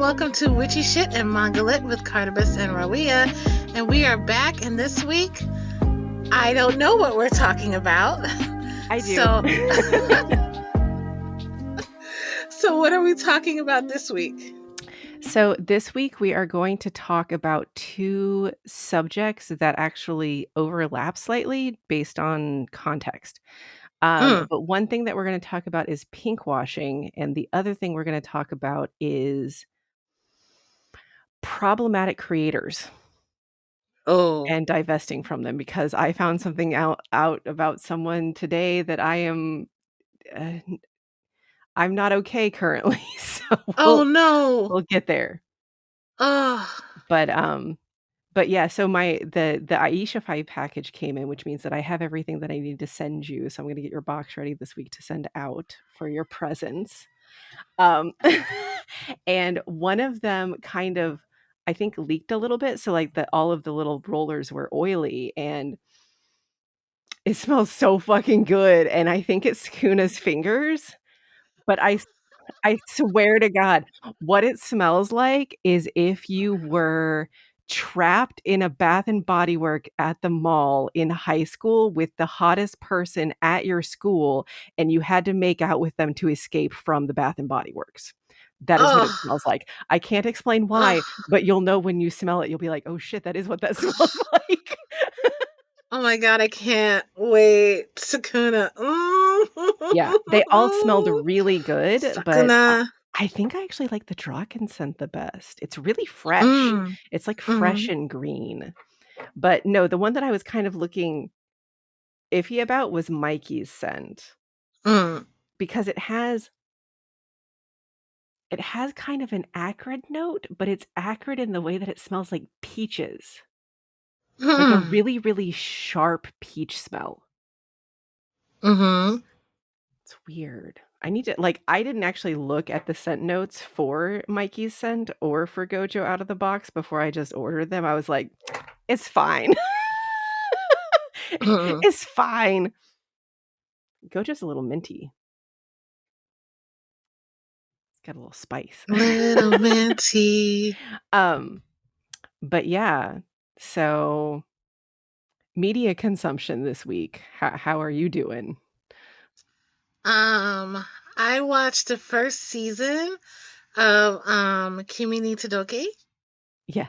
welcome to Witchy Shit and Manga Lit with Carta and Rawiyah. And we are back, and this week, I don't know what we're talking about. I do. So what are we talking about this week? So this week we are going to talk about two subjects that actually overlap slightly based on context. But one thing that we're going to talk about is pinkwashing, and the other thing we're going to talk about is problematic creators. Oh. And divesting from them, because I found something out about someone today that I'm not okay currently. So Oh no. we'll get there. Oh. But yeah, so the Aisha 5 package came in, which means that I have everything that I need to send you. So I'm gonna get your box ready this week to send out for your presents. And one of them kind of, I think, leaked a little bit. So like all of the little rollers were oily, and it smells so fucking good. And I think it's Kuna's fingers, but I swear to God, what it smells like is if you were trapped in a Bath and Body Work at the mall in high school with the hottest person at your school, and you had to make out with them to escape from the Bath and Body Works. That is what it smells like. I can't explain why, but you'll know when you smell it. You'll be like, "Oh shit, that is what that smells like." Oh my God, I can't wait. Sakuna. Yeah, they all smelled really good, but Sakuna. I think I actually like the Draken scent the best. It's really fresh. It's like fresh and green. But no, the one that I was kind of looking iffy about was Mikey's scent. Because it has kind of an acrid note, but it's acrid in the way that it smells like peaches. Like a really, really sharp peach smell. It's weird. I need to, like, I didn't actually look at the scent notes for Mikey's scent or for Gojo out of the box before I just ordered them. I was like, it's fine. It's fine. Gojo's a little minty. It's got a little spice. Little minty. But yeah, so media consumption this week. How are you doing? I watched the first season of Kimi ni Todoke. Yeah.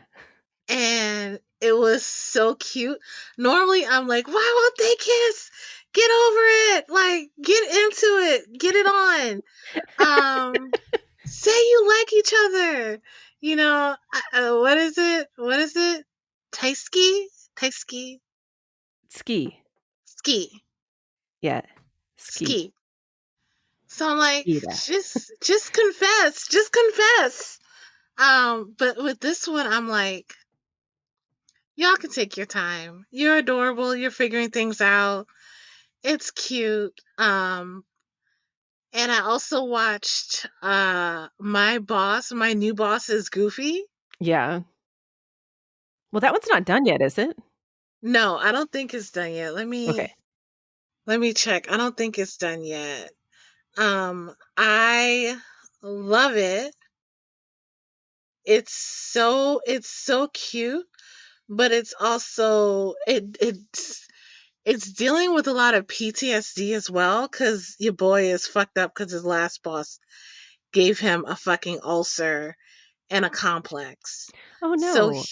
And it was so cute. Normally I'm like, why won't they kiss? Get over it. Like, get into it. Get it on. Say you like each other. You know, what is it? What is it? Taisuki? Taisuki? Ski. Ski. Yeah. Ski. So I'm like, Ski that. just confess. Just confess. But with this one, I'm like, y'all can take your time. You're adorable. You're figuring things out. It's cute. And I also watched My New Boss is Goofy. Yeah. Well, that one's not done yet, is it? No, I don't think it's done yet. Okay. Let me check. I don't think it's done yet. I love it. It's so cute, but it's also it's dealing with a lot of PTSD as well, because your boy is fucked up because his last boss gave him a fucking ulcer and a complex. Oh So no.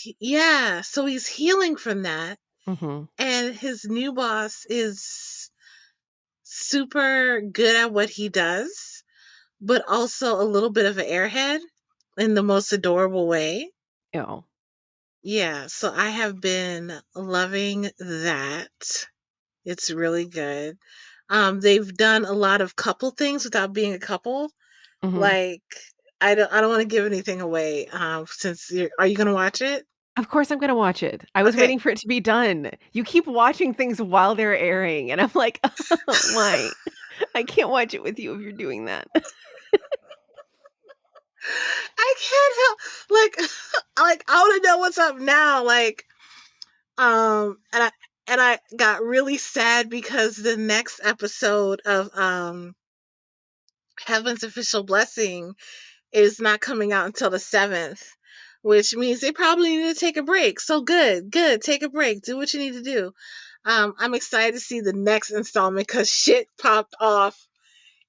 so he's healing from that, Mm-hmm. and his new boss is super good at what he does, but also a little bit of an airhead in the most adorable way. Oh. Yeah, so I have been loving that. It's really good. They've done a lot of couple things without being a couple. Mm-hmm. Like, I don't want to give anything away. Since are you gonna watch it? Of course I'm gonna watch it. I was Okay. waiting for it to be done. You keep watching things while they're airing, and I'm like, why? I can't watch it with you if you're doing that. I can't help like I want to know what's up now. Like, and I got really sad because the next episode of Heaven's Official Blessing is not coming out until the 7th, which means they probably need to take a break. So good, good. Take a break. Do what you need to do. I'm excited to see the next installment because shit popped off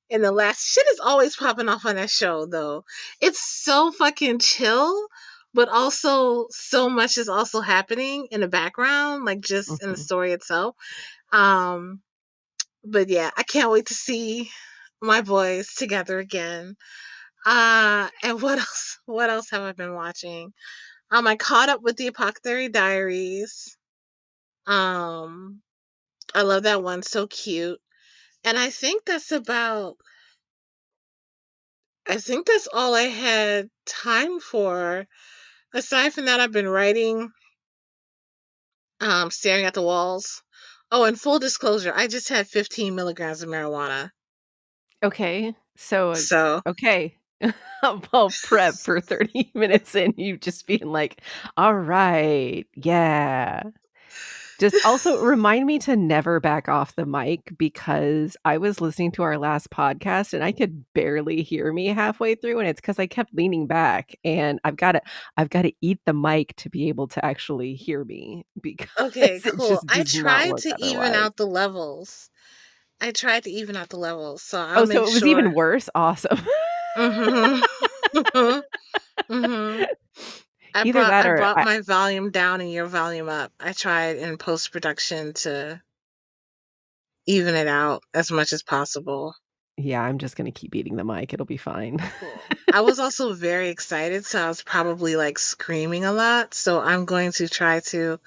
in the last. Shit is always popping off on that show, though. It's so fucking chill, but also so much is also happening in the background, like just in the Mhm. story itself. Um, but yeah, I can't wait to see my boys together again. And what else? What else have I been watching? I caught up with the Apothecary Diaries. Um, I love that one, so cute. And I think that's all I had time for. Aside from that, I've been writing, staring at the walls. Oh, and full disclosure, I just had 15 milligrams of marijuana. Okay. So, So, okay. I'll prep for 30 minutes and you just being like, "All right. Yeah." Just also remind me to never back off the mic because I was listening to our last podcast and I could barely hear me halfway through, and it's because I kept leaning back, and I've gotta eat the mic to be able to actually hear me because okay, it cool. just I does not tried work to even otherwise. out the levels. I tried to even out the levels, so I'll Oh, make so it was even sure. worse? Awesome. Mhm. Mhm. Either that I or brought my volume down and your volume up. I tried in post production to even it out as much as possible. yeah, I'm just gonna keep eating the mic, it'll be fine. Cool. I was also very excited, so I was probably like screaming a lot. So I'm going to try to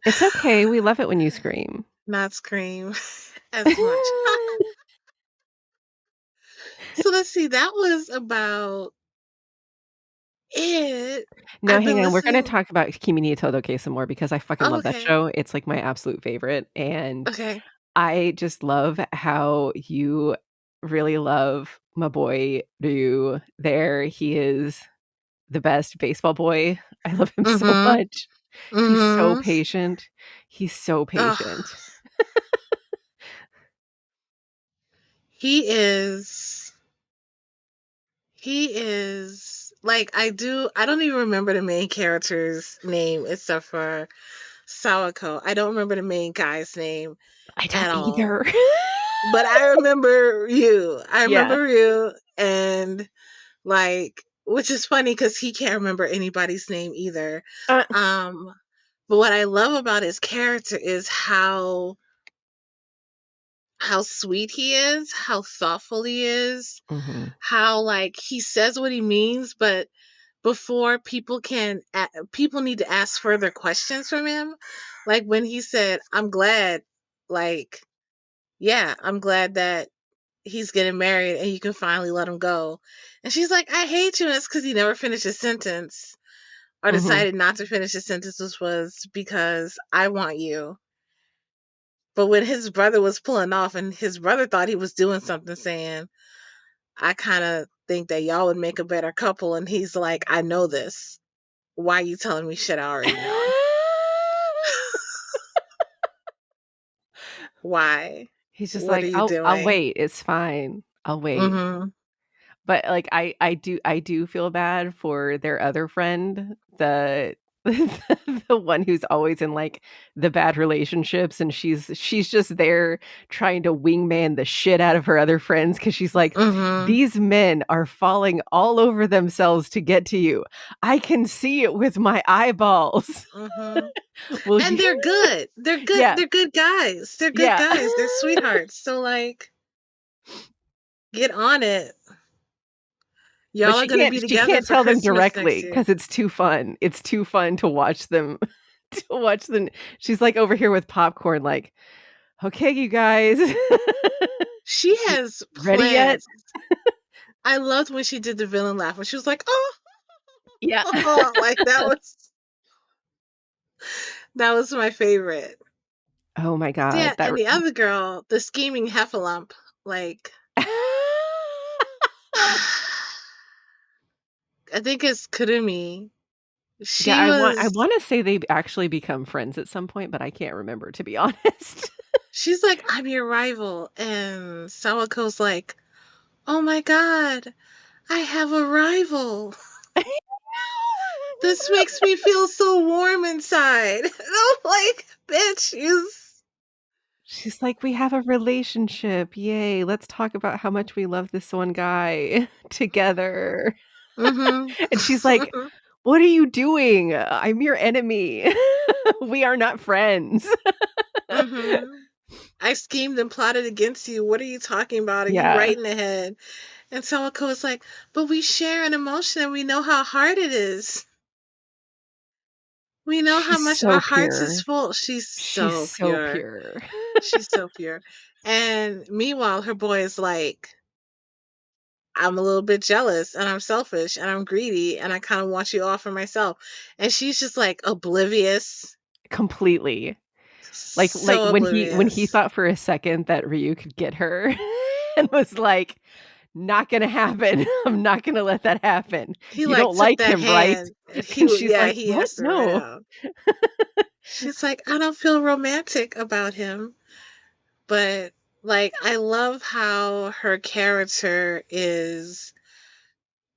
It's okay, we love it when you scream. not scream as much. So let's see, that was about it. No, I've been hang on, we're gonna listening. talk about Kimi ni Todoke some more because I fucking Oh, love that okay. show, it's, like, my absolute favorite, and Okay. I just love how you really love my boy Ryu there. He is the best baseball boy. I love him so Mm-hmm. much. He's so Mm-hmm. patient. He's so Oh, patient. he is. He is like I don't even remember the main character's name except for Sawako. I don't remember the main guy's name I don't at all. either. But I remember you. I Yeah. remember you and like which is funny cuz he can't remember anybody's name either. Uh, Um but what I love about his character is how sweet he is, how thoughtful he is, mhm, how like he says what he means, but before people need to ask further questions from him. Like when he said, "I'm glad," like, yeah, I'm glad that he's getting married and you can finally let him go. And she's like, "I hate you," and it's because he never finished his sentence or mhm. decided not to finish his sentence, which was because I want you. But when his brother was pulling off and his brother thought he was doing something, saying, "I kind of think that y'all would make a better couple," and he's like, "I know this. Why are you telling me shit I already know? Why? He's just What are like, you "I'll doing?" wait, it's fine. I'll wait." Mhm. But, like, I do feel bad for their other friend, the the one who's always in, like, the bad relationships, and she's just there trying to wingman the shit out of her other friends because she's like, Mhm. "These men are falling all over themselves to get to you. I can see it with my eyeballs. Mhm. Will And you" they're good. They're good. Yeah, They're good guys. They're good yeah. guys. They're sweethearts. So like, get on it. But Y'all are she gonna can't be she together can't for tell them Christmas directly next year. because it's too fun. It's too fun to watch them to watch them she's, like, over here with popcorn like, "Okay, you guys. She You has ready yet?" plans. I loved when she did the villain laugh when she was like, "Oh," Yeah. like that was my favorite. Oh my god, Yeah, that and r the other girl, the scheming heffalump, like I think it's Kurumi. Yeah, She I was wanna say they actually become friends at some point, but I can't remember, to be honest. she's like, "I'm your rival." And Sawako's like, "Oh my god, I have a rival. This makes me feel so warm inside. And I'm like, bitch, you. She's like, "We have a relationship, yay, let's talk about how much we love this one guy together." Mm-hmm. And she's like, "What are you doing? I'm your enemy. We are not friends." Mm-hmm. I schemed and plotted against you. What are you talking about? Are you Yeah. right in the head? And Sawako was like, but we share an emotion and we know how hard it is. We know how She's much so our hearts pure. is full. She's She's so so pure. pure. She's so pure. And meanwhile, her boy is like, I'm a little bit jealous and I'm selfish and I'm greedy and I kind of want you all for myself. And she's just like oblivious. Completely. Like, So when he oblivious. thought for a second that Ryu could get her and was like, "Not gonna happen. I'm not gonna let that happen. He You like don't took like that him, right?" hand and And she's yeah, like, he "What? asked her No." around. She's like, I don't feel romantic about him. But like I love how her character is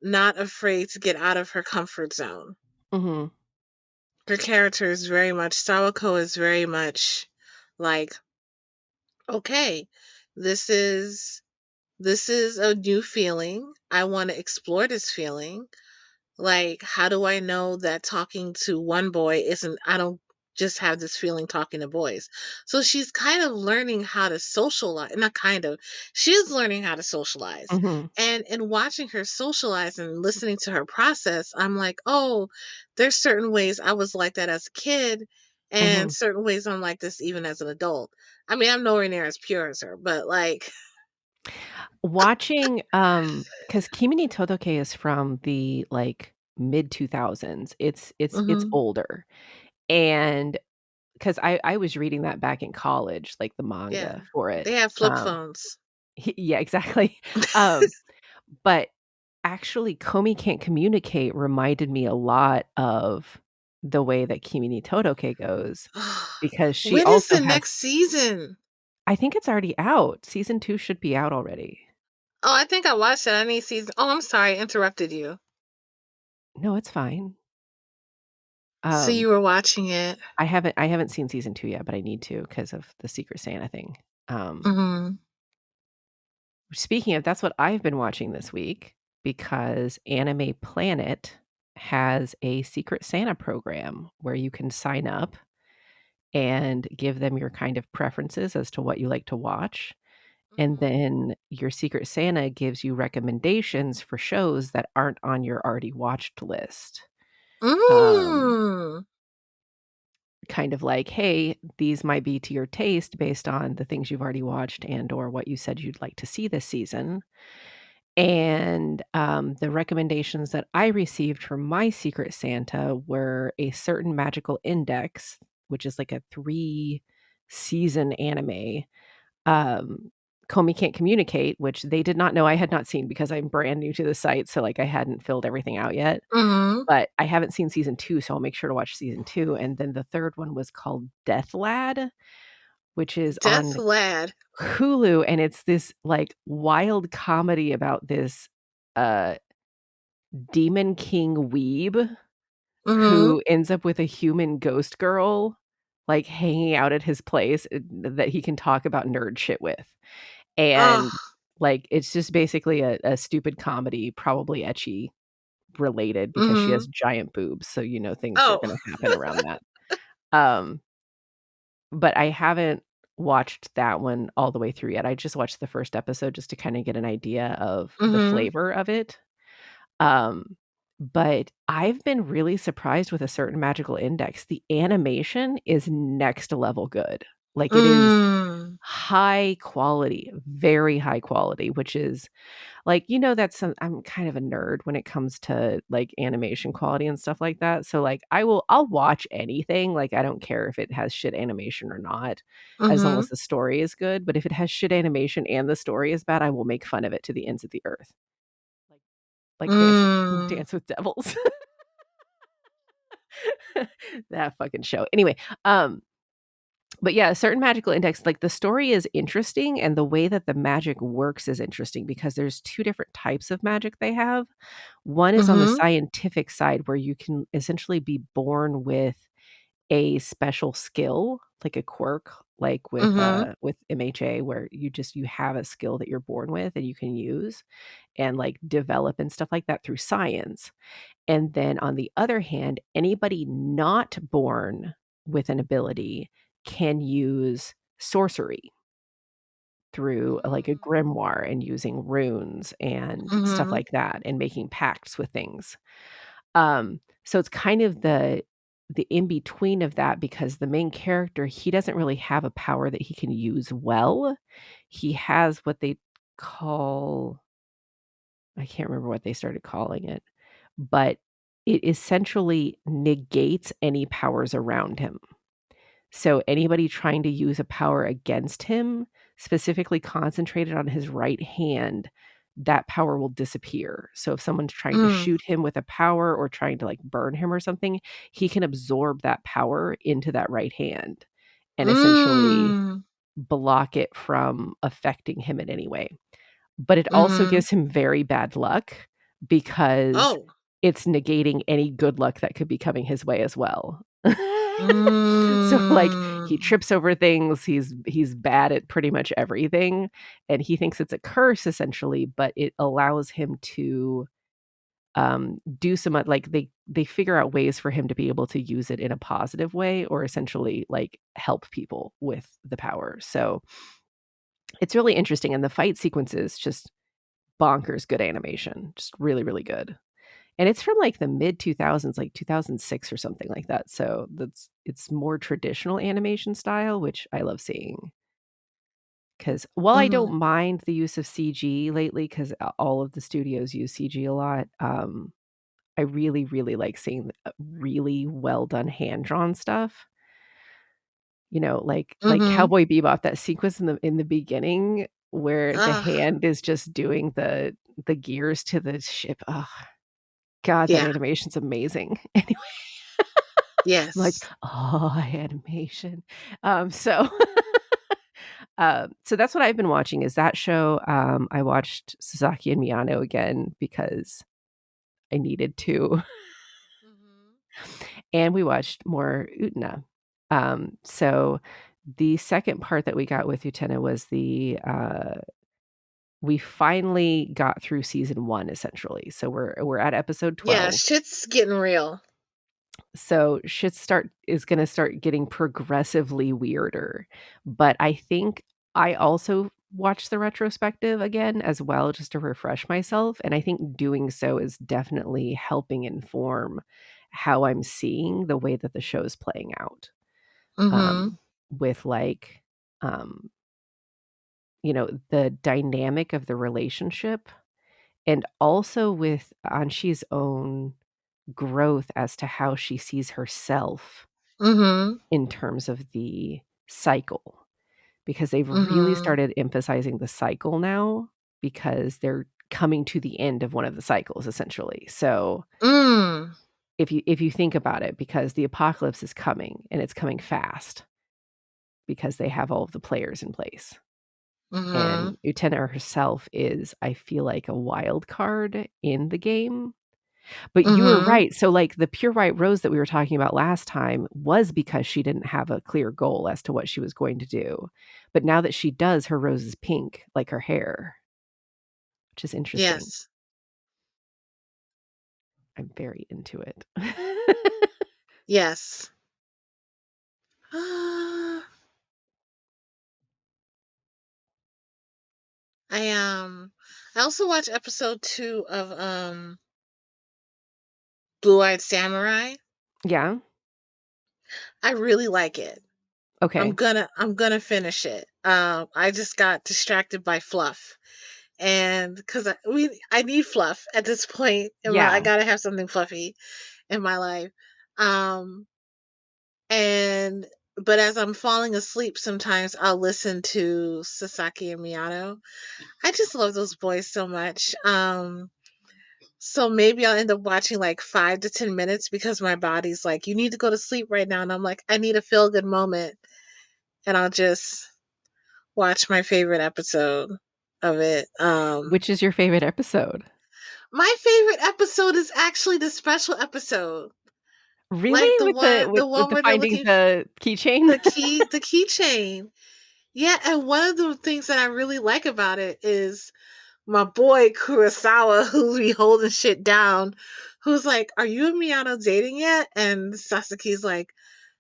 not afraid to get out of her comfort zone. Mhm. Her character is very much Sawako is very much like, okay, this is this is a new feeling. I want to explore this feeling. Like, how do I know that talking to one boy isn't, I don't just have this feeling talking to boys. So she's kind of learning how to socialize, not kind of, she is learning how to socialize. Mhm. And in watching her socialize and listening to her process, I'm like, oh, there's certain ways I was like that as a kid, and Mhm. certain ways I'm like this even as an adult. I mean, I'm nowhere near as pure as her, but like, Watching, 'cause Kimi ni Todoke is from the, like, mid-2000s. It's hmm older, and 'cause I was reading that back in college, like, the yeah, manga for it. they have flip phones. Yeah, exactly. Um, but actually, Komi Can't Communicate reminded me a lot of the way that Kimi ni Todoke goes, because she When is also the has next season? I think it's already out. Season 2 should be out already. Oh, I think I watched it. I need season. Oh, I'm sorry, I interrupted you. No, it's fine. So Um, you were watching it. I haven't seen season 2 yet, but I need to because of the Secret Santa thing. Mhm. Speaking of, that's what I've been watching this week because Anime Planet has a Secret Santa program where you can sign up and give them your kind of preferences as to what you like to watch. And Mhm. then your Secret Santa gives you recommendations for shows that aren't on your already watched list. Um, Mm. kind of like, "Hey, these might be to your taste based on the things you've already watched and or what you said you'd like to see this season." And, the recommendations that I received from my Secret Santa were a certain magical index, which is like a 3-season anime, um, Komi Can't Communicate, which they did not know I had not seen because I'm brand new to the site, so, like, I hadn't filled everything out yet, Mhm. but I haven't seen season 2, so I'll make sure to watch season 2, and then the 3rd one was called Death Lad, which is Death on Lad. Hulu, and it's this, like, wild comedy about this, uh, demon king weeb Mhm. who ends up with a human ghost girl, like, hanging out at his place, that he can talk about nerd shit with. Oh. And, like, it's just basically a stupid comedy, probably ecchi related because she has Mhm. giant boobs, so you know things are Oh. gonna happen around that. Um, but I haven't watched that one all the way through yet. I just watched the 1st episode just to kinda get an idea of the Mhm. flavor of it. Um, but I've been really surprised with a certain magical index. The animation is next level good. Like, it is Mm. high quality, very high quality, which is like, that's I'm kind of a nerd when it comes to, like, animation quality and stuff like that, so, like, I'll watch anything, like, I don't care if it has shit animation or not, as long as Mhm. the story is good, but if it has shit animation and the story is bad, I will make fun of it to the ends of the earth. Like Mm. Dance with Devils. That fucking show. Anyway, But yeah, a certain magical index, like the story is interesting and the way that the magic works is interesting because there's two different types of magic they have. One is on the Mhm. scientific side where you can essentially be born with a special skill, like a quirk, like Mhm. with MHA where you have a skill that you're born with and you can use and like develop and stuff like that through science. And then on the other hand, anybody not born with an ability can use sorcery through like a grimoire and using runes and stuff Mhm. like that and making pacts with things. So it's kind of the in between of that because the main character, he doesn't really have a power that he can use well. He has what they call I can't remember what they started calling it, but it essentially negates any powers around him. So anybody trying to use a power against him, specifically concentrated on his right hand, that power will disappear. So if someone's trying to Mm. shoot him with a power or trying to like burn him or something, he can absorb that power into that right hand and essentially Mm. block it from affecting him in any way. But it also Mhm. gives him very bad luck because Oh. it's negating any good luck that could be coming his way as well. So, like, he Mm. trips over things, he's bad at pretty much everything, and he thinks it's a curse essentially, but it allows him to, do some, like, they figure out ways for him to be able to use it in a positive way or essentially, like, help people with the power. So, it's really interesting, and the fight sequences just bonkers good animation, just really, really good. And it's from, like, the mid-2000s, like 2006 or something like that, so it's more traditional animation style, which I love seeing. Because while I Mhm. don't mind the use of CG lately, 'cause all of the studios use CG a lot, I really, really like seeing, really well done hand-drawn stuff. You know, like Mhm. Cowboy Bebop, that sequence in the beginning where the Ugh. hand is just doing the gears to the ship. Oh, god, that Yeah. animation's amazing. Anyway, I'm like, Yes. "Oh, animation." So, so that's what I've been watching is that show. I watched Sasaki and Miyano again because I needed to, Mhm. and we watched more Utena. So the second part that we got with Utena was we finally got through season 1 essentially. So we're at episode Yeah, 12. shit's getting real. So shit start is gonna start getting progressively weirder, but I think I also watched the retrospective again as well just to refresh myself, and I think doing so is definitely helping inform how I'm seeing the way that the show's playing out, Mhm. um, with, like, um, the dynamic of the relationship and also with Anshi's own growth as to how she sees herself Mhm. in terms of the cycle, because they've really Mhm. started emphasizing the cycle now because they're coming to the end of one of the cycles, essentially. So, Mm. if you think about it, because the apocalypse is coming and it's coming fast because they have all of the players in place. Mhm. And Utena herself is, I feel like, a wild card in the game. But you were Mhm. right. So, like, the pure white rose that we were talking about last time was because she didn't have a clear goal as to what she was going to do. But now that she does, her rose is pink, like her hair, which is interesting. Yes. I'm very into it. Yes. I I also watched episode 2 of Blue Eyed Samurai. Yeah? I really like it. Okay. I'm gonna finish it. I just got distracted by fluff, and because I need fluff at this point in my I Yeah. gotta have something fluffy in my life. Um, and but as I'm falling asleep, sometimes I'll listen to Sasaki and Miyato. I just love those boys so much. So maybe I'll end up watching like 5 to 10 minutes because my body's like, you need to go to sleep right now, and I'm like, I need a feel good moment and I'll just watch my favorite episode of it. Which is your favorite episode? My favorite episode is actually the special episode, like Really? With the with one the where they're finding looking the keychain? the keychain. Yeah, and one of the things that I really like about it is my boy Kurosawa, who be holding shit down, who's like, "Are you and Miyano dating yet?" And Sasuke's like,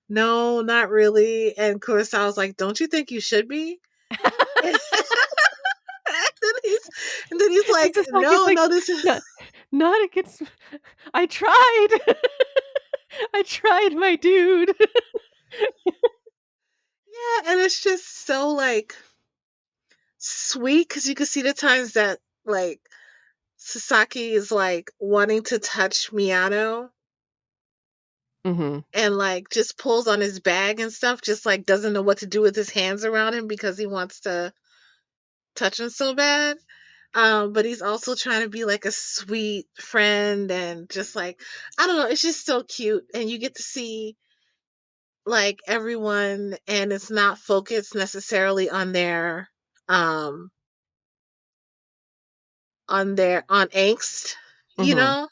"No, not really." And Kurosawa's like, "Don't you think you should be?" And then he's and then he's And like, Sasaki's "No, like, no, this is." "No, not against I tried. I tried, my dude." Yeah, and it's just so like sweet because you can see the times that like Sasaki is like wanting to touch Miyano Mhm. and like just pulls on his bag and stuff, just like doesn't know what to do with his hands around him because he wants to touch him so bad. But he's also trying to be like a sweet friend and just like I don't know, it's just so cute. And you get to see like everyone and it's not focused necessarily um on angst, you Mhm. know?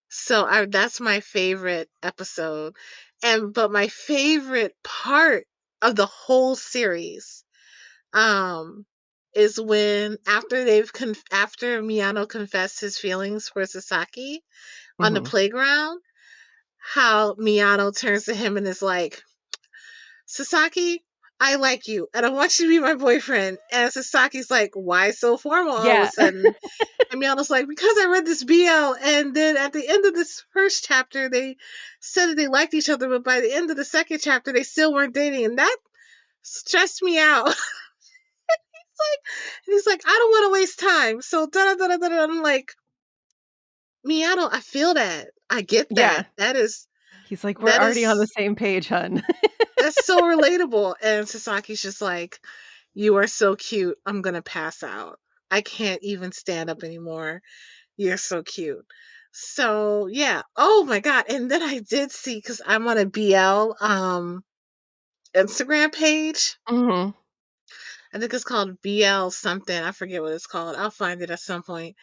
So that's my favorite episode. And but my favorite part of the whole series um is when after Miyano confessed his feelings for Sasaki on the Mhm. playground, how Miyano turns to him and is like, "Sasaki, I like you and I want you to be my boyfriend." And Sasaki's like, "Why so formal all of a Yeah. sudden?" And Miyano's like, "Because I read this BL, and then at the end of this first chapter, they said that they liked each other, but by the end of the second chapter, they still weren't dating, and that stressed me out." And he's like, "I don't want to waste time." So da da da da da. I'm like, Miyano, I feel that. I get Yeah. that. That is He's like, "We're that already on the is same page, hun." that's so relatable. And Sasaki's just like, "You are so cute. I'm gonna pass out. I can't even stand up anymore. You're so cute." So yeah. Oh my god. And then I did see because I'm on a BL Instagram page. Mhm. I think it's called BL something. I forget what it's called. I'll find it at some point.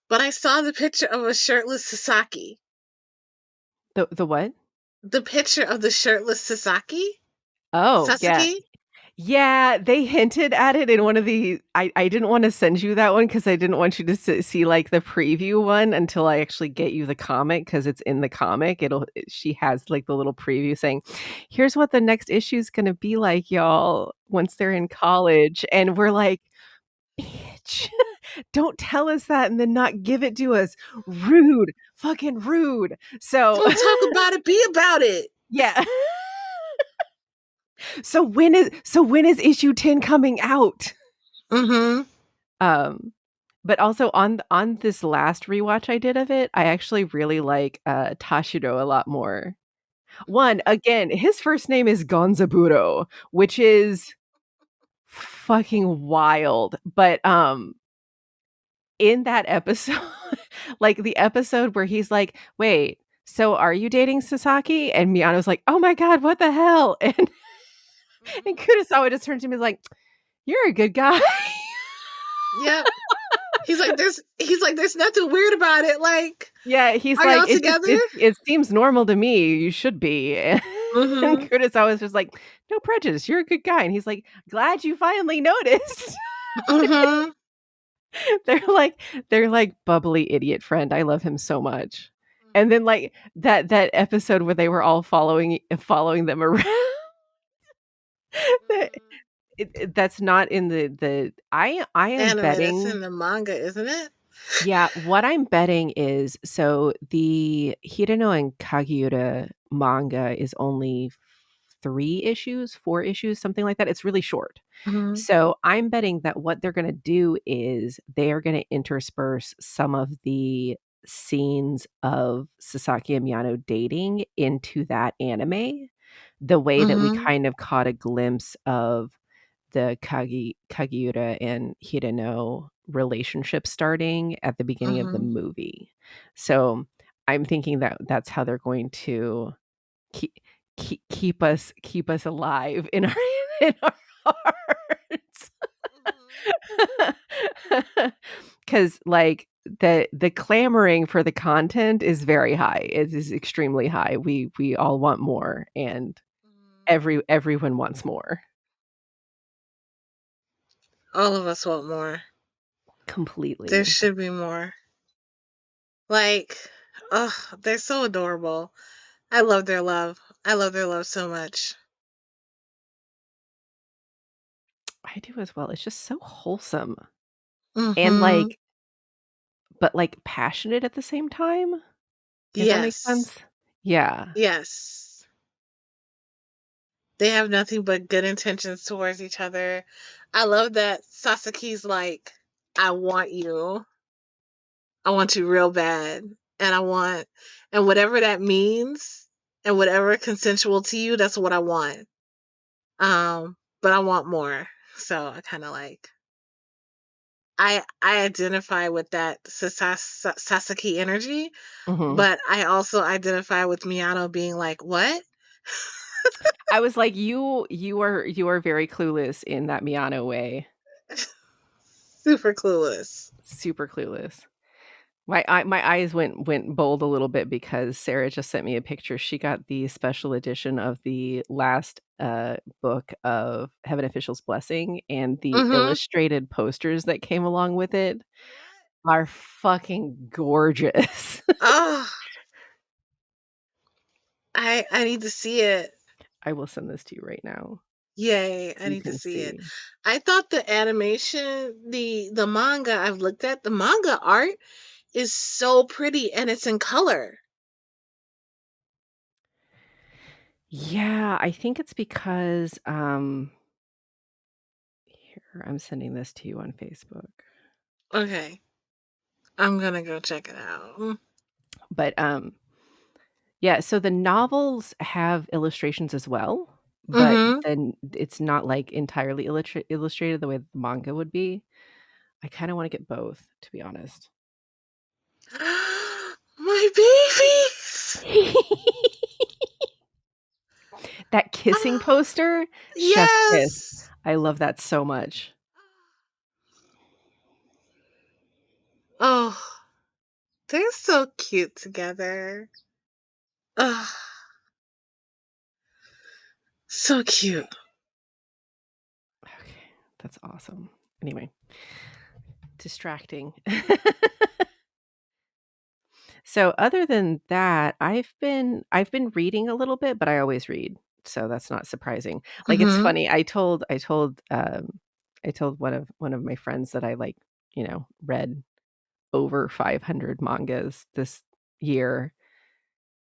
But I saw the picture of a shirtless Sasaki. The what? The picture of the shirtless Sasaki? Oh, yeah. Sasaki? Yeah, they hinted at it in one of the I didn't wanna send you that one because I didn't want you to see, like, the preview one until I actually get you the comic because it's in the comic. She has, like, the little preview saying, "Here's what the next issue is gonna be like, y'all, once they're in college," and we're like, "Bitch, don't tell us that and then not give it to us. Rude, fucking rude." So, Don't talk about it, be about it. yeah. So when is issue 10 coming out? Mm-hmm. Um, but also on this last rewatch I did of it, I actually really like, Tashiro a lot more. One, again, his first name is Gonzaburo, which is fucking wild, but, in that episode, like, the episode where he's like, "Wait, so are you dating Sasaki?" And Miyano's like, "Oh my god, what the hell?" And Mm-hmm. Kurosawa just turns to me and is like, "You're a good guy." Yep. He's like, there's nothing weird about it. Like, Yeah, he's are like, y'all together? it seems normal to me, you should be." And Mm-hmm. Kurosawa was just like, "No prejudice, you're a good guy." And he's like, "Glad you finally noticed." Mm-hmm. They're like they're like bubbly idiot friend, I love him so much. And then, like, that episode where they were all following them around, that Mm-hmm. that's not in the I am Anime that's betting. in the manga, isn't it? Yeah, what I'm betting is so the Hirano and Kagiura manga is only 3 issues, 4 issues, something like that. It's really short. Mm-hmm. So I'm betting that what they're gonna do is they are gonna intersperse some of the scenes of Sasaki and Miyano dating into that anime, the way that we Mm-hmm. kind of caught a glimpse of the Kagiura and Hirano relationship starting at the beginning of the Mm-hmm. movie. So, I'm thinking that that's how they're going to keep keep us alive in our in our hearts. Mhm. 'Cause, like, the clamoring for the content is very high. It is extremely high. We all want more, and Mhm. everyone wants more. All of us want more. There Completely. should be more. Like, oh, they're so adorable. I love their love. I love their love so much. I do as well. It's just so wholesome and, Mhm. like but, like, passionate at the same time, if that makes Yes. sense? Yeah. Yes. They have nothing but good intentions towards each other. I love that Sasaki's like, I want you. I want you real bad. And I want, and whatever that means, and whatever consensual to you, that's what I want. But I want more. So I kind of like, I identify with that Sasaki energy, Mhm. but I also identify with Miyano being like, what? I was like, you are very clueless in that Miyano way. Super clueless. Super clueless. My eyes went bold a little bit because Sarah just sent me a picture. She got the special edition of the last, book of Heaven Official's Blessing, and the Mm-hmm. illustrated posters that came along with it What? are fucking gorgeous. Oh, I need to see it. I will send this to you right now Yay, so I you need to can see it. see. I thought the animation, the manga I've looked at, the manga art is so pretty and it's in color. Yeah, I think it's because, here, I'm sending this to you on Facebook. Okay, I'm gonna go check it out. But, yeah, so the novels have illustrations as well, but Mm-hmm. then it's not, like, entirely illustrated the way the manga would be. I kinda wanna get both, to be honest. My babies! That kissing Oh, poster, chef's kiss. yes! I love that so much. Oh, they're so cute together. Oh, so cute. Okay, that's awesome. Anyway, distracting. So other than that, I've been reading a little bit, but I always read, so that's not surprising. Like, it's Mm-hmm. funny, I told one of my friends that I, like, read over 500 mangas this year,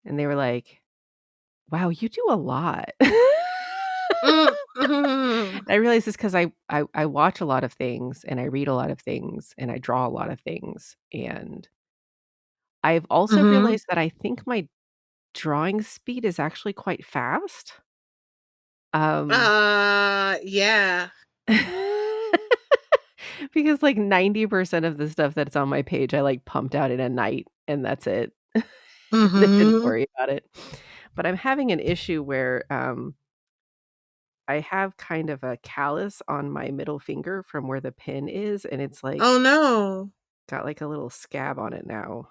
and they were like, "Wow, you do a lot." Mm-hmm. I realized this 'cause I watch a lot of things, and I read a lot of things, and I draw a lot of things, and I've also Mm-hmm. realized that I think my drawing speed is actually quite fast. Um, Yeah. because, like, 90% of the stuff that's on my page, I, like, pumped out in a night, and that's it. Then didn't Mm-hmm. worry about it. But I'm having an issue where, I have kind of a callus on my middle finger from where the pin is, and it's, Oh like, no. got, like, a little scab on it now.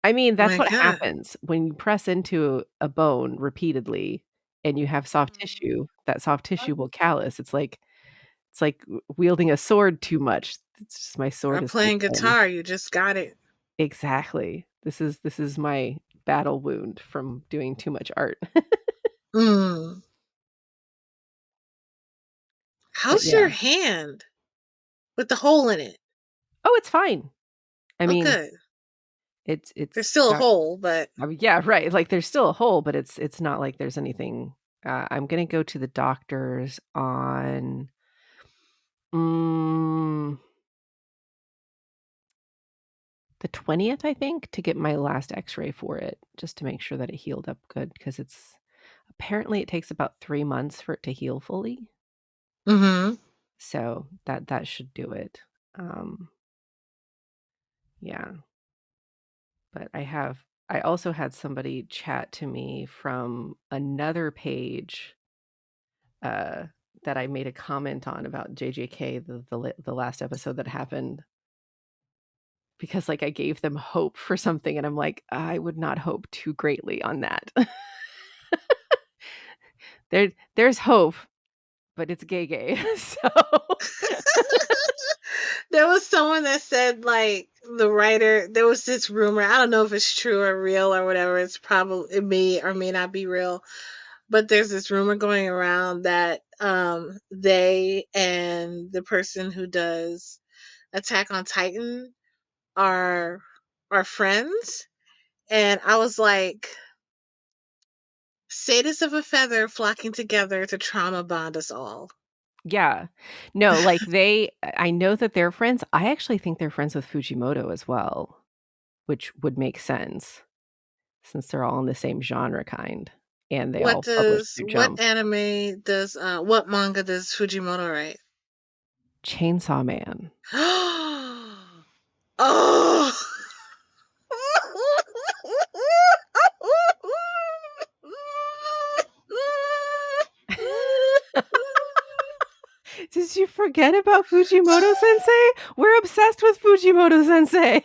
I mean, Oh that's my what God. happens when you press into a bone repeatedly and you have soft Mhm. tissue, that soft tissue will callus. It's like wielding a sword too much. It's just my Or sword is, like, playing guitar, you just got it. exactly. This is my battle wound from doing too much art. Mm. But How's yeah. your hand with the hole in it? Oh, it's fine. I Oh, mean, good. There's it's still a not hole, but I mean, yeah, right, like, there's still a hole, but it's not like there's anything I'm gonna go to the doctors on, mm the 20th, I think, to get my last X-ray for it, just to make sure that it healed up good, because it's apparently it takes about 3 months for it to heal fully, mhm. so that should do it. Um, yeah, but I also had somebody chat to me from another page uh, that I made a comment on about JJK, the last episode that happened, because like I gave them hope for something, and I'm like, I would not hope too greatly on that. There's hope, but it's gay. So There was someone that said like the writer. There was this rumor. I don't know if it's true or real or whatever. It may or may not be real. But there's this rumor going around that they and the person who does Attack on Titan are are friends. And I was like, sadists of a feather flocking together to trauma bond us all. yeah. No, like I know that they're friends. I actually think they're friends with Fujimoto as well, which would make sense since they're all in the same genre kind and they all publish through What Jump. anime does what manga does Fujimoto write? Chainsaw Man. Oh. Did you forget about Fujimoto Sensei? We're obsessed with Fujimoto Sensei.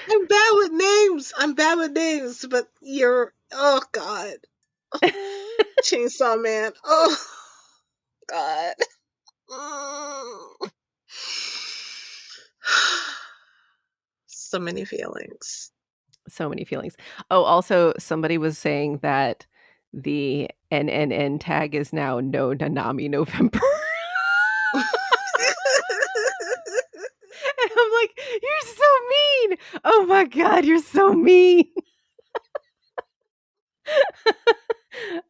I'm bad with names. I'm bad with names, but you're oh god. Chainsaw Man. Oh god. Mm. So many feelings. So many feelings. Oh, also, somebody was saying that the NNN tag is now No Nanami November. And I'm like, you're so mean. Oh my God, you're so mean.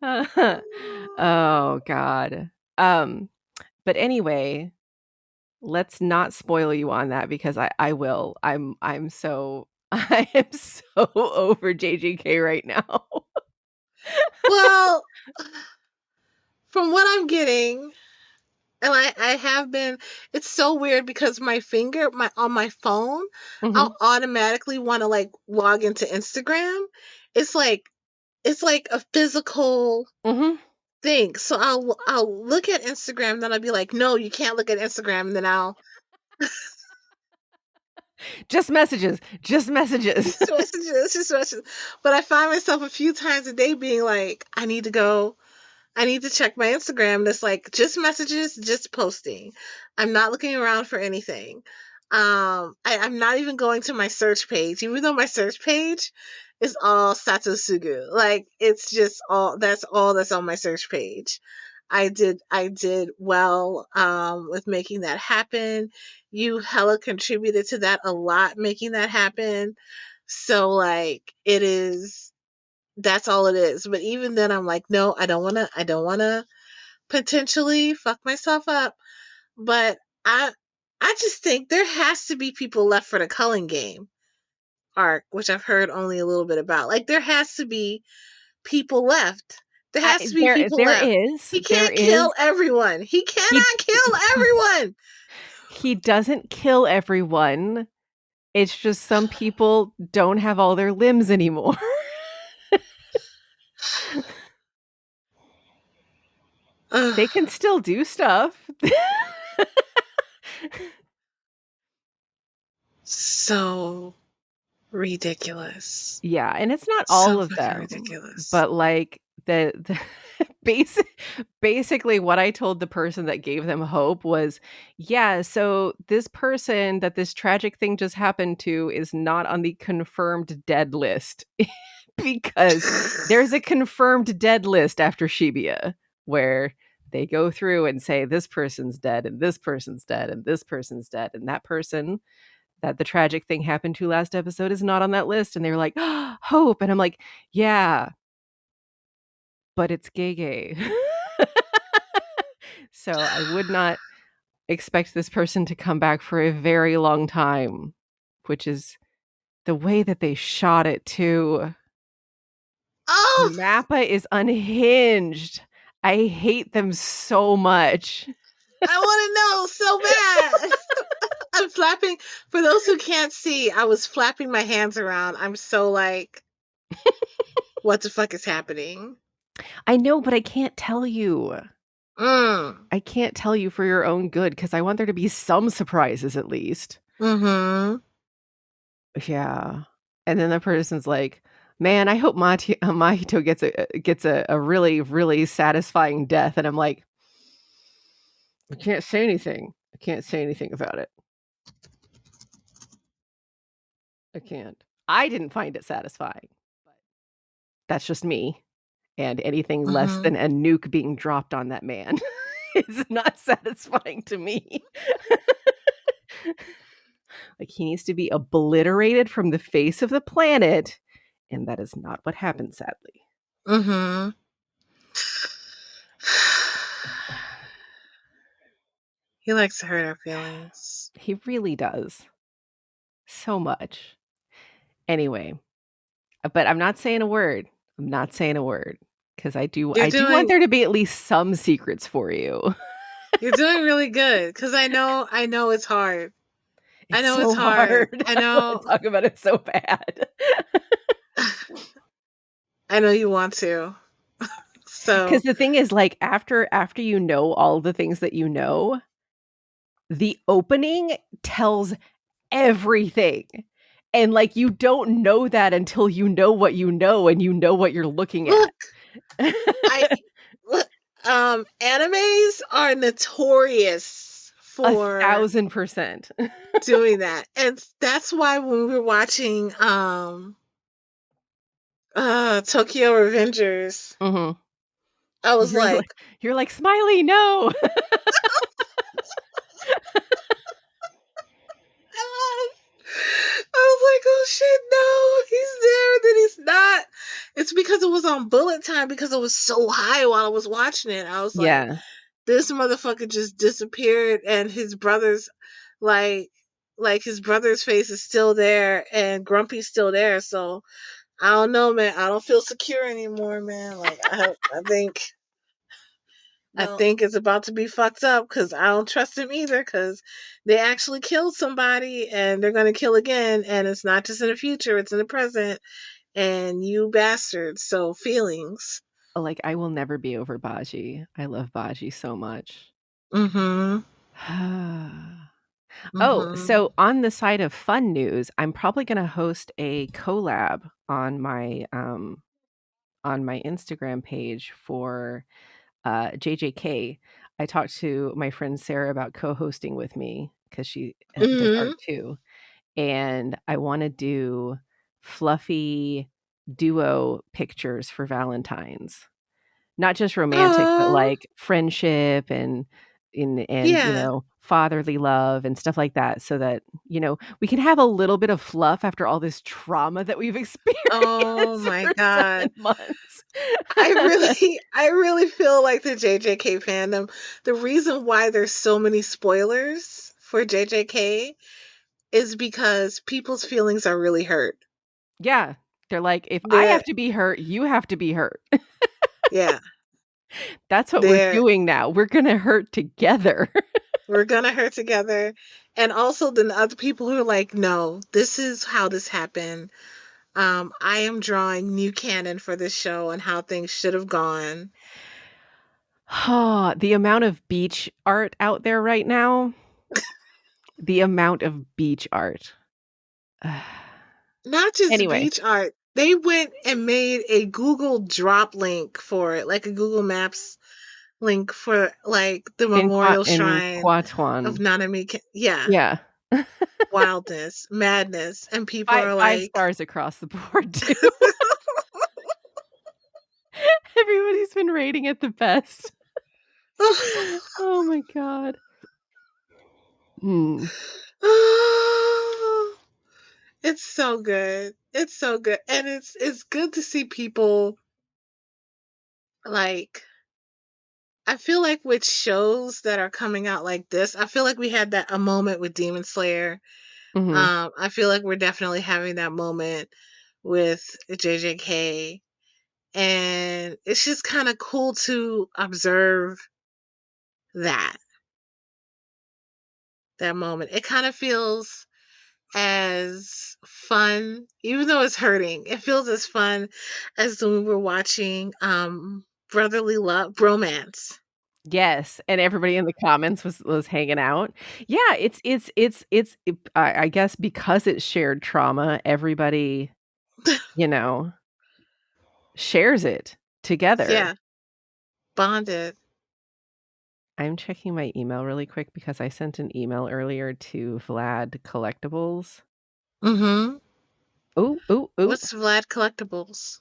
Oh God. But anyway, let's not spoil you on that because I will. I'm so I am so over JJK right now. Well, from what I'm getting, and I have been, it's so weird because my finger, my on my phone, Mhm. I'll automatically want to like log into Instagram. It's like it's like a physical Mhm. thing. So I'll look at Instagram, then I'll be like, no, you can't look at Instagram, and then I'll Just messages. Just messages. just messages. But I find myself a few times a day being like, I need to go. I need to check my Instagram. And it's like just messages, just posting. I'm not looking around for anything. I'm not even going to my search page, even though my search page is all Satsusugu. Like it's just all that's on my search page. I did well with making that happen. You hella contributed to that a lot, making that happen. So like it is that's all it is. But even then I'm like, no, I don't wanna potentially fuck myself up. But I I just think there has to be people left for the Culling game arc, which I've heard only a little bit about. Like there has to be people left. There I, has to be there people there left. is He there can't is kill everyone. He he cannot kill everyone. he doesn't kill everyone. It's just some people don't have all their limbs anymore. Ugh, They can still do stuff. so ridiculous. Yeah, and it's not So all of fucking them, ridiculous. but like the basically what I told the person that gave them hope was, yeah, so this person that this tragic thing just happened to is not on the confirmed dead list because there's a confirmed dead list after Shibuya where they go through and say this person's dead and this person's dead and this person's dead and that person that the tragic thing happened to last episode is not on that list. And they were like, oh, hope. And I'm like, yeah, but it's gay gay. So I would not expect this person to come back for a very long time, which is the way that they shot it too. Oh, Mappa is unhinged. I hate them so much. I want to know so bad. I'm flapping. For those who can't see, I was flapping my hands around. I'm so like, what the fuck is happening? I know, but I can't tell you. Mm. I can't tell you for your own good because I want there to be some surprises at least. Mm-hmm. Yeah. And then the person's like, "Man, I hope Mahito gets a really, really satisfying death." And I'm like, "I can't say anything. I can't say anything about it. I can't. I didn't find it satisfying, but that's just me. And anything less Mm-hmm. than a nuke being dropped on that man is not satisfying to me." Like, he needs to be obliterated from the face of the planet, and that is not what happened, sadly. Mm-hmm. He likes to hurt our feelings. He really does. So much. Anyway, but I'm not saying a word. I'm not saying a word because You're I do want doing there to be at least some secrets for you. you're doing really good. Cause I know it's hard. I It's know it's so hard. hard. I I wanna know talk about it so bad. I know you want to. Because So the thing is, like, after you know all the things that you know, the opening tells everything. And, like, you don't know that until you know what you know and you know what you're looking at. look, I look, animes are notorious for 1,000%. doing that. And that's why when we were watching Tokyo Revengers, Mhm. I was like You're like, "Smiley, no." I was like, oh shit, no, he's there, then he's not. It's because it was on bullet time because it was so high while I was watching it. I was like, Yeah. this motherfucker just disappeared and his brother's like his brother's face is still there and Grumpy's still there. So I don't know, man. I don't feel secure anymore, man. Like I Well, think it's about to be fucked up because I don't trust him either because they actually killed somebody and they're going to kill again. And it's not just in the future, it's in the present. And you bastards. So, feelings. like, I will never be over Baji. I love Baji so much. Mm hmm. Mm Oh, hmm. so on the side of fun news, I'm probably gonna host a collab on my Instagram page for, JJK. I talked to my friend Sarah about co-hosting with me because she, does art Mm too, and I wanna do fluffy duo pictures for Valentine's. Not just hmm. romantic, but, Oh, like, friendship and, yeah. fatherly love and stuff like that so that, we can have a little bit of fluff after all this trauma that we've Oh experienced my for God. 7 months. I really feel like the JJK fandom, the reason why there's so many spoilers for JJK is because people's feelings are really hurt. Yeah. They're like, "If I They're have to be hurt, you have to be hurt." yeah, That's what we're they're doing now. We're gonna hurt together. we're gonna hurt together. And also then the other people who are like, no, this is how this happened. I am drawing new canon for this show and how things should have gone. The amount of beach art out there right now, the amount of beach art. Not just Anyway, beach art. They went and made a Google drop link for it, like a Google Maps link for like the memorial In shrine of Kwatuan. Nanami. Yeah, Yeah. wildness, madness, and people are 5 like, stars across the board too. Everybody's been rating it the best. Oh my god. Hmm. it's so good. It's so good, and it's good to see people like. I feel like with shows that are coming out like this, I feel like we had that a moment with Demon Slayer. Mhm. I feel like we're definitely having that moment with JJK, and it's just kind of cool to observe that. that moment. It kind of feels as fun, even though it's hurting. It feels as fun as when we were watching Brotherly Love Bromance. Yes, and everybody in the comments was hanging out. Yeah, I guess because it's shared trauma, everybody, you know, shares it together. Yeah, bonded. I'm checking my email really quick because I sent an email earlier to Vlad Collectibles. Mm-hmm. Ooh, ooh, ooh. What's Vlad Collectibles?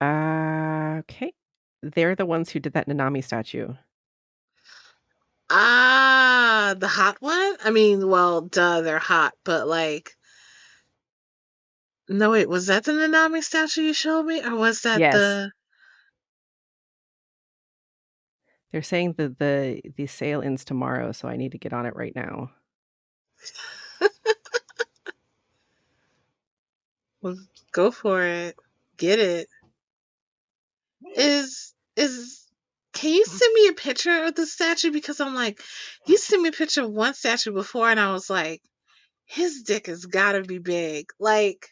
Okay. They're the ones who did that Nanami statue. Ah, the hot one? I mean, well, duh, they're hot, but like, no, wait, was that the Nanami statue you showed me? Or was that Yes. the. They're saying that the sale ends tomorrow, so I need to get on it right now. Well, go for it. Get it. Is can you send me a picture of the statue? Because I'm like, you sent me a picture of one statue before, and I was like, his dick has gotta be big. Like,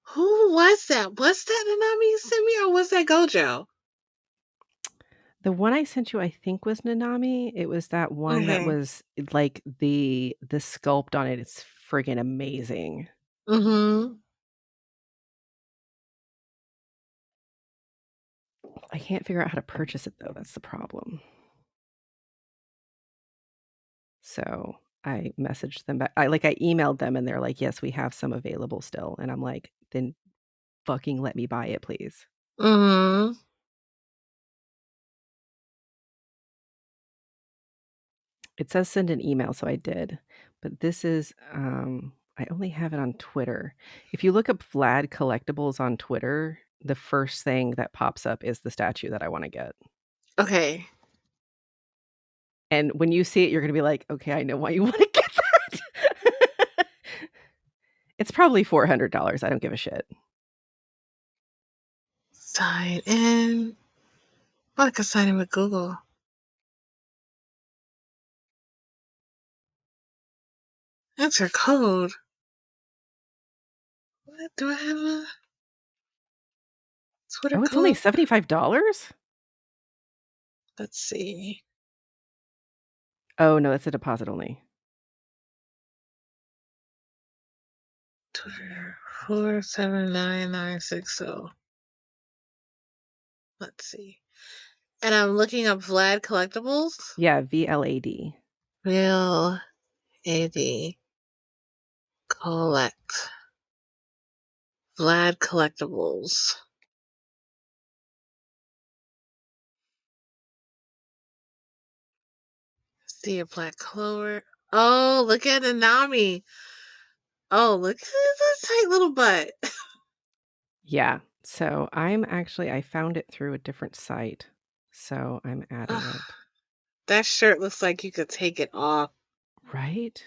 who was that? Was that Nanami you sent me, or was that Gojo? The one I sent you, I think, was Nanami. It was that one that Okay. was like the sculpt on it. It's friggin' amazing. Mm-hmm. I can't figure out how to purchase it though. That's the problem. So I messaged them back. I emailed them and they're like, yes, we have some available still. And I'm like, then fucking let me buy it, please. Mm-hmm. It says send an email, so I did. But this is I only have it on Twitter. If you look up Vlad Collectibles on Twitter, the first thing that pops up is the statue that I want to get. Okay. And when you see it, you're gonna be like, okay, I know why you want to get that. It's probably $400. I don't give a shit. Sign in. Oh, I can sign in with Google. Enter code. What do I have a Twitter Oh, it's only code? $75? Let's see. Oh no, that's a deposit only. Twitter 479960. Let's see. And I'm looking up Vlad Collectibles. Yeah, VLAD. Real AD Collect. Vlad Collectibles. See a black clover. Oh, look at Anami. Oh, look at this tight little butt. Yeah. So I found it through a different site. So I'm adding Ugh, it. that shirt looks like you could take it off. Right?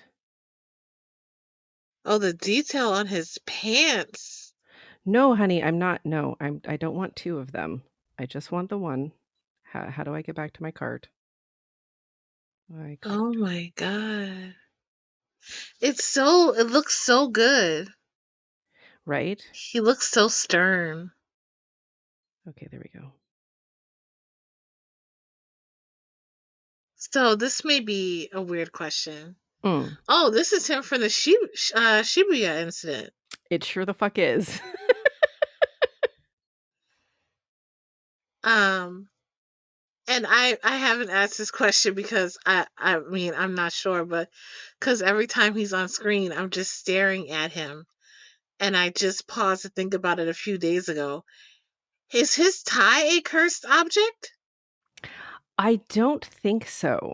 Oh, the detail on his pants. No, honey, I'm not. No, I don't want two of them. I just want the one. How do I get back to my cart? My Oh cart. my god. It looks so good. Right? He looks so stern. Okay, there we go. So this may be a weird question. Mm, Oh, this is him from the Shibuya incident. it sure the fuck is. Um, and I haven't asked this question because I mean I'm not sure, but because every time he's on screen, I'm just staring at him, and I just paused to think about it a few days ago. Is his tie a cursed object? I don't think so.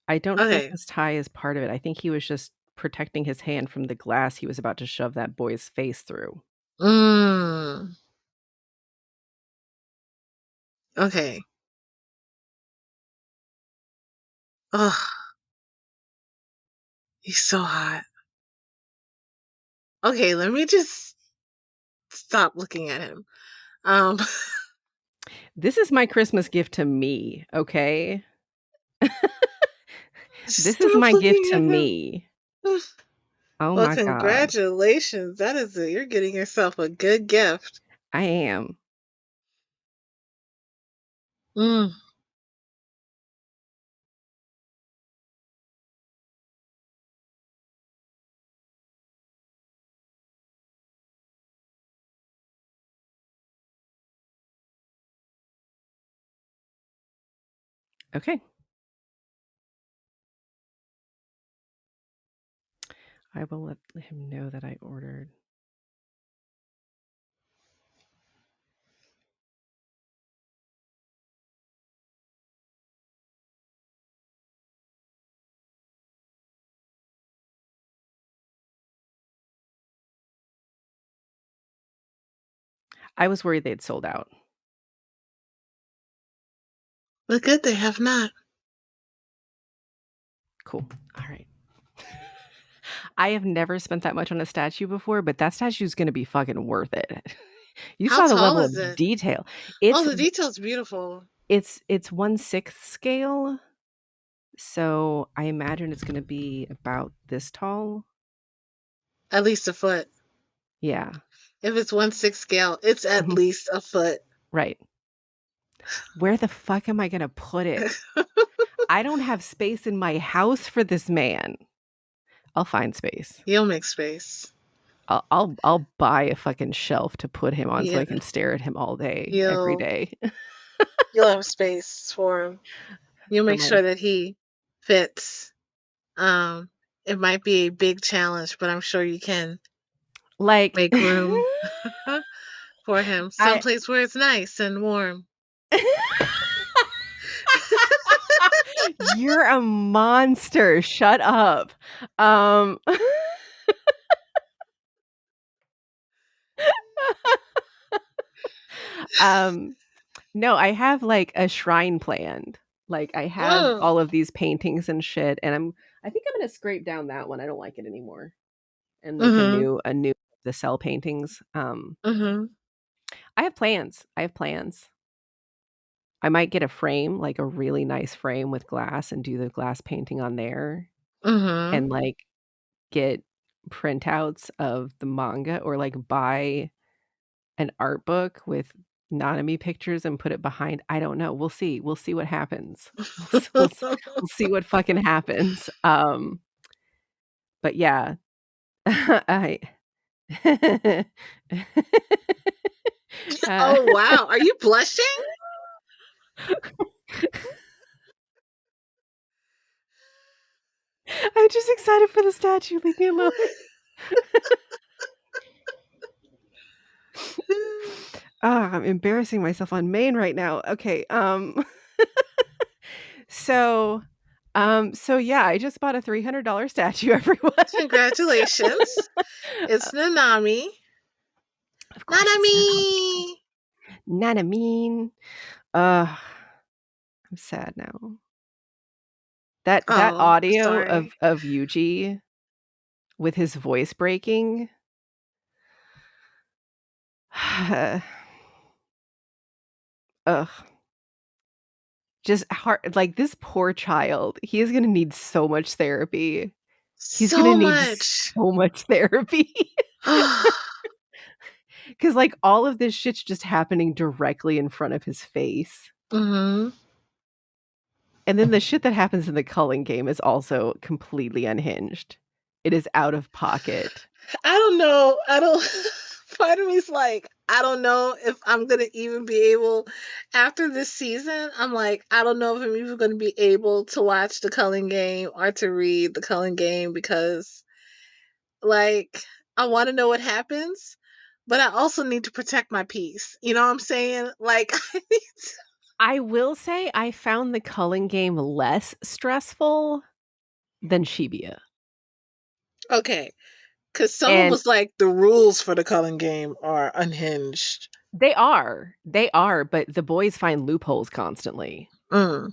I don't think Okay. this tie is part of it. I think he was just protecting his hand from the glass he was about to shove that boy's face through. Mm. Okay. Ugh, he's so hot. Okay, let me just stop looking at him. Um, This is my Christmas gift to me, okay? This is Stop my gift looking to at him. me. Oh Well, my god. congratulations. That is you're getting yourself a good gift. I am. Mm. Okay. I will let him know that I ordered. I was worried they'd sold out. But good they have not. Cool. All right. I have never spent that much on a statue before, but that statue's gonna be fucking worth it. You How saw the tall level is of it? detail. Oh, It's the detail's beautiful. it's 1/6 scale, so I imagine it's gonna be about this tall. At least a foot. Yeah. If it's 1/6 scale, it's at Mhm. least a foot. Right. Where the fuck am I gonna put it? I don't have space in my house for this man. I'll find space. You'll make space. I'll buy a fucking shelf to put him on so I Yeah, can stare at him all day, every you'll day you'll have space for him. You'll for make my sure that he fits. Um, it might be a big challenge, but I'm sure you can like make room for him. I Someplace where it's nice and warm. You're a monster. Shut up. Um um no, I have like a shrine planned. Like I have Oh. all of these paintings and shit and I think I'm going to scrape down that one. I don't like it anymore. And make Mhm. a new the cell paintings. Mhm. I have plans. I have plans. I might get a frame, like a really nice frame with glass and do the glass painting on there Mhm. and like get printouts of the manga or like buy an art book with Nanami pictures and put it behind. I don't know. We'll see. We'll see what happens. We'll see what fucking happens. But yeah, I uh, Oh wow, are you blushing? I'm just excited for the statue. Leave me alone. I'm embarrassing myself on Maine right now. Okay. So, so yeah, I just bought a $300 statue, everyone. Congratulations. It's Nanami. Of course, it's Nanami. not a mean. Uh, I'm sad now. That Oh, audio sorry. of Yuji with his voice breaking. Ugh. Just hard like this poor child. He is gonna need so much therapy. He's gonna So need much. so much therapy. Cause like all of this shit's just happening directly in front of his face. Mhm. And then the shit that happens in the culling game is also completely unhinged. It is out of pocket. I don't know. I don't. Part of me's like, I don't know if I'm gonna even be able after this season. I'm like, I don't know if I'm even gonna be able to watch the Culling Game or to read the Culling Game because, like, I want to know what happens, but I also need to protect my peace. You know what I'm saying? Like, I need I will say I found the culling game less stressful than Shibuya. okay, because someone And was like, the rules for the Culling Game are unhinged. they are, but the boys find loopholes constantly. Mm,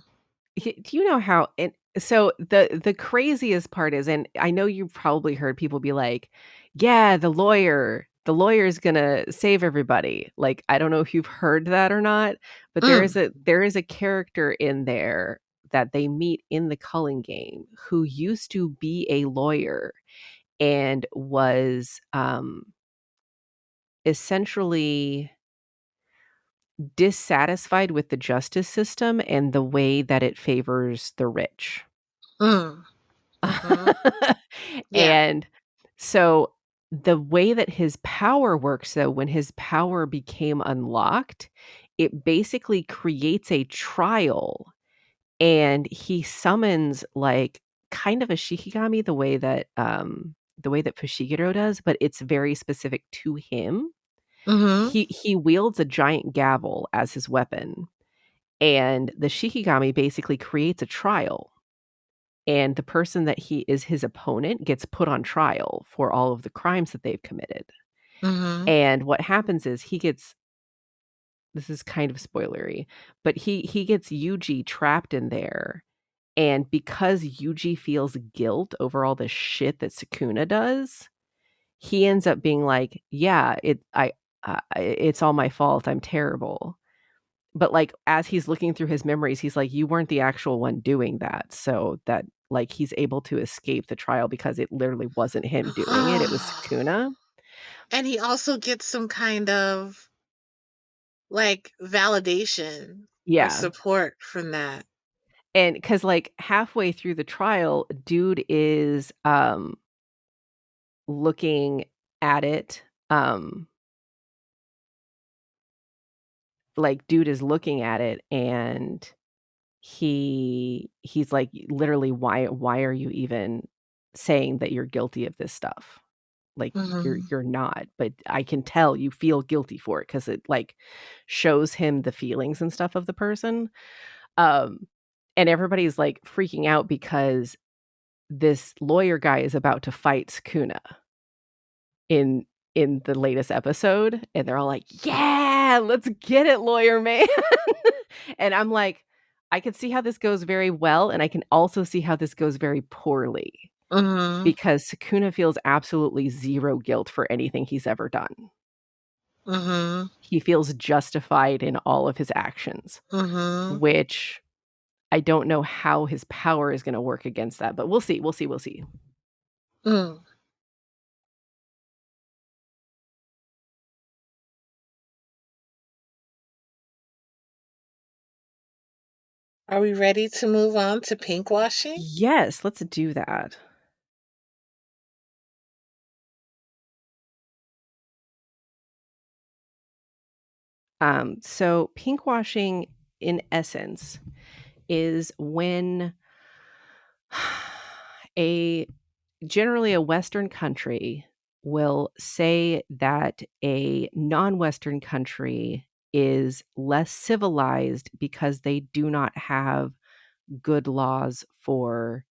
Do you know how and so the craziest part is and I know you've probably heard people be like, "Yeah, the lawyer's gonna save everybody." Like, I don't know if you've heard that or not, but mm, there is a character in there that they meet in the culling game who used to be a lawyer and was essentially dissatisfied with the justice system and the way that it favors the rich. Mm. Mhm. Yeah. And so the way that his power works, though, when his power became unlocked, it basically creates a trial, and he summons, like, kind of a Shikigami the way that Fushiguro does, but it's very specific to him. Mhm. He wields a giant gavel as his weapon, and the Shikigami basically creates a trial, and the person that he is his opponent gets put on trial for all of the crimes that they've committed. Mhm. And what happens is he gets this is kind of spoilery, but he gets Yuji trapped in there, and because Yuji feels guilt over all the shit that Sukuna does, he ends up being like, "Yeah, it's all my fault, I'm terrible." But, like, as he's looking through his memories, he's like, "You weren't the actual one doing that." So that, like, he's able to escape the trial because it literally wasn't him doing it, it was Sukuna. And he also gets some kind of, like, validation or Yeah, support from that. and because like, halfway through the trial, dude is, looking at it, like, dude is looking at it, and he's like, literally, "Why are you even saying that you're guilty of this stuff?" Like, Mhm. you're not, but I can tell you feel guilty for it because it, like, shows him the feelings and stuff of the person, um, and everybody's, like, freaking out because this lawyer guy is about to fight Sukuna in the latest episode, and they're all like, "Yeah, let's get it, lawyer man." And I'm like, I can see how this goes very well, and I can also see how this goes very poorly Mhm. because Sukuna feels absolutely 0 guilt for anything he's ever done. Mhm. He feels justified in all of his actions, Mhm. which I don't know how his power is gonna work against that, but we'll see, we'll see, we'll see. Mm. Are we ready to move on to pinkwashing? Yes, let's do that. So pinkwashing, in essence, is when a generally a Western country will say that a non-Western country is less civilized because they do not have good laws for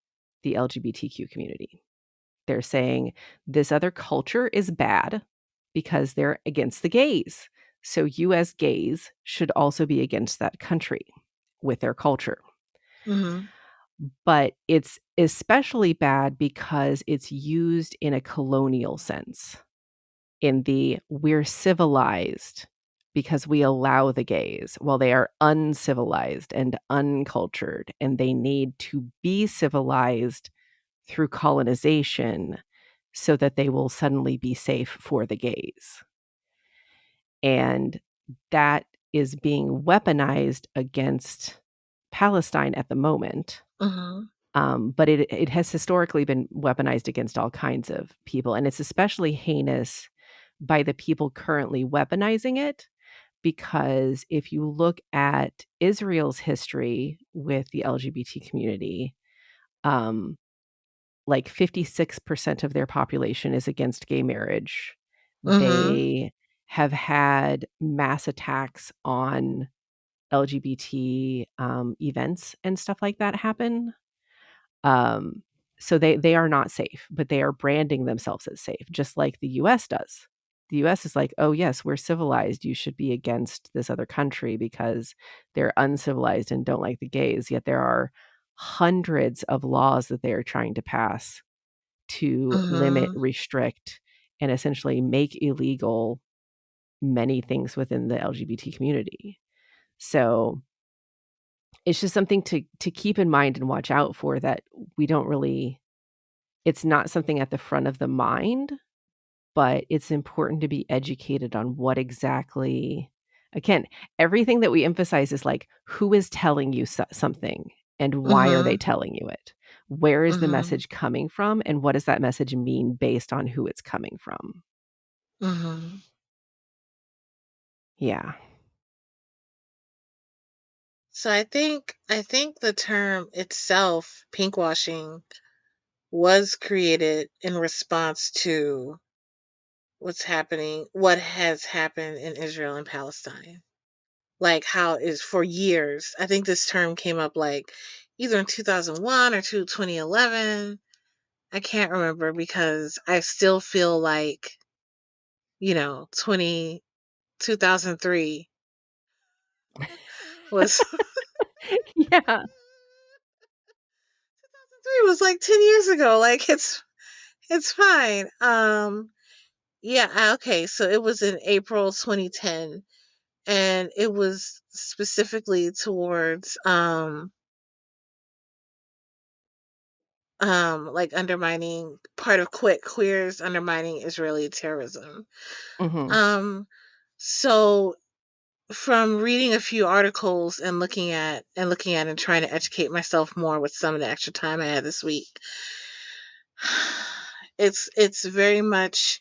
the LGBTQ community. They're saying this other culture is bad because they're against the gays. So you as gays should also be against that country with their culture. Mhm. But it's especially bad because it's used in a colonial sense, in the we're civilized because we allow the gays, while they are uncivilized and uncultured, and they need to be civilized through colonization so that they will suddenly be safe for the gays. And that is being weaponized against Palestine at the moment. Mhm. But it has historically been weaponized against all kinds of people, and it's especially heinous by the people currently weaponizing it, because if you look at Israel's history with the LGBT community, um, like 56% of their population is against gay marriage. Mhm. They have had mass attacks on LGBT, events and stuff like that happen. Um, so they are not safe, but they are branding themselves as safe, just like the US does. The US is like, "Oh, yes, we're civilized. You should be against this other country because they're uncivilized and don't like the gays." Yet there are hundreds of laws that they are trying to pass to limit, Mhm. restrict, and essentially make illegal many things within the LGBT community. So it's just something to keep in mind and watch out for that we don't really it's not something at the front of the mind, but it's important to be educated on what exactly again, everything that we emphasize is like, who is telling you something and why are they Mhm. telling you it? Where is the Mhm. message coming from and what does that message mean based on who it's coming from? Mhm. Yeah. So I think the term itself, pinkwashing, was created in response to what has happened in Israel and Palestine. Like how is for years. I think this term came up like either in 2001 or 2011. I can't remember because I still feel like, 2003 was Yeah. 2003 was like 10 years ago. Like it's fine. Yeah, okay. So it was in April 2010 and it was specifically towards like undermining part of queers undermining Israeli terrorism. Mhm. Um so from reading a few articles and looking at and trying to educate myself more with some of the extra time I had this week, it's very much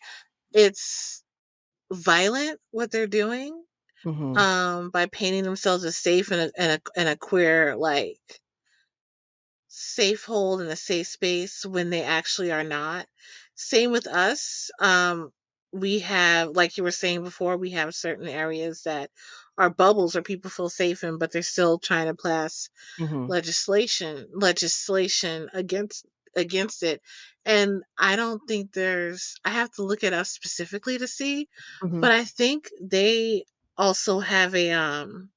it's violent what they're doing Mhm. by painting themselves as safe in a queer like safe hold and a safe space when they actually are not. Same with us. We have, like you were saying before, we have certain areas that are bubbles where people feel safe in, but they're still trying to pass Mhm. legislation against it. And I don't think I have to look at us specifically to see, Mhm. but I think they also have an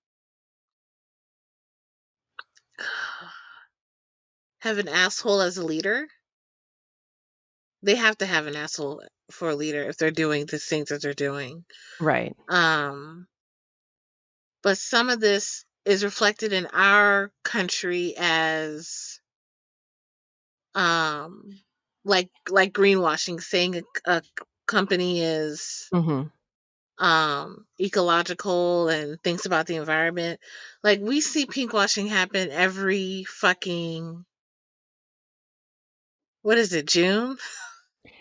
asshole as a leader. They have to have an asshole for a leader if they're doing the things that they're doing. Right. Um, but some of this is reflected in our country as um like greenwashing, saying a company is Mhm. ecological and thinks about the environment. Like we see pinkwashing happen every fucking what is it, June?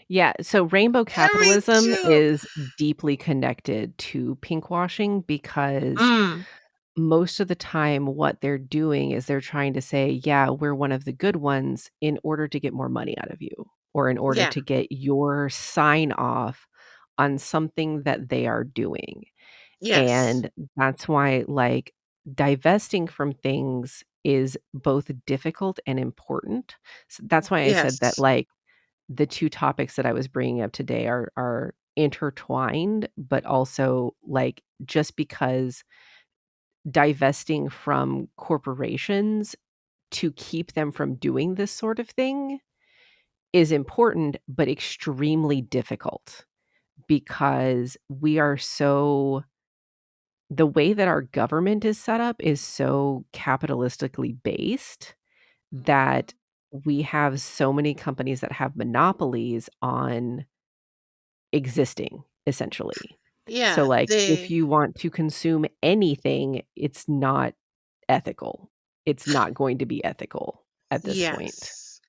Yeah, so rainbow Every capitalism June. is deeply connected to pinkwashing because Mm, most of the time what they're doing is they're trying to say, "Yeah, we're one of the good ones," in order to get more money out of you or in order yeah. to get your sign off on something that they are doing. Yes. And that's why, like, divesting from things is both difficult and important. That's why I said that, Yes. like, the 2 topics that I was bringing up today are intertwined, but also, like, just because divesting from corporations to keep them from doing this sort of thing is important, but extremely difficult because we are so the way that our government is set up is so capitalistically based that Mhm. we have so many companies that have monopolies on existing, essentially. So, Yeah, like, if you want to consume anything, it's not ethical. It's not going to be ethical at this point. yes.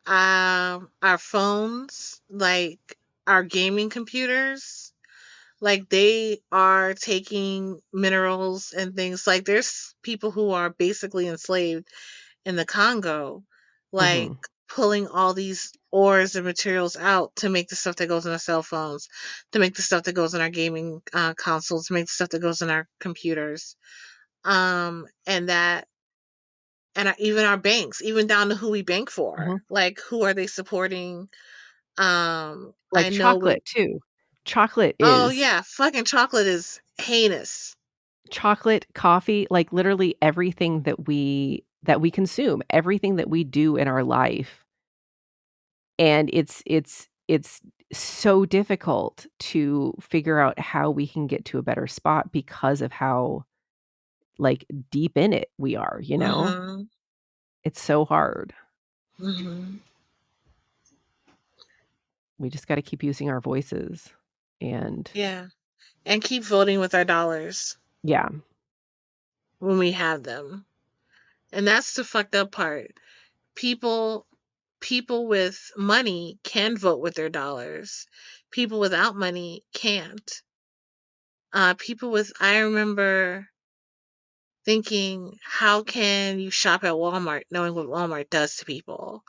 Our phones, like our gaming computers, like they are taking minerals and things. Like there's people who are basically enslaved in the Congo, like Mhm, pulling all these ores and materials out to make the stuff that goes in our cell phones, to make the stuff that goes in our gaming consoles, to make the stuff that goes in our computers. And that even our banks, even down to who we bank for. mhm. Like, who are they supporting? Like I know with chocolate too. Chocolate oh is yeah, fucking chocolate is heinous. chocolate, coffee, like, literally everything that we consume, everything that we do in our life, and it's so difficult to figure out how we can get to a better spot because of how like, deep in it we are, you know? Mhm. It's so hard. Mhm. We just gotta keep using our voices, and Yeah. And keep voting with our dollars yeah. when we have them. And that's the fucked up part. People people with money can vote with their dollars. People without money can't. People with I remember thinking, how can you shop at Walmart knowing what Walmart does to people?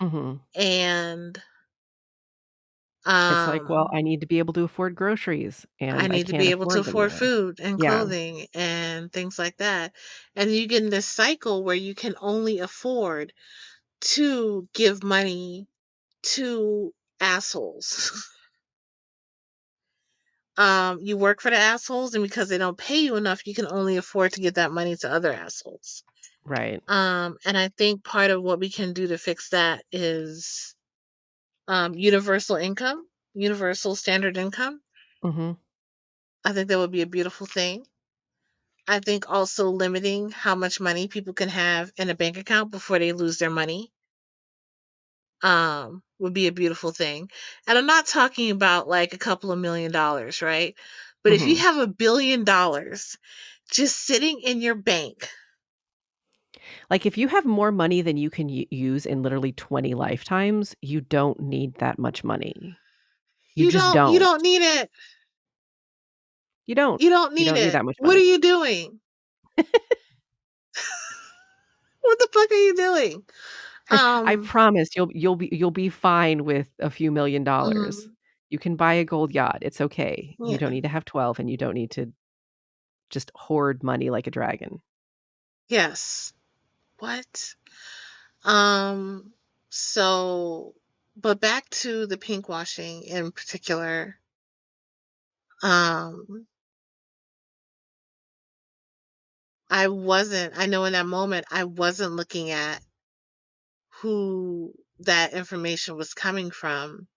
Mhm. And It's like, well, um I need to be able to afford groceries, I and I need to can't be able to afford them afford now. food and Yeah, clothing and things like that. And you get in this cycle where you can only afford to give money to assholes. You work for the assholes, and because they don't pay you enough, you can only afford to give that money to other assholes. right. And I think part of what we can do to fix that is universal income, universal standard income. Mhm. I think that would be a beautiful thing. I think also limiting how much money people can have in a bank account before they lose their money would be a beautiful thing. And I'm not talking about like a couple of $1 million, right? But if you Mhm. have $1 billion just sitting in your bank, Like, if you have more money than you can use in literally 20 lifetimes, you don't need that much money. You just you don't. don't need it. You don't. You don't You need don't need it. that much What are money. you doing? What the fuck are you doing? I Um, promise you'll be fine with a few $1,000,000. mhm, You can buy a gold yacht. It's okay. You don't yeah, need to have 12, and you don't need to just hoard money like a dragon. yes. What? Um, so, but back to the pinkwashing in particular. Um, I know in that moment, I wasn't looking at who that information was coming from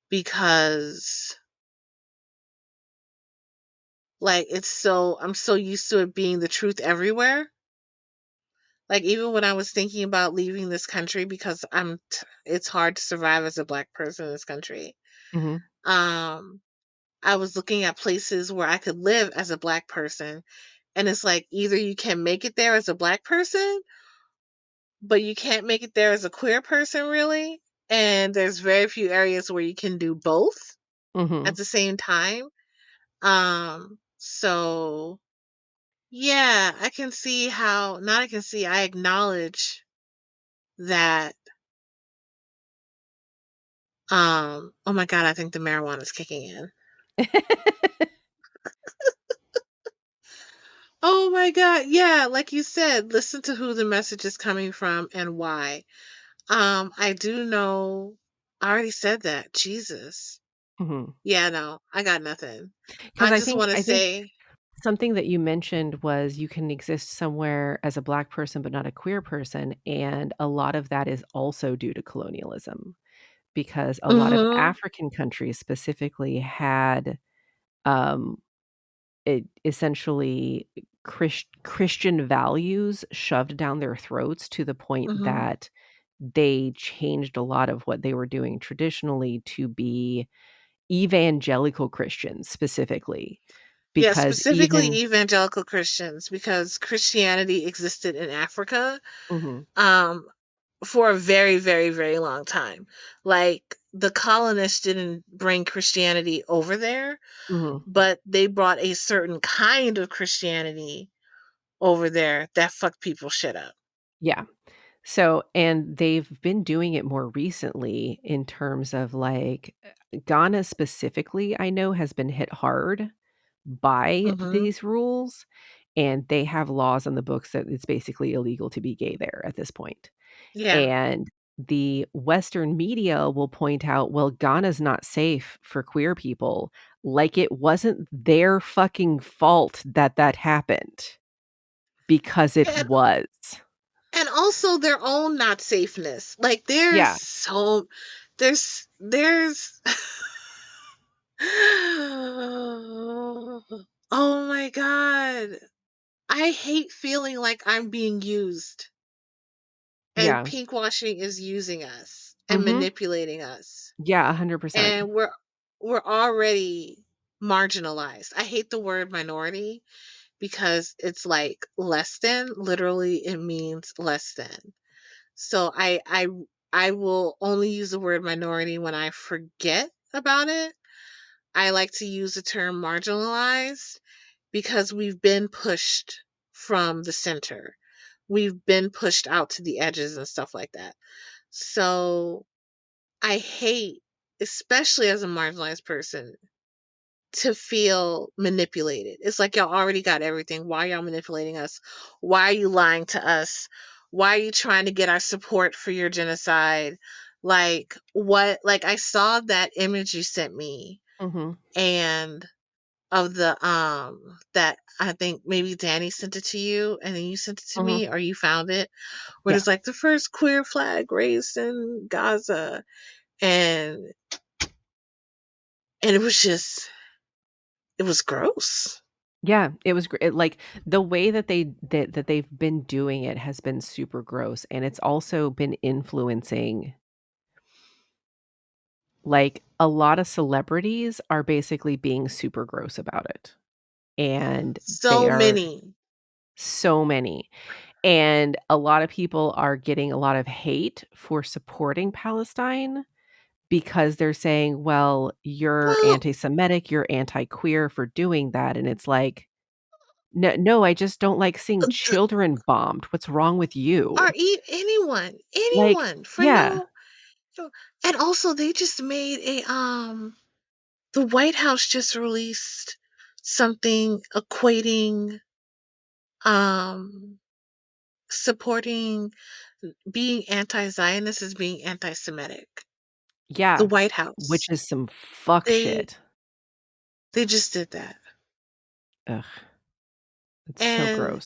because, like, I'm so used to it being the truth everywhere. Like, even when I was thinking about leaving this country because it's hard to survive as a black person in this country. Mhm. Um, I was looking at places where I could live as a black person. And it's like either you can make it there as a black person, but you can't make it there as a queer person, really. And there's very few areas where you can do both at Mhm. the same time. So yeah, I can see how, not I can see, I acknowledge that. Oh my God, I think the marijuana is kicking in. Oh my God. Yeah, like you said, listen to who the message is coming from and why. I do know, I already said that. Jesus. Mhm. Yeah, no, I got nothing. 'Cause I I just think want to I think say, something that you mentioned was you can exist somewhere as a black person, but not a queer person, and a lot of that is also due to colonialism, because a lot of mm-hmm. African countries specifically had, um, essentially Christian values shoved down their throats to the point Mm-hmm. that they changed a lot of what they were doing traditionally to be evangelical Christians specifically, Yeah, because even specifically evangelical Christians, because Christianity existed in Africa Mhm, um, for a very, very, very long time. Like the colonists didn't bring Christianity over there, mhm. but they brought a certain kind of Christianity over there that fucked people shit up. Yeah. So and they've been doing it more recently in terms of, like, Ghana specifically, I know, has been hit hard by Hmm. these rules, and they have laws on the books that it's basically illegal to be gay there at this point. Yeah. And the Western media will point out, "Well, Ghana's not safe for queer people," like it wasn't their fucking fault that that happened, because it And was. and also their own not safeness. Like Yeah. there's oh my God. I hate feeling like I'm being used and Yeah. pinkwashing is using us and Mhm. manipulating us. Yeah, 100%. And we're already marginalized. I hate the word minority because it's like less than, literally it means less than. So I will only use the word minority when I forget about it. I like to use the term marginalized because we've been pushed from the center. We've been pushed out to the edges and stuff like that. So I hate, especially as a marginalized person, to feel manipulated. It's like y'all already got everything. Why y'all manipulating us? Why are you lying to us? Why are you trying to get our support for your genocide? Like what, like I saw that image you sent me, Mhm. and of the that I think maybe Danny sent it to you and then you sent it to Mhm. me or you found it, where Yeah. it's like the first queer flag raised in Gaza, and it was just, it was gross. Yeah, it was like, the way that they've been doing it has been super gross, and it's also been influencing like, a lot of celebrities are basically being super gross about it, and they So are many. so many, and a lot of people are getting a lot of hate for supporting Palestine because they're saying, "Well, you're Well, anti-Semitic, you're anti-queer for doing that," and it's like, "No, no, I just don't like seeing the, children bombed. What's wrong with you?" or anyone, Like anyone for yeah, no. And also, they just made a the White House just released something equating um supporting being anti-Zionist as being anti-Semitic. The yeah, White which House. is some fuck They shit. they just did that. Ugh, it's so And gross.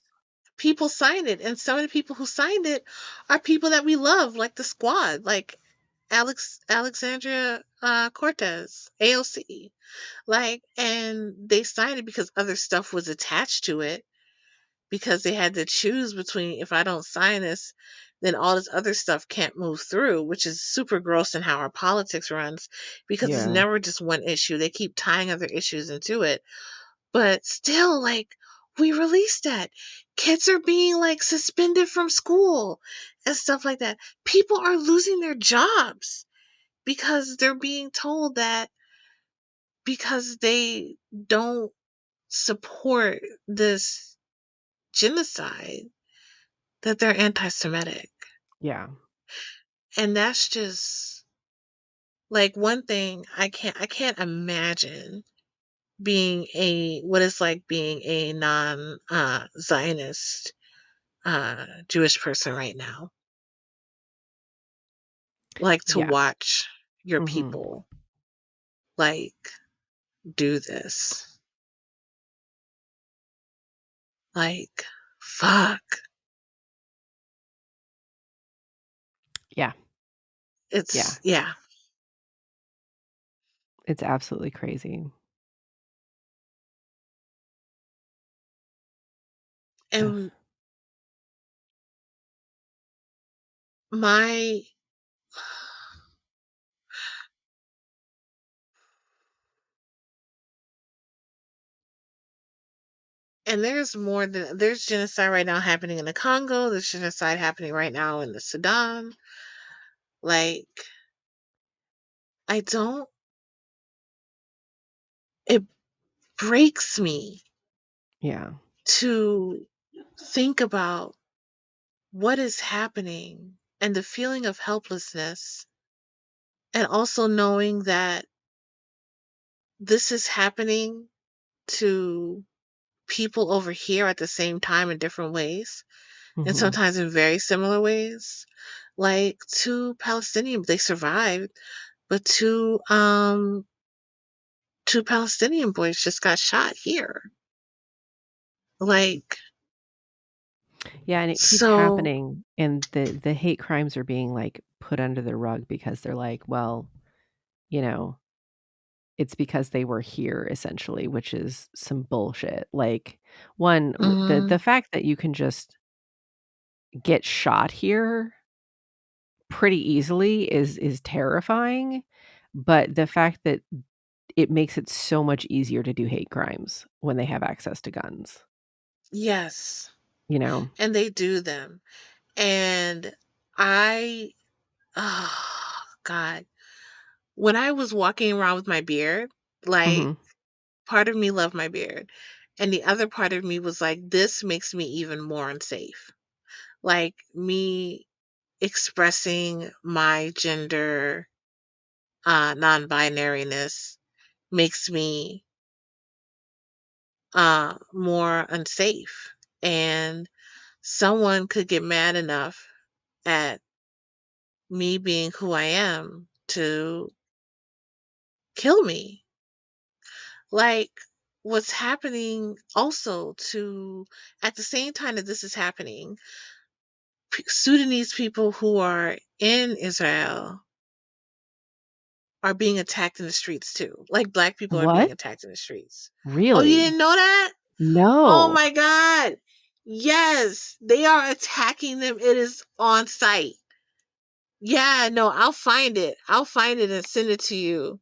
people signed it, and some of the people who signed it are people that we love, like the squad, like Alexandria Cortez, AOC. Like, and they signed it because other stuff was attached to it, because they had to choose between, if I don't sign this, then all this other stuff can't move through, which is super gross in how our politics runs, because it's Yeah. never just one issue. They keep tying other issues into it. But still, like, we released that. Kids are being like suspended from school and stuff like that. People are losing their jobs because they're being told that because they don't support this genocide, that they're anti-Semitic. Yeah. And that's just like one thing I can't imagine being a, what it's like being a non Zionist Jewish person right now. Like to Yeah. watch your Mhm. people like do this. Like, fuck. Yeah. Yeah. It's, yeah. It's absolutely crazy. Ugh. And my, and there's more than, there's genocide right now happening in the Congo, there's genocide happening right now in the Sudan. Like, I don't, it breaks me Yeah. to think about what is happening and the feeling of helplessness, and also knowing that this is happening to people over here at the same time in different ways, and Mhm. sometimes in very similar ways. Like two Palestinians, they survived, but two Palestinian boys just got shot here. Like, Yeah, and it keeps so happening, and the hate crimes are being, like, put under the rug because they're like, "Well, you know, it's because they were here," essentially, which is some bullshit. Like One, the Mhm. fact that you can just get shot here pretty easily is terrifying, but the fact that it makes it so much easier to do hate crimes when they have access to guns, Yes, you know? and they do them. And I oh god, when I was walking around with my beard, like, Mhm. part of me loved my beard, and the other part of me was like, "This makes me even more unsafe." Like, me expressing my gender, non-binariness makes me, more unsafe, and someone could get mad enough at me being who I am to kill me. Like, what's happening also to at the same time that this is happening, Sudanese people who are in Israel are being attacked in the streets too. Like, black people are being What? attacked in the streets. Oh, you Really? didn't know that? Oh No. my god. Yes, they are attacking them. It is on site. Yeah, no, I'll find it. I'll find it and send it to you.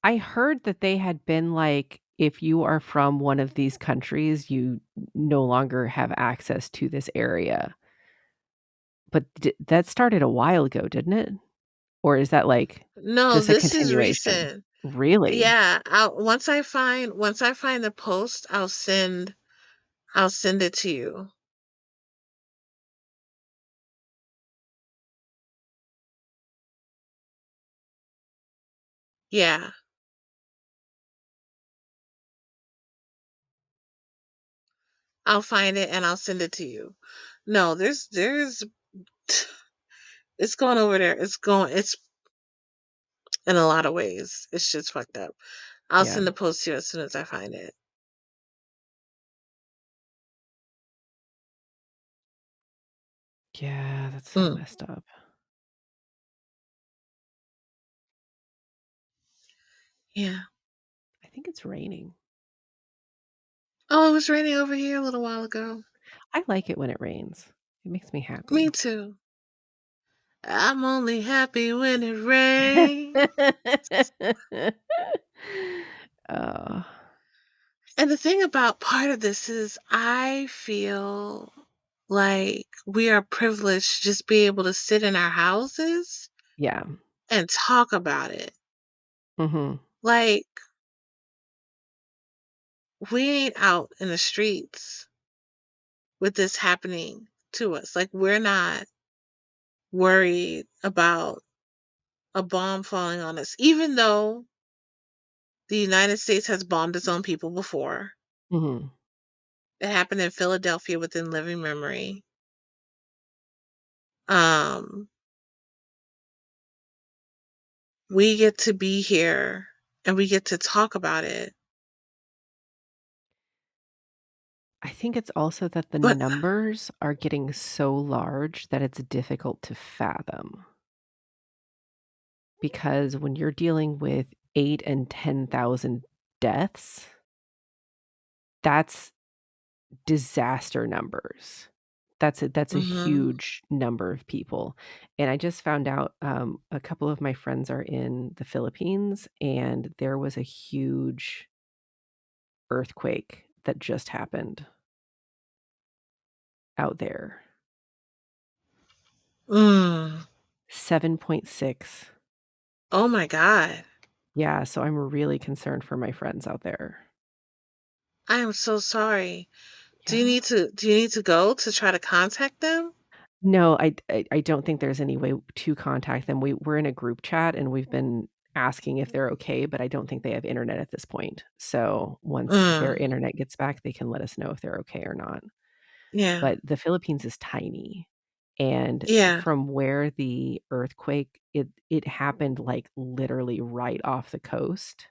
I heard that they had been like, if you are from one of these countries, you no longer have access to this area. But that started a while ago, didn't it? Or is that, like, No, just a this is continuation? recent. Really? Yeah, once I find the post, I'll send it to you. Yeah, I'll find it and I'll send it to you. No, there's it's going over there. It's in a lot of ways. It's just fucked up. I'll Yeah. send the post to you as soon as I find it. Yeah, that's so Mm, messed up. yeah. I think it's raining. Oh, it was raining over here a little while ago. I like it when it rains. It makes me Me happy. too. I'm only happy when it rains. Oh, And the thing about part of this is I feel like we are privileged to just be able to sit in our houses yeah. and talk about it. Mhm. Like, we ain't out in the streets with this happening to us. Like, we're not worried about a bomb falling on us, even though the United States has bombed its own people before. Mhm. It happened in Philadelphia within living memory. Um, we get to be here and we get to talk about it. I think it's also that the But numbers are getting so large that it's difficult to fathom. Because when you're dealing with 8 and 10,000 deaths, that's disaster numbers. That's a mhm. huge number of people, and I just found out, a couple of my friends are in the Philippines, and there was a huge earthquake that just happened out there. Mm. 7.6. Oh my god. Yeah, so I'm really concerned for my friends out there. I am so sorry. Yeah. Do you need to go to try to contact them? No, I don't think there's any way to contact them. We're in a group chat, and we've been asking if they're okay, but I don't think they have internet at this point. So, once their Mm. internet gets back, they can let us know if they're okay or not. Yeah. But the Philippines is tiny, and Yeah. from where the earthquake it happened, like, literally right off the coast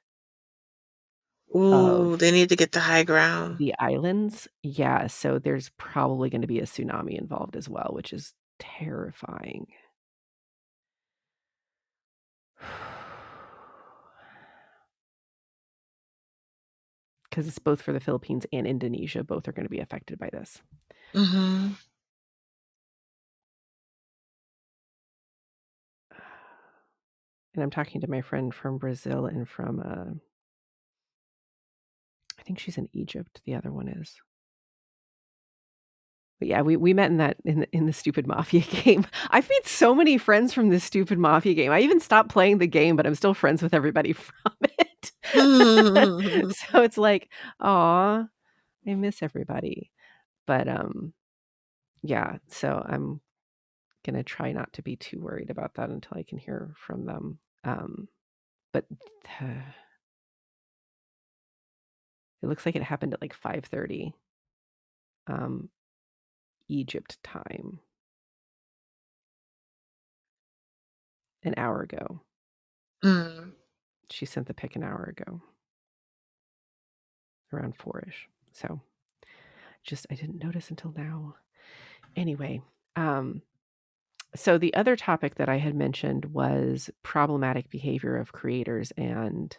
Ooh, of they need to get the high ground. the islands. Yeah, so there's probably gonna be a tsunami involved as well, which is terrifying. 'cause it's both for the Philippines and Indonesia, both are gonna be affected by this. Mhm. And I'm talking to my friend from Brazil and from, I think she's in Egypt, the other one is. But yeah, we met in that in the stupid Mafia game. I've made so many friends from this stupid Mafia game. I even stopped playing the game, but I'm still friends with everybody from it. So it's like, "Aw, I miss everybody." But, yeah, so I'm gonna try not to be too worried about that until I can hear from them. But it looks like it happened at, like, 5:30, um, Egypt time, an hour ago. Mm. She sent the pic an hour ago, around 4-ish. So, just I didn't notice until now. Anyway, um, so the other topic that I had mentioned was problematic behavior of creators and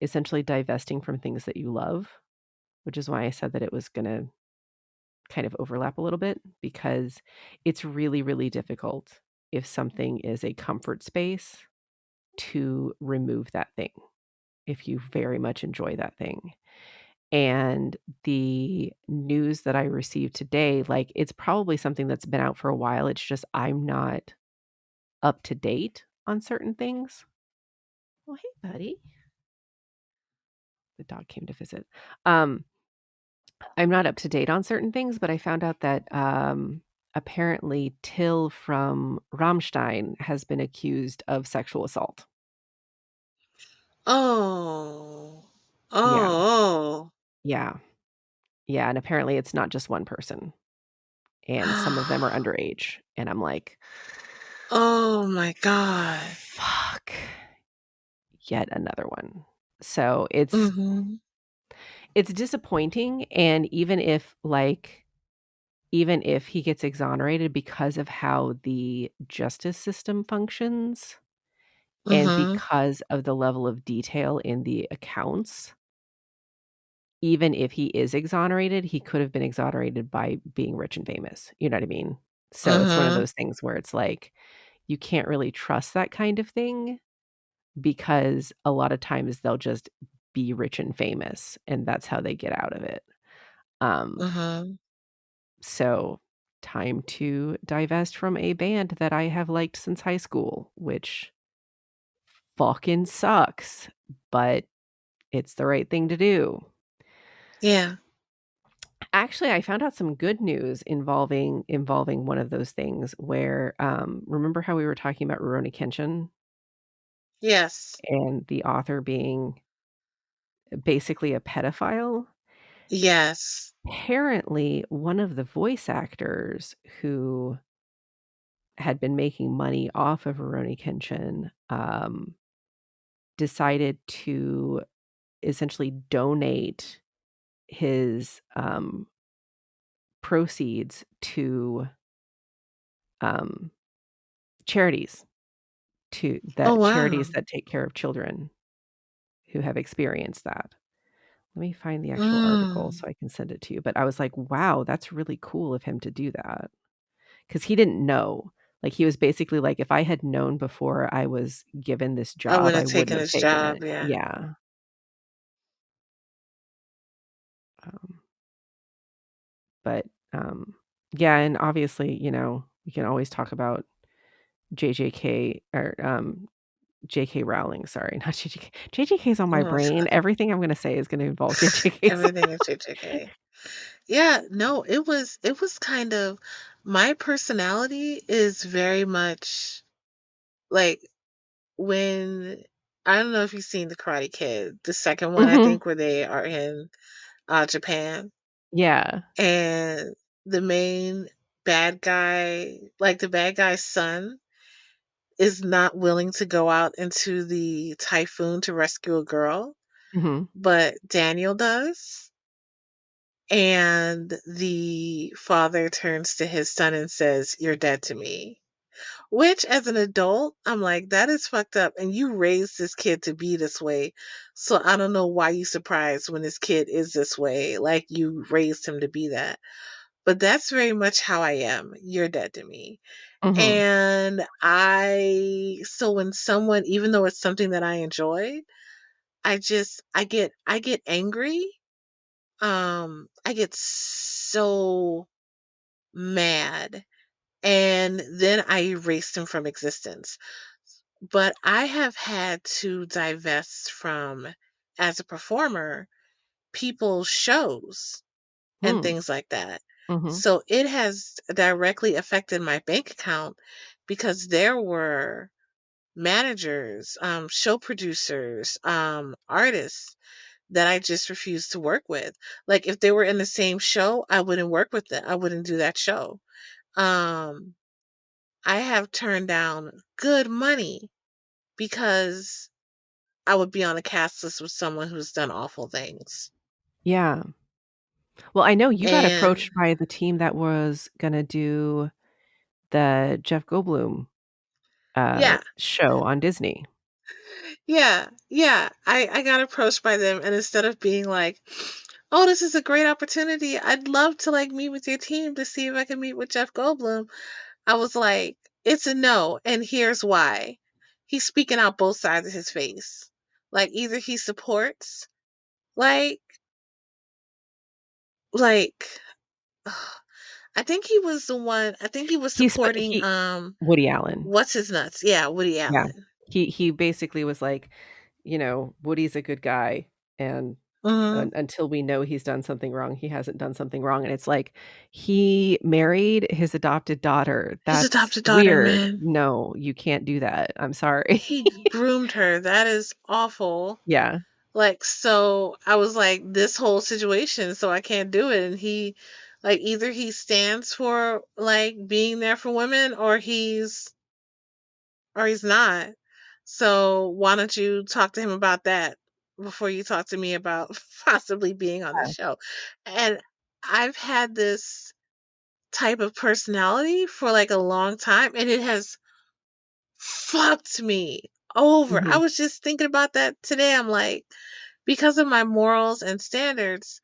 essentially divesting from things that you love, which is why I said that it was gonna kind of overlap a little bit because it's really, really difficult if something is a comfort space to remove that thing if you very much enjoy that thing. And the news that I received today, like, it's probably something that's been out for a while, it's just I'm not up to date on certain things. Well, hey, buddy. The dog came to visit. Um, I'm not up to date on certain things, but I found out that, apparently Till from Rammstein has been accused of sexual assault. Oh. Yeah, Oh, yeah, yeah, and apparently it's not just one person, and some of them are oh. underage, and I'm like, Oh my god. "Fuck, yet another one." So, Mhm. it's disappointing, and even if he gets exonerated because of how the justice system functions and Mhm. because of the level of detail in the accounts, even if he is exonerated, he could have been exonerated by being rich and famous, you know what I mean? So it's one of Mhm. those things where it's like, you can't really trust that kind of thing because a lot of times they'll just be rich and famous, and that's how they get out of it. Um, Mhm. so time to divest from a band that I have liked since high school, which fucking sucks, but it's the right thing to do. Yeah. Actually, I found out some good news involving one of those things where, remember how we were talking about Rurouni Kenshin Yes. and the author being basically a pedophile? Yes. Apparently, one of the voice actors who had been making money off of Rurouni Kenshin, decided to essentially donate his, proceeds to, um, charities. Oh, Charities wow. that take care of children who have experienced that. Let me find the actual article Mm. so I can send it to you, but I was like, "Wow, that's really cool of him to do that," because he didn't know. Like, he was basically like, "If I had known before I was given this I job, wouldn't I have taken wouldn't have his taken job, it." yeah. Yeah, um, but, yeah, and obviously, we can always talk about JJK or, JK Rowling, sorry, not JJK. JJK's on my Oh, brain. Everything I'm gonna say is gonna involve JJK. everything is JJK. Yeah, no, it was kind of my personality is very much like when I don't know if you've seen The Karate Kid, the second one, I Mhm. think, where they are in, Japan, Yeah. and the main bad guy like, the bad guy's son is not willing to go out into the typhoon to rescue a girl, Mhm. but Daniel does, and the father turns to his son and says, "You're dead to me." Which, as an adult, I'm like, that is fucked up. And you raised this kid to be this way. So I don't know why you surprised when this kid is this way. Like you raised him to be that. But that's very much how I am. You're dead to me. Mhm. And so when someone, even though it's something that I enjoy, I get angry. I get so mad. And then I erased him from existence. But I have had to divest from, as a performer, people's shows and Mm. things like that. Mhm. So it has directly affected my bank account because there were managers, show producers, artists that I just refused to work with. Like if they were in the same show, I wouldn't work with them. I wouldn't do that show. Um, I have turned down good money because I would be on a cast list with someone who's done awful things. Yeah. Well, I know you got And approached by the team that was gonna do the Jeff Goldblum, yeah, show on Disney. yeah. I got approached by them, and instead of being like, "Oh, this is a great opportunity. I'd love to like meet with your team to see if I can meet with Jeff Goldblum." I was like, "It's a no, and here's why." He's speaking out both sides of his face. Like either he supports, like like I think he was the one. I think he was He's sp supporting he Woody Allen. what's his nuts? Yeah, Woody Yeah. Allen. He basically was like, "Woody's a good guy, and Mhm. until we know he's done something wrong, he hasn't done something wrong," and it's like, he married his adopted daughter. His That's adopted daughter, weird. man. No, you can't do that. I'm sorry. He groomed her. That is awful. Yeah. Like, so I was like, this whole situation, so I can't do it. And he, like, either he stands for like being there for women, or he's not. So why don't you talk to him about that before you talk to me about possibly being on the show? And I've had this type of personality for like a long time, and it has fucked me over. I Mhm. was just thinking about that today. I'm like, because of my morals and standards,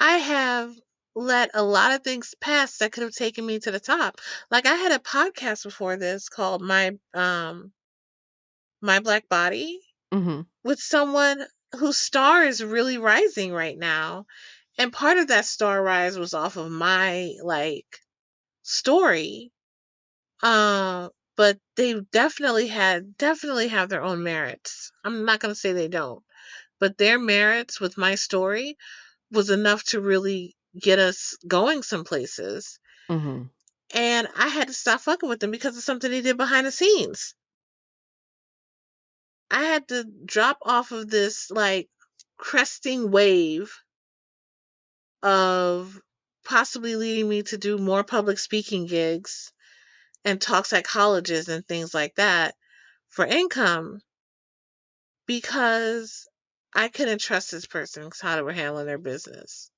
I have let a lot of things pass that could have taken me to the top. Like I had a podcast before this called My Black Body Mhm. with someone whose star is really rising right now. And part of that star rise was off of my like story. But they definitely have their own merits. I'm not gonna say they don't, but their merits with my story was enough to really get us going some places. Mhm. And I had to stop fucking with them because of something they did behind the scenes. I had to drop off of this like cresting wave of possibly leading me to do more public speaking gigs and talk psychologists and things like that for income because I couldn't trust this person 'cause how they were handling their business.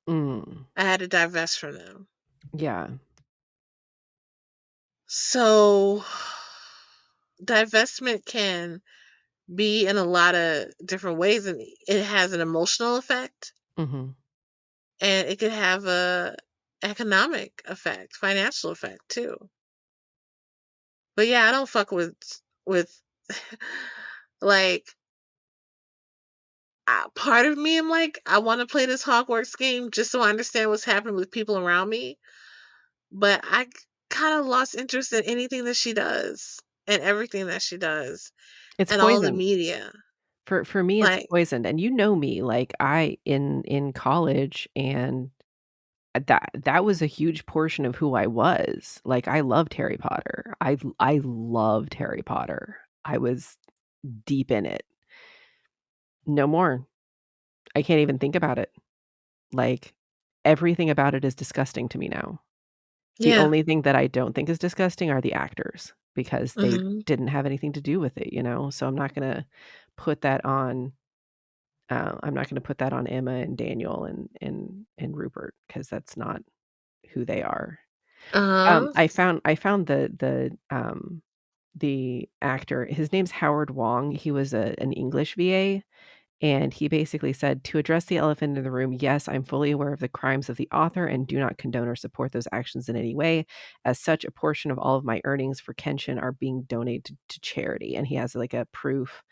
Mm. I had to divest from them. Yeah. So divestment can be in a lot of different ways, and it has an emotional effect, Mhm. and it could have a economic effect, financial effect too. But yeah, I don't fuck with like part of me. I'm like, I want to play this Hogwarts game just so I understand what's happening with people around me. But I kind of lost interest in anything that she does and everything that she does It's and all the poison. media. For me, it's Like, poisoned, and you know me, like, I in college, and that was a huge portion of who I was. Like, I loved Harry Potter. I loved Harry Potter. I was deep in it. No more. I can't even think about it. Like, everything about it is disgusting to me now. The yeah. only thing that I don't think is disgusting are the actors, because they Hmm. didn't have anything to do with it, you know? So put that on I'm not gonna put that on Emma and Daniel and Rupert, because that's not who they are. Uh-huh. I found the actor. His name's Howard Wong. He was an English VA, and he basically said, "To address the elephant in the room, yes, I'm fully aware of the crimes of the author and do not condone or support those actions in any way. As such, a portion of all of my earnings for Kenshin are being donated to charity." And he has like a proof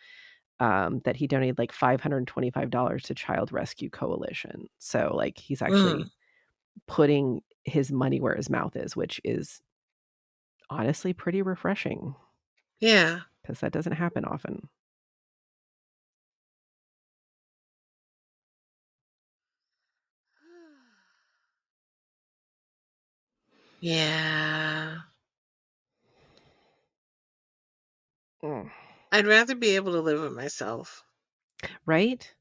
that he donated like $525 to Child Rescue Coalition. So like he's Mm. actually putting his money where his mouth is, which is honestly pretty refreshing Yeah. because that doesn't happen often. Yeah. Mm. I'd rather be able to live with myself. Right?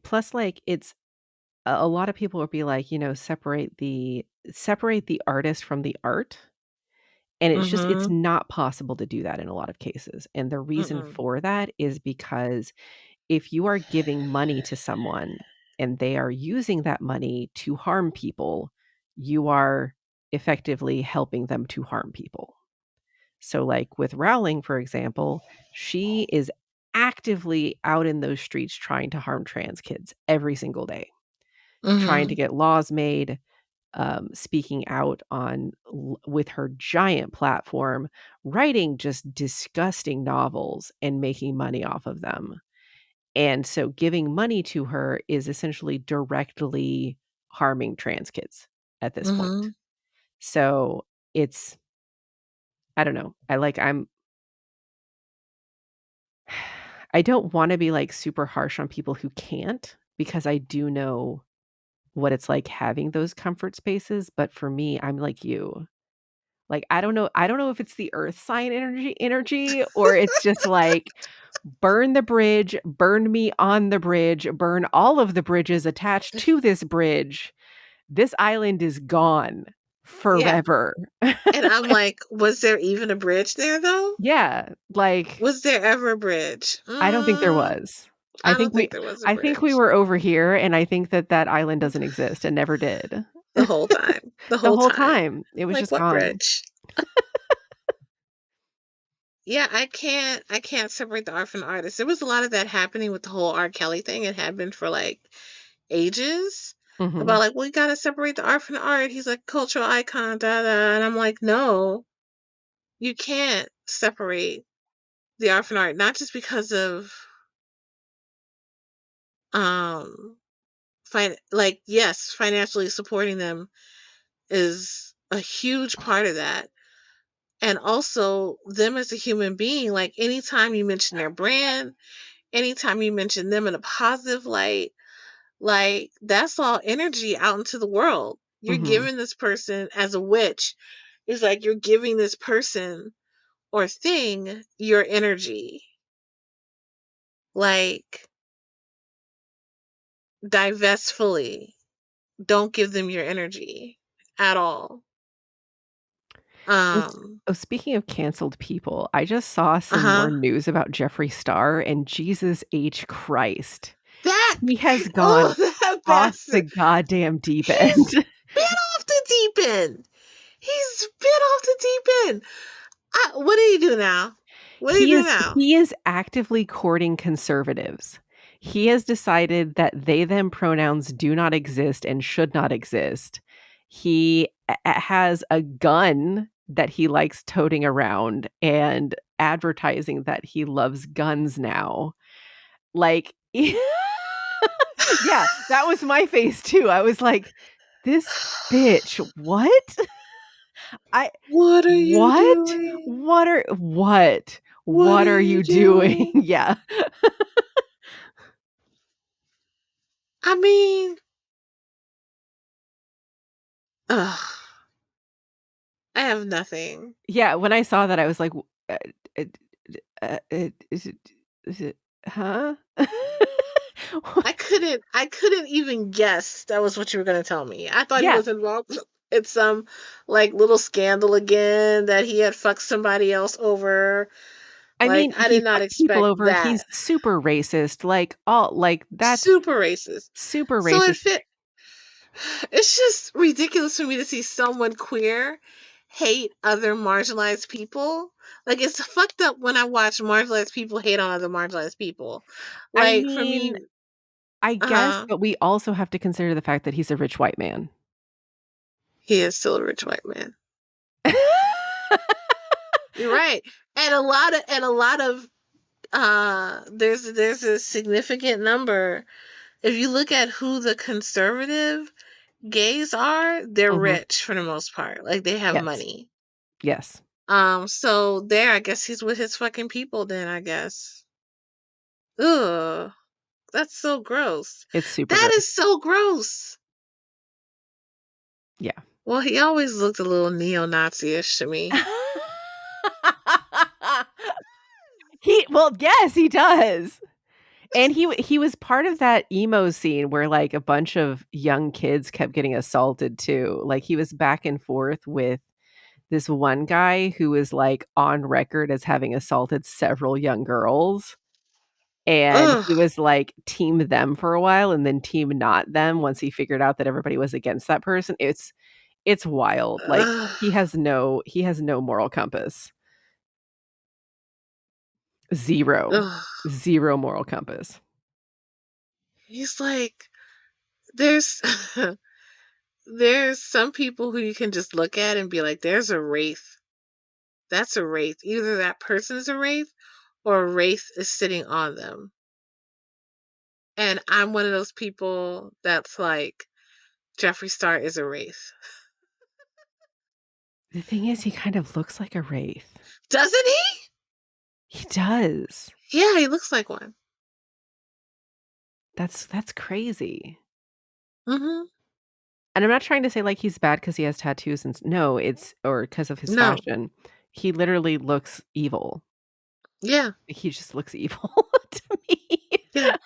Plus, like it's a lot of people would be like, separate the artist from the art. And it's Mm-hmm. not possible to do that in a lot of cases. And the reason Mm-mm. for that is because if you are giving money to someone and they are using that money to harm people, you are effectively helping them to harm people. So, like with Rowling, for example, she is actively out in those streets trying to harm trans kids every single day, trying to Mm-hmm. get laws made, speaking out with her giant platform, writing just disgusting novels and making money off of them. And so giving money to her is essentially directly harming trans kids at this Mm-hmm. point. So it's, I don't know. I don't want to be like super harsh on people who can't because I do know what it's like having those comfort spaces. But for me, I'm like you. Like, I don't know if it's the earth sign energy or it's just like, "Burn the bridge, burn me on the bridge, burn all of the bridges attached to this bridge. This island is gone Yeah. forever." And I'm like, was there even a bridge there though? Yeah, like, Was there ever a bridge? I don't think there Mm, was. I I don't think we think there was a I think we bridge were over here, and I think that that island doesn't exist and never did. the whole time. The The whole whole time. time, it was Like just what gone. bridge? Yeah, I can't separate the art from the artist. There was a lot of that happening with the whole R. Kelly thing. It had been for like ages. About Mhm, like, we gotta separate the art from the art. He's like cultural icon, da da. And I'm like, no, you can't separate the art from art. Not just because of um like yes, financially supporting them is a huge part of that. And also them as a human being, like anytime you mention their brand, anytime you mention them in a positive light, like that's all energy out into the world. You're mhm. giving this person as a witch. It's like you're giving this person or thing your energy. Like divest fully. Don't give them your energy at all. Oh, Um, speaking of canceled people, I just saw some more uh-huh. news about Jeffree Star, and Jesus H. Christ. That He has oh gone that off the bastard. goddamn deep He's end. been off the deep end. He's been off the deep end. What do you do now? What do you He do is now? he is actively courting conservatives. He has decided that they them pronouns do not exist and should not exist. He has a gun that he likes toting around and advertising that he loves guns now. Like yeah, that was my face too. I was like, "This bitch, what? I What are you what? doing? What? What What are are you you doing?" doing? Yeah. I mean, ugh, I have nothing. Yeah, when I saw that, I was like, uh, uh, is it huh?" I couldn't even guess that was what you were gonna tell me. I thought he Yeah, was involved in some like little scandal again, that he had fucked somebody else over. I Like mean, I he did not fucks people expect over, that. he's super racist, like, all like, that's Super racist. super So it racist. fit It's just ridiculous for me to see someone queer hate other marginalized people. Like, it's fucked up when I watch marginalized people hate on other marginalized people. I Like, for mean, me, I guess, uh-huh, but we also have to consider the fact that he's a rich white man. he is still a rich white man. You're right. And a lot of there's a significant number. If you look at who the conservative gays are, they're Mhm. rich for the most part. Like, they have Yes. money. Yes. So there, I guess he's with his fucking people then, I guess. Ugh, that's so gross. It's super That gross. is so gross. Yeah. Well, he always looked a little neo-Nazi-ish to me. Well, yes, he does. And he was part of that emo scene where, like, a bunch of young kids kept getting assaulted too. Like, he was back and forth with this one guy who was, like, on record as having assaulted several young girls, and Ugh, he was, like, team them for a while and then team not them once he figured out that everybody was against that person. It's wild. Like, ugh, he has no moral compass. 0. ugh. 0 moral compass. He's like, there's there's some people who you can just look at and be like, there's a wraith. That's a wraith. Either that person is a wraith or a wraith is sitting on them. And I'm one of those people that's like, Jeffree Star is a wraith. The thing is he kind of looks like a wraith. Doesn't he? He does. Yeah, he looks like one. That's crazy. Mhm. And I'm not trying to say, like, he's bad because he has tattoos and s no, it's or because of his No. fashion. He literally looks evil. Yeah. He just looks evil to me. Yeah.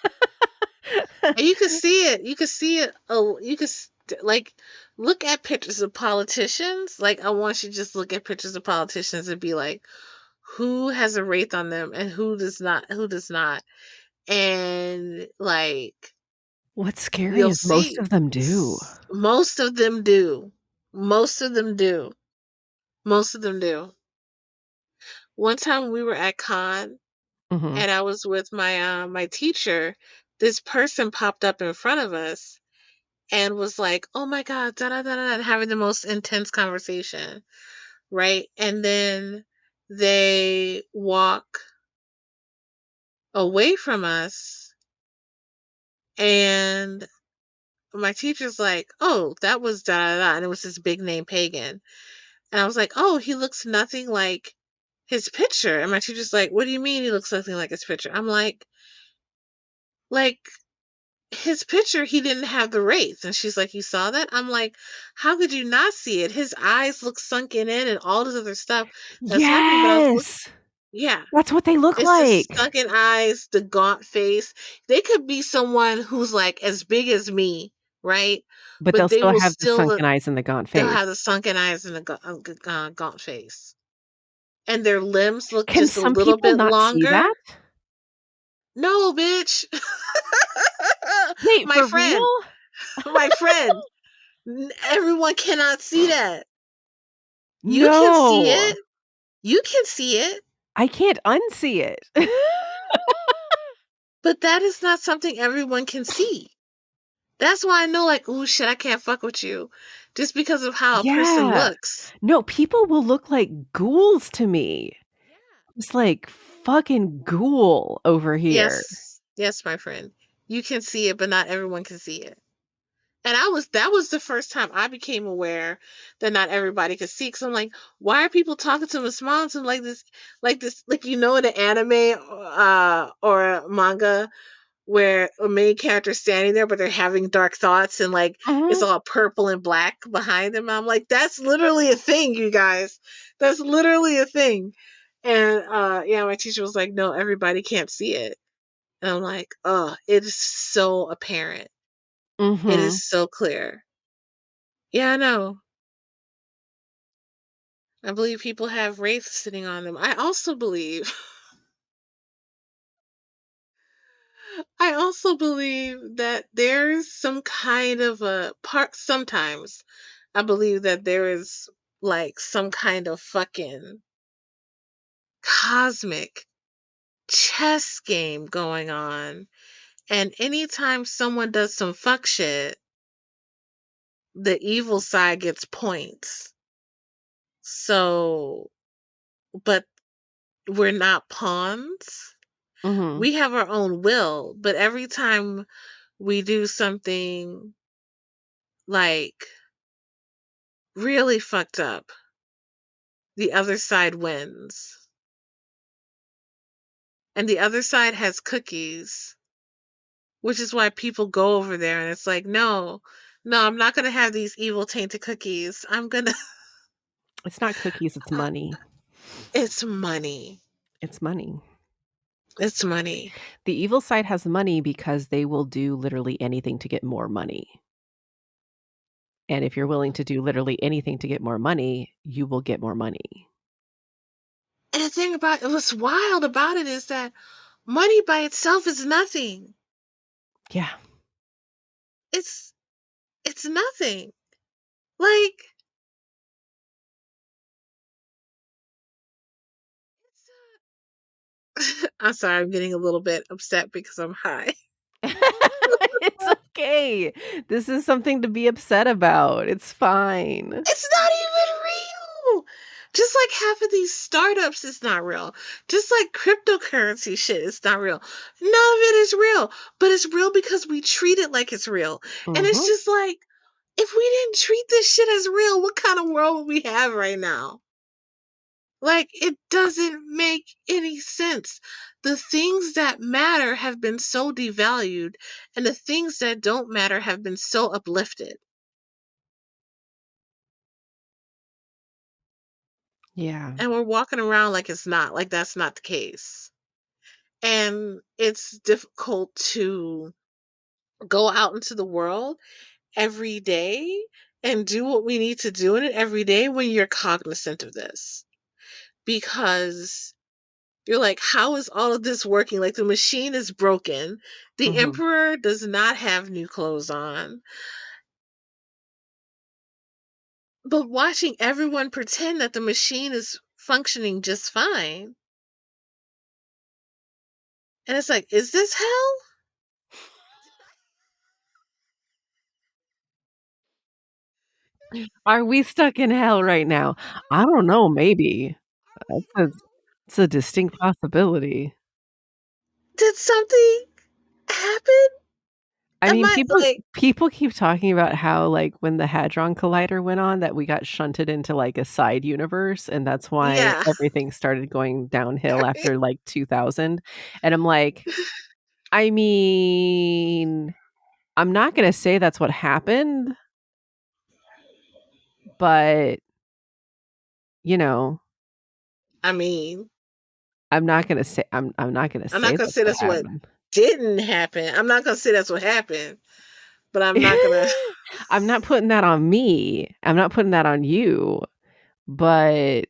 And you can see it. You can see it. Oh, like, look at pictures of politicians. Like, I want you to just look at pictures of politicians and be like, who has a wraith on them and who does not? Who does not? And like, What's scary you'll is most see. of them do. Most of them do. Most of them do. Most of them do. One time we were at con Mhm. and I was with my teacher. This person popped up in front of us and was like, "Oh my god, da da da da," and having the most intense conversation, right? And then they walk away from us, and my teacher's like, "Oh, that was da da da," and it was this big name pagan, and I was like, "Oh, he looks nothing like his picture," and my teacher's like, "What do you mean he looks nothing like his picture?" I'm like his picture, he didn't have the wraith. And she's like, "You saw that?" I'm like, "How could you not see it? His eyes look sunken in and all this other stuff that's happening." But I was looking, Yes! yeah, That's what they look it's the like. sunken eyes, the gaunt face. They could be someone who's like as big as me, right? But they'll But they still will have the still sunken look, eyes and the gaunt they'll face. have the sunken eyes and the gaunt face. And their limbs look Can just a some little people bit not see longer. that? No, bitch. Wait, My for friend, real? my friend, everyone cannot see that. You can see No. it. You can see it, I can't unsee it. but that is not something everyone can see. That's why I know, like, oh shit, I can't fuck with you, just because of how a person Yeah. looks. No, people will look like ghouls to me. Yeah. It's like, "Fucking ghoul over here." Yes, yes, my friend. You can see it, but not everyone can see it. And that was the first time I became aware that not everybody could see. Cause I'm like, why are people talking to him and smiling to him like in an anime or a manga where a main character's standing there, but they're having dark thoughts and like it's Mhm. all purple and black behind them. I'm like, that's literally a thing, you guys. That's literally a thing. And yeah, my teacher was like, no, everybody can't see it. And I'm like, oh, it is so apparent. It is Mhm. so clear. Yeah, I know. I believe people have wraiths sitting on them. I I also believe that there's some kind of a part sometimes I believe that there is like some kind of fucking cosmic chess game going on. And anytime someone does some fuck shit, the evil side gets points. So, but we're not pawns. Mhm. We have our own will, but every time we do something like really fucked up, the other side wins. And the other side has cookies, which is why people go over there and it's like, no, no, I'm not going to have these evil tainted cookies. I'm going to, It's not cookies, it's money. it's money. It's money. It's money. The evil side has money because they will do literally anything to get more money. And if you're willing to do literally anything to get more money, you will get more money. And the thing about what's wild about it is that money by itself is nothing. Yeah. It's it's nothing. Like I'm sorry, I'm getting a little bit upset because I'm high. It's okay. This is something to be upset about. It's fine. It's not even real. Just like half of these startups is not real. Just like cryptocurrency shit is not real. None of it is real. But it's real because we treat it like it's real. And it's Mhm. just like, if we didn't treat this shit as real, what kind of world would we have right now? Like, it doesn't make any sense. The things that matter have been so devalued, and the things that don't matter have been so uplifted. Yeah. And we're walking around like it's not, like that's not the case. And it's difficult to go out into the world every day and do what we need to do in it every day when you're cognizant of this. Because you're like, how is all of this working? Like the machine is broken. The Mhm. emperor does not have new clothes on. But watching everyone pretend that the machine is functioning just fine. And it's like, is this hell? Are we stuck in hell right now? I don't know, maybe. That's a it's a distinct possibility. Did something happen? I Am mean, I people like, people keep talking about how, like, when the Hadron Collider went on, that we got shunted into, like, a side universe, and that's why yeah. everything started going downhill after, like, 2000, and I'm like, I mean, I'm not gonna say that's what happened, but, you know, I mean, I'm not gonna I'm not say gonna that's say what that's what happened. didn't happen. I'm not gonna say that's what happened, but I'm not gonna. I'm not putting that on me. I'm not putting that on you, but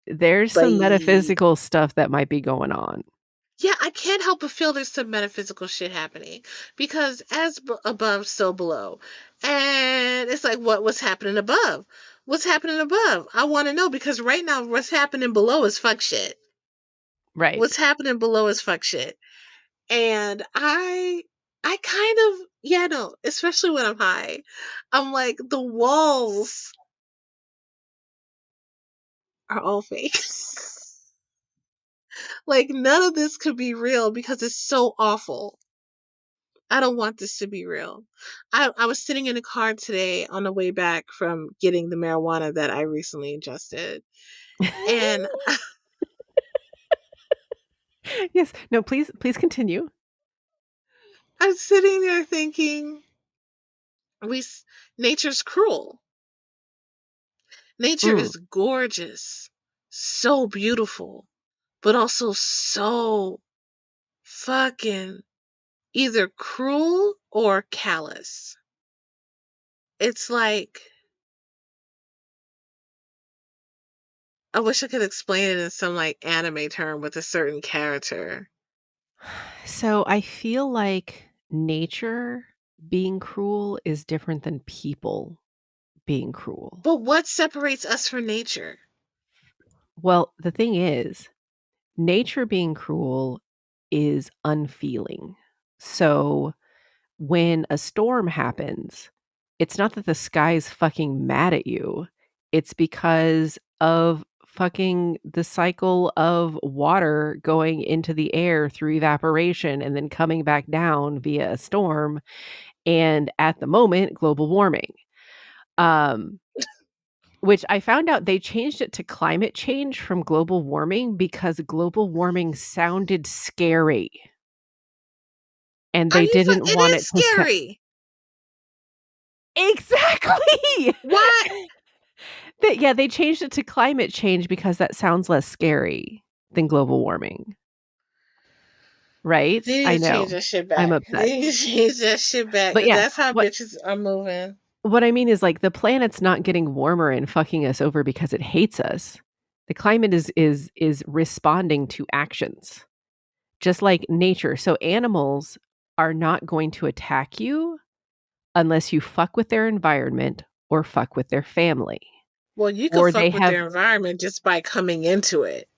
there's But some metaphysical stuff that might be going on. yeah, I can't help but feel there's some metaphysical shit happening because as above, so below, and it's like, what's happening above? What's happening above? I want to know because right now, what's happening below is fuck shit. Right. What's happening below is fuck shit, and I kind of, yeah, no, especially when I'm high, I'm like the walls are all fake. Like none of this could be real because it's so awful. I don't want this to be real. I was sitting in a car today on the way back from getting the marijuana that I recently ingested. And Yes. No, please continue. I'm sitting there thinking, we nature's cruel. Nature Mm, is gorgeous, so beautiful, but also so fucking either cruel or callous. It's like I wish I could explain it in some like anime term with a certain character. So I feel like nature being cruel is different than people being cruel. But what separates us from nature? Well, the thing is, nature being cruel is unfeeling. So when a storm happens, it's not that the sky is fucking mad at you. It's because of fucking the cycle of water going into the air through evaporation and then coming back down via a storm, and at the moment, global warming. Um, which I found out they changed it to climate change from global warming because global warming sounded scary, and Are they you didn't it want is it to sa scary. Exactly! Why? Yeah, they changed it to climate change because that sounds less scary than global warming, right? They need I to change know. that shit I'm back. upset. They need to change that shit back But because yeah, that's how what bitches are moving. what I mean is, like, the planet's not getting warmer and fucking us over because it hates us. The climate is responding to actions, just like nature. So animals are not going to attack you unless you fuck with their environment or fuck with their family, Well, you could or they fuck with have their environment just by coming into it.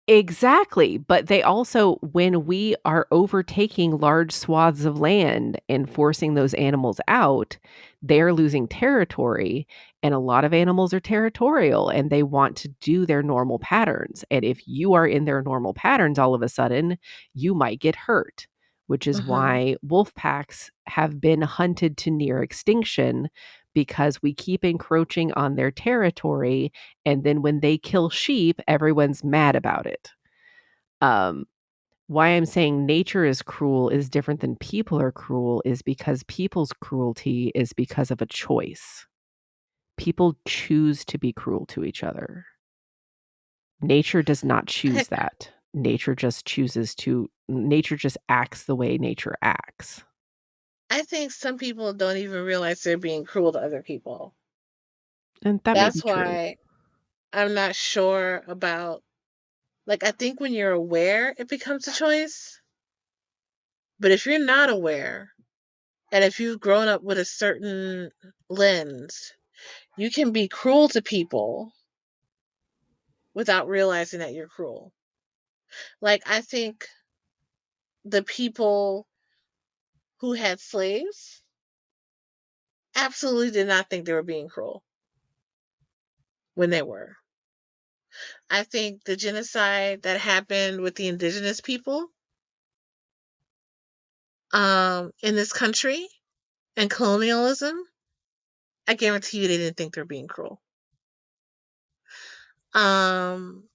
Exactly, but they also when we are overtaking large swaths of land and forcing those animals out, they're losing territory, and a lot of animals are territorial, and they want to do their normal patterns, and if you are in their normal patterns all of a sudden, you might get hurt, which is Hmm. why wolf packs have been hunted to near extinction because we keep encroaching on their territory, and then when they kill sheep, everyone's mad about it. Um, why I'm saying nature is cruel is different than people are cruel is because people's cruelty is because of a choice. People choose to be cruel to each other. Nature does not I, choose that. Nature just acts the way nature acts. I think some people don't even realize they're being cruel to other people. And that may be That's true. why I'm not sure about, like, I think when you're aware, it becomes a choice. But if you're not aware, and if you've grown up with a certain lens, you can be cruel to people without realizing that you're cruel. Like, I think the people who had slaves absolutely did not think they were being cruel when they were. I think the genocide that happened with the indigenous people in this country and colonialism, I guarantee you they didn't think they were being cruel. Um,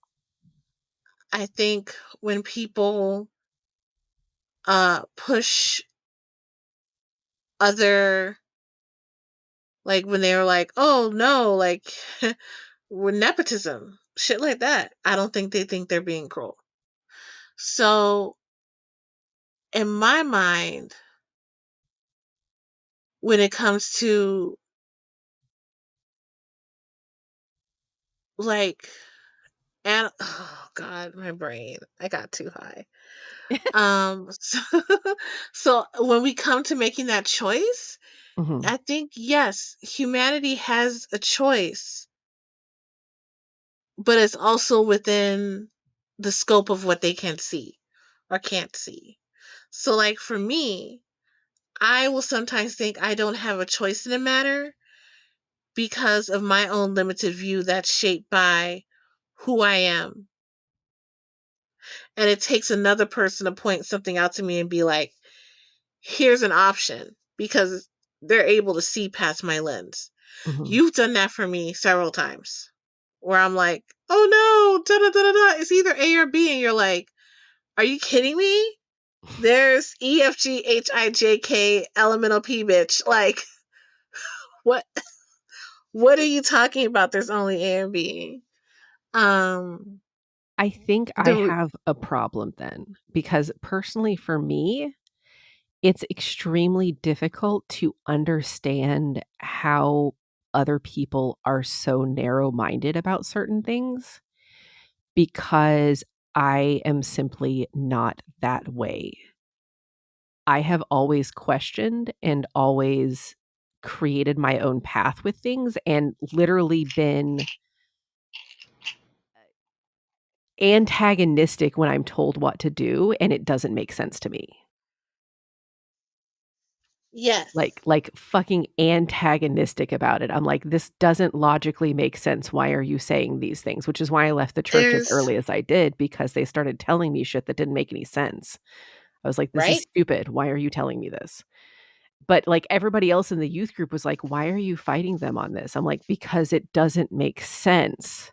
I think when people push other, like when they were like, oh no, like we're nepotism, shit like that, I don't think they think they're being cruel. So in my mind, when it comes to like, and oh god, my brain, I got too high. So, so when we come to making that choice, Mhm, I think yes, humanity has a choice, but it's also within the scope of what they can see or can't see. So like for me, I will sometimes think I don't have a choice in the matter because of my own limited view that's shaped by who I am. And it takes another person to point something out to me and be like, here's an option because they're able to see past my lens. mhm. You've done that for me several times where I'm like, oh no, da da da da da, it's either A or B. And you're like, are you kidding me? There's E, F, G, H, I, J, K, elemental P, bitch. Like, what? What are you talking about? There's only A and B. Um, I think I the have a problem then, because personally for me, it's extremely difficult to understand how other people are so narrow-minded about certain things because I am simply not that way. I have always questioned and always created my own path with things and literally been antagonistic when I'm told what to do and it doesn't make sense to me. Yes. Like fucking antagonistic about it. I'm like, "This doesn't logically make sense. Why are you saying these things?" Which is why I left the church as There's early as I did because they started telling me shit that didn't make any sense. I was like, "This is right. stupid. Why are you telling me this?" But, like, everybody else in the youth group was like, "Why are you fighting them on this?" I'm like, "Because it doesn't make sense.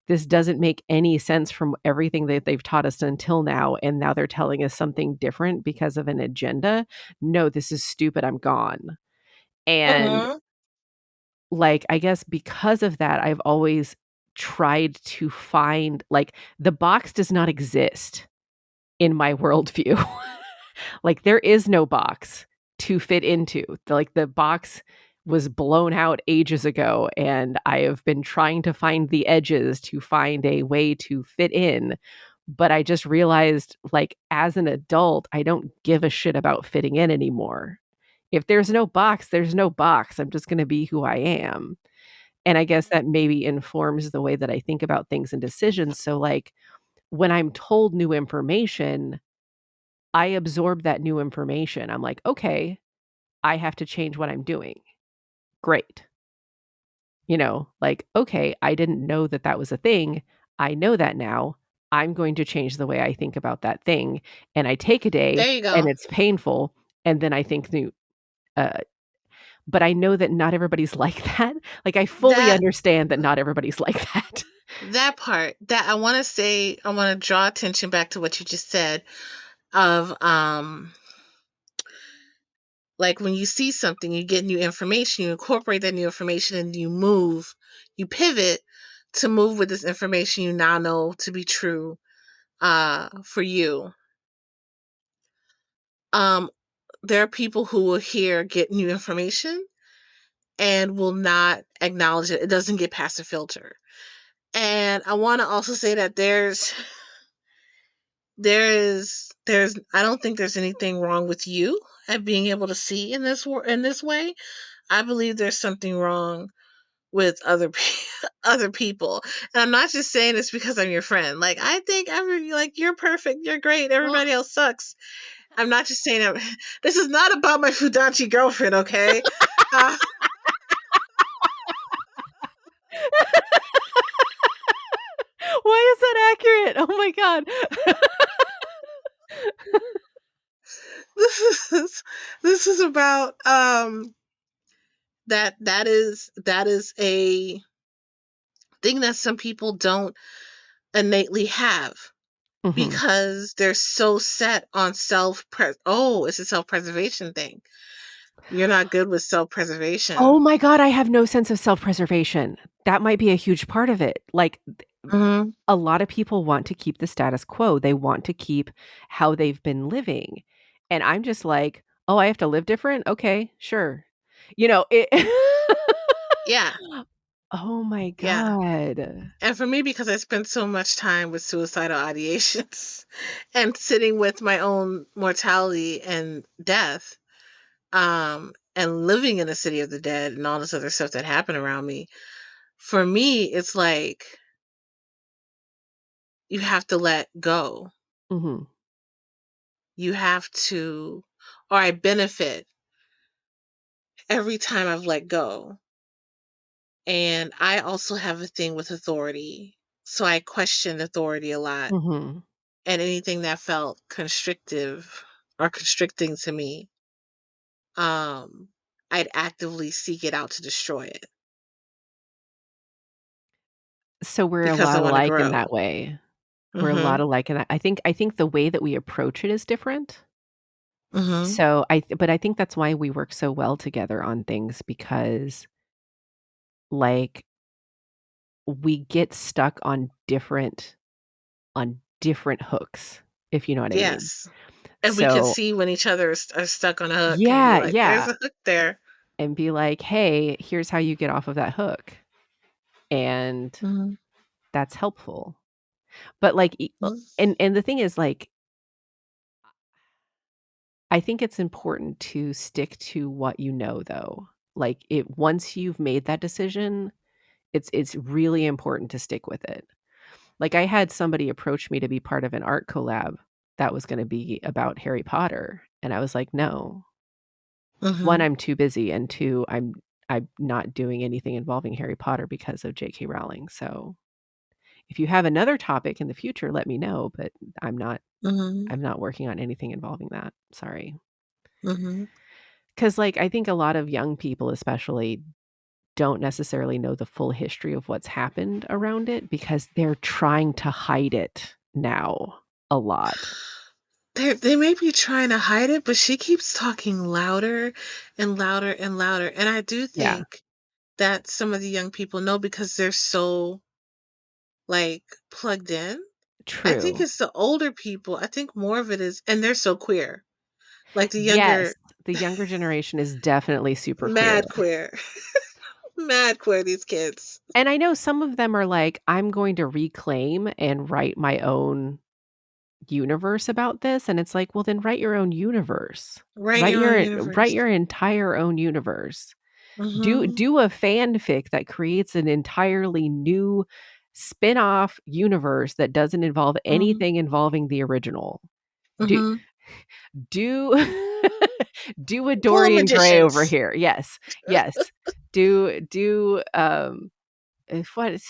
This doesn't make any sense from everything that they've taught us until now, and now they're telling us something different because of an agenda. No, this is stupid. I'm gone." And, Mhm. like, I guess because of that, I've always tried to find like, the box does not exist in my worldview. Like, there is no box to fit into. The box was blown out ages ago, and I have been trying to find the edges to find a way to fit in, but I just realized, like, as an adult, I don't give a shit about fitting in anymore. If there's no box, there's no box. I'm just gonna be who I am, and I guess that maybe informs the way that I think about things and decisions, so, like, when I'm told new information I absorb that new information. I'm like, "Okay, I have to change what I'm doing. Great." Like, "Okay, I didn't know that that was a thing. I know that now. I'm going to change the way I think about that thing." And I take a day, There you and go. it's painful, and then I think new uh, but I know that not everybody's like that. Like, I fully That understand that not everybody's like that. that part that I want to say, I want to draw attention back to what you just said of like when you see something, you get new information, you incorporate that new information and you move, you pivot to move with this information you now know to be true for you. Um there are people who will hear get new information and will not acknowledge it. It doesn't get past the filter. And I want to also say that there's I don't think there's anything wrong with you at being able to see in in this way. I believe there's something wrong with other people. And I'm not just saying this because I'm your friend. Like I think you're perfect, you're great, Ugh. everybody else sucks. I'm not just saying that. This is not about my Fudanchi girlfriend, okay? Uh, Why is that accurate? Oh my god. this is this is about that is a thing that some people don't innately have Mhm. because they're so set on it's a self-preservation thing. You're not good with self-preservation. Oh my god, I have no sense of self-preservation. That might be a huge part of it. Like, Mhm. a lot of people want to keep the status quo. They want to keep how they've been living. And I'm just like, "Oh, I have to live different? Okay, sure." It Yeah. Oh my Yeah. god. And for me, because I spent so much time with suicidal ideations and sitting with my own mortality and death, and living in the city of the dead and all this other stuff that happened around me, for me, it's like you have to let go. Mhm. You have to, or I benefit every time I've let go. And I also have a thing with authority. So I question authority a lot. Mhm. And anything that felt constrictive or constricting to me, I'd actively seek it out to destroy it So we're a because I lot want to alike in that grow. way. We're a lot Mhm. alike in that. I think the way that we approach it is different. Mhm. But I think that's why we work so well together on things because, like, we get stuck on different hooks, if you know what I mean. Yes. And we could So see when each other are stuck on a hook and be yeah, like, "There's yeah, a hook there." and be like, "Hey, here's how you get off of that hook," and Mhm. that's helpful. But, like, Mhm. and the thing is, like, I think it's important to stick to what you know, though. Like, it once you've made that decision, it's really important to stick with it. Like, I had somebody approach me to be part of an art collab that was gonna be about Harry Potter, and I was like, "No. 1, Mhm. I'm too busy, and 2, I'm not doing anything involving Harry Potter because of JK Rowling, so if you have another topic in the future, let me know, but I'm not Mhm. I'm not working on anything involving that, sorry." Mhm. 'Cause, like, I think a lot of young people especially don't necessarily know the full history of what's happened around it because they're trying to hide it now a lot. They may be trying to hide it, but she keeps talking louder and louder and louder, and I do Yeah, think that some of the young people know because they're so, like, plugged in. I think true. it's the older people, I think more of it is and they're so queer. Like, the Yes, younger the younger generation is definitely super queer. mad queer. Mad queer, these kids. And I know some of them are like, "I'm going to reclaim and write my own universe about this," and it's like, "Well, then write your own universe. Write Write your own your write universe. your entire own universe. Mhm. Do a fanfic that creates an entirely new spin-off universe that doesn't involve Mhm. anything involving the original. Do Mhm. do do a Full of Dorian Gray over magicians. here. Yes, yes. Do, what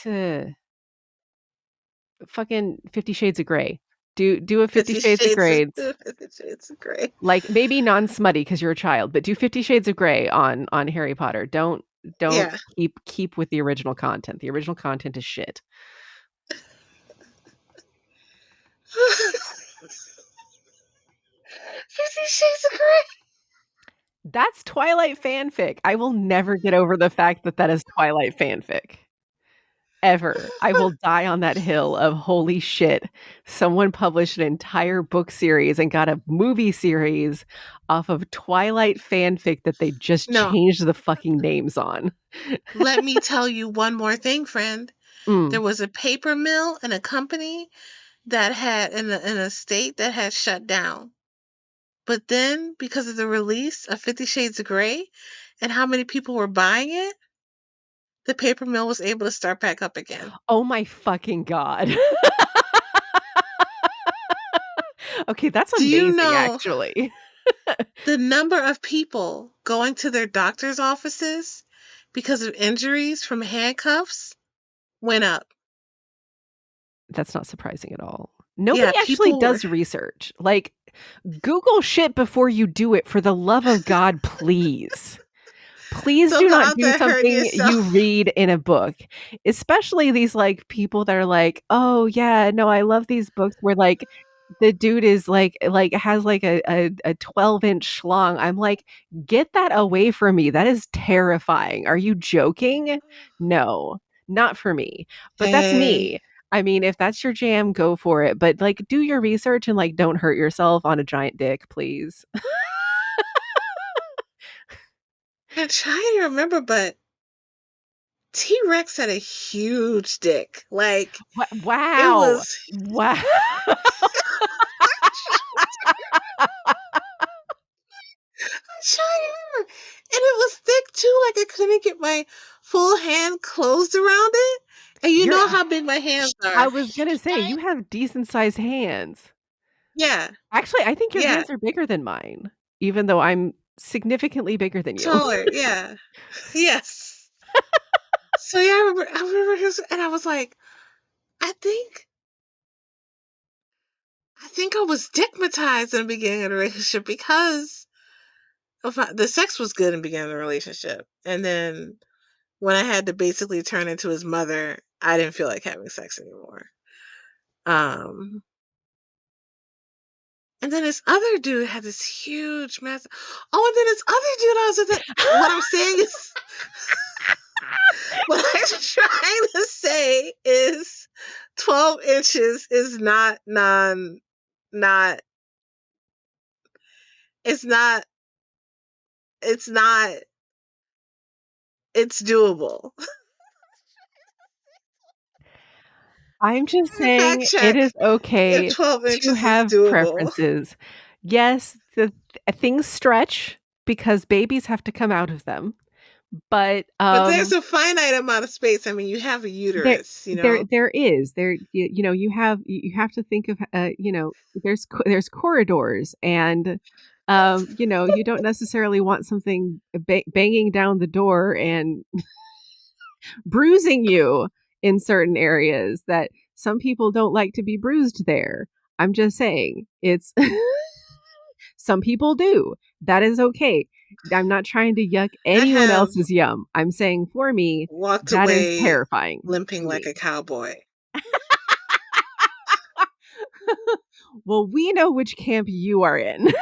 fucking 50 Shades of Grey. Do a 50 50 Shades of Shades of Grey. 50 Shades of Grey. Like, maybe non-smutty because 'cause you're a child, but do 50 Shades of Grey on Harry Potter. Don't Yeah. keep with the original content. The original content is shit. 50 Shades of Grey. That's Twilight fanfic. I will never get over the fact that that is Twilight fanfic. Ever. I will die on that hill of, "Holy shit, someone published an entire book series and got a movie series off of Twilight fanfic that they just No, changed the fucking names on." let me tell you one more thing, friend. Mm. There was a paper mill and a company that had in a state that had shut down. But then, because of the release of 50 Shades of Grey and how many people were buying it, the paper mill was able to start back up again. Oh my fucking god. Okay, that's Do you amazing, know actually. the number of people going to their doctor's offices because of injuries from handcuffs went up? That's not surprising at all. Yeah, Nobody actually people were does research. Like, Google shit before you do it, for the love of God, please. Please don't do go not out do there hurting something you yourself. read in a book, especially these, like, people that are like, "Oh, yeah, no, I love these books where, like, the dude is, has, like, a 12-inch schlong." I'm like, "Get that away from me, that is terrifying. Are you joking? No, not for me." But that's Hey, me. I mean, if that's your jam, go for it, but, like, do your research and, like, don't hurt yourself on a giant dick, please. I'm trying to remember, but T Rex had a huge dick. Like, it Wow. was Wow. I'm trying to remember. And it was thick too, like I couldn't get my full hand closed around it. And you You're know how big my hands I are. was gonna say, you have decent sized hands. Yeah, Actually, I think your yeah. hands are bigger than mine, even though I'm significantly bigger than you. Taller, yeah. Yes. So yeah, I remember his and I was like, I think I think I was stigmatized in the beginning of the relationship because the sex was good in the beginning of the relationship. And then when I had to basically turn into his mother, I didn't feel like having sex anymore. Um, and then this other dude had this huge mess. Oh, and then this other dude, I was at what I'm saying is, what I'm trying to say is 12 inches is not, it's not, it's not, it's doable. I'm just Fact saying it check is if okay 12 to inches is have doable. preferences. Yes, things stretch because babies have to come out of them, but, But there's a finite amount of space. I mean, you have a there uterus, you there know? there is. You know, you have to think of, you know, there's corridors and, you know, you don't necessarily want something banging down the door and bruising you in certain areas that some people don't like to be bruised there. I'm just saying, it's some people do. That is okay. I'm not trying to yuck I anyone have else's yum. I'm saying for me, walked that is away terrifying to limping like me. a cowboy. Well, we know which camp you are in.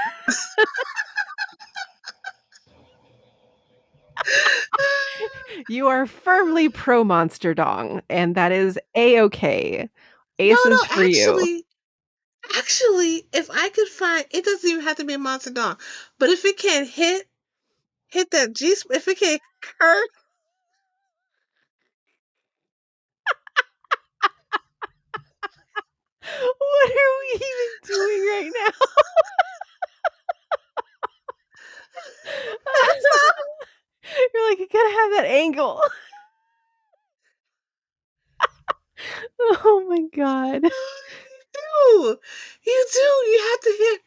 You are firmly pro monster dong, and that is a-okay. No, Aces no, for you. actually, if I could find, it doesn't even have to be a monster dog, but if it can hit that if it can curve, What are we even doing right now? that's all You're like, "You gotta have that angle." Oh my god. you do. You do.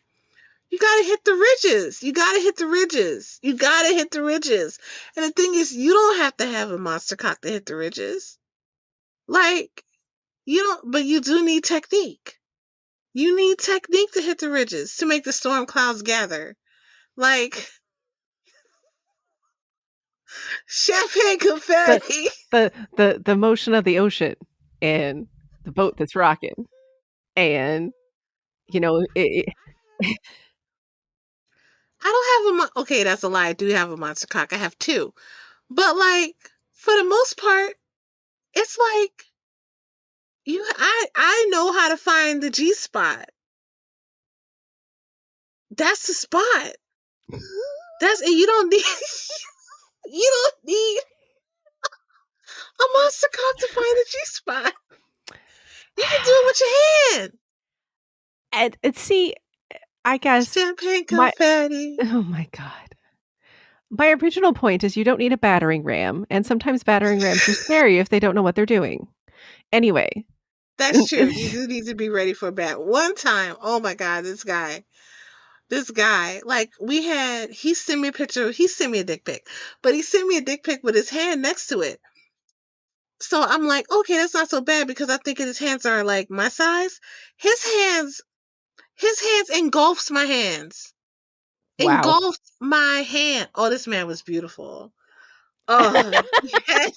You gotta hit the ridges. You gotta hit the ridges. You gotta hit the ridges. And the thing is, you don't have to have a monster cock to hit the ridges. Like, you don't, but you do need technique. You need technique to hit the ridges to make the storm clouds gather. Like, champagne The confetti. the motion of the ocean and the boat that's rocking and, you know, I don't have okay, that's a lie. I do have a monster cock. I have two. But like, for the most part, it's like I know how to find the G spot. That's the spot. That's and you don't need you don't need a monster cock to find the G spot. You can do it with your hand. and see, I guess Champagne my confetti. oh my god. My original point is you don't need a battering ram, and sometimes battering rams are scary if they don't know what they're doing. Anyway. That's true. You do need to be ready for a bat. One time, oh my God, this guy, like he sent me a picture, he sent me a dick pic, but he sent me a dick pic with his hand next to it. So I'm like, okay, that's not so bad because I think his hands are like my size. His hands, his hands engulfs my hands. Wow. Engulfed my hand. Oh, this man was beautiful. Oh, yes.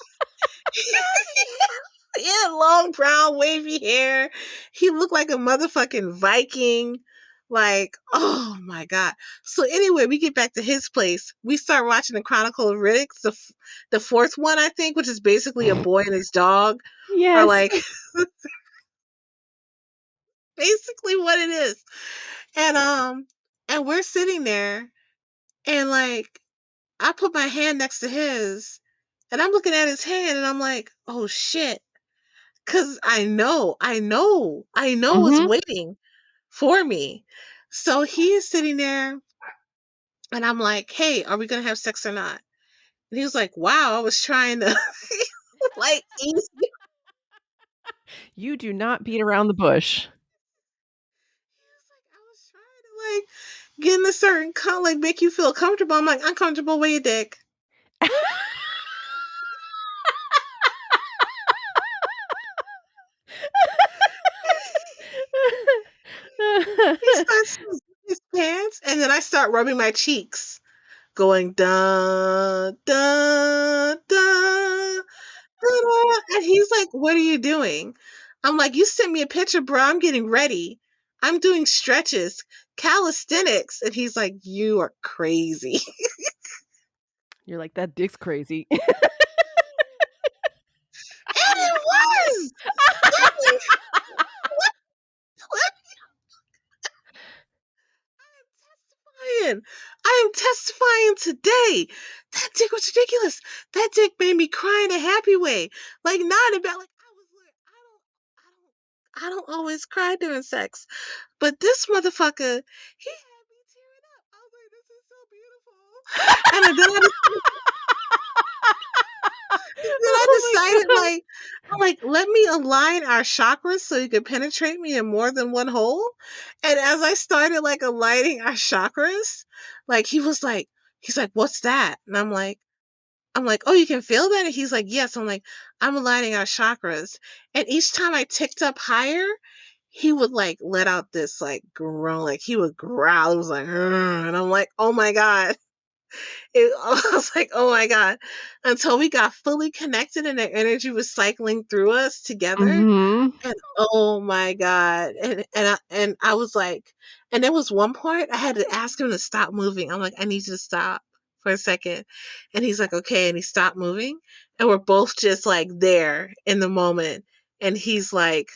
He had long brown wavy hair. He looked like a motherfucking Viking. Like, oh my god. So anyway, we get back to his place. We start watching the Chronicle of Riddick, the fourth one, I think, which is basically a boy and his dog, or Yes. like basically what it is. And we're sitting there, and like I put my hand next to his, and I'm looking at his hand, and I'm like, oh shit. Cause I know what's Mhm. waiting for me. So he is sitting there and I'm like, hey, are we gonna have sex or not? And he was like, wow, I was trying to like ease You do not beat around the bush. I was trying to like get in a certain like make you feel comfortable. I'm like, uncomfortable with your dick. He starts to zip his pants and then I start rubbing my cheeks, going dun dun dun. And he's like, "What are you doing?" I'm like, "You sent me a picture, bro. I'm getting ready. I'm doing stretches, calisthenics." And he's like, "You are crazy." You're like, "That dick's crazy." And it was. Let me, let me testifying. I am testifying today. That dick was ridiculous. That dick made me cry in a happy way. Like not about like I was like, I don't. I don't always cry during sex. But this motherfucker, he had me tearing up. I was like, this is so beautiful. And then I Oh my decided, god. like, I'm like, let me align our chakras so you can penetrate me in more than one hole. And as I started like aligning our chakras, like he's like, what's that? And I'm like, oh, you can feel that? And he's like, yes. I'm like, I'm aligning our chakras. And each time I ticked up higher, he would like let out this like groan, like he would growl. It was like, "Ugh," and I'm like, oh my God. I was like, oh my God. Until we got fully connected and the energy was cycling through us together. Mhm. And oh my God. And I was like, and there was one part I had to ask him to stop moving. I'm like, I need you to stop for a second. And he's like, okay. And he stopped moving. And we're both just like there in the moment. And he's like,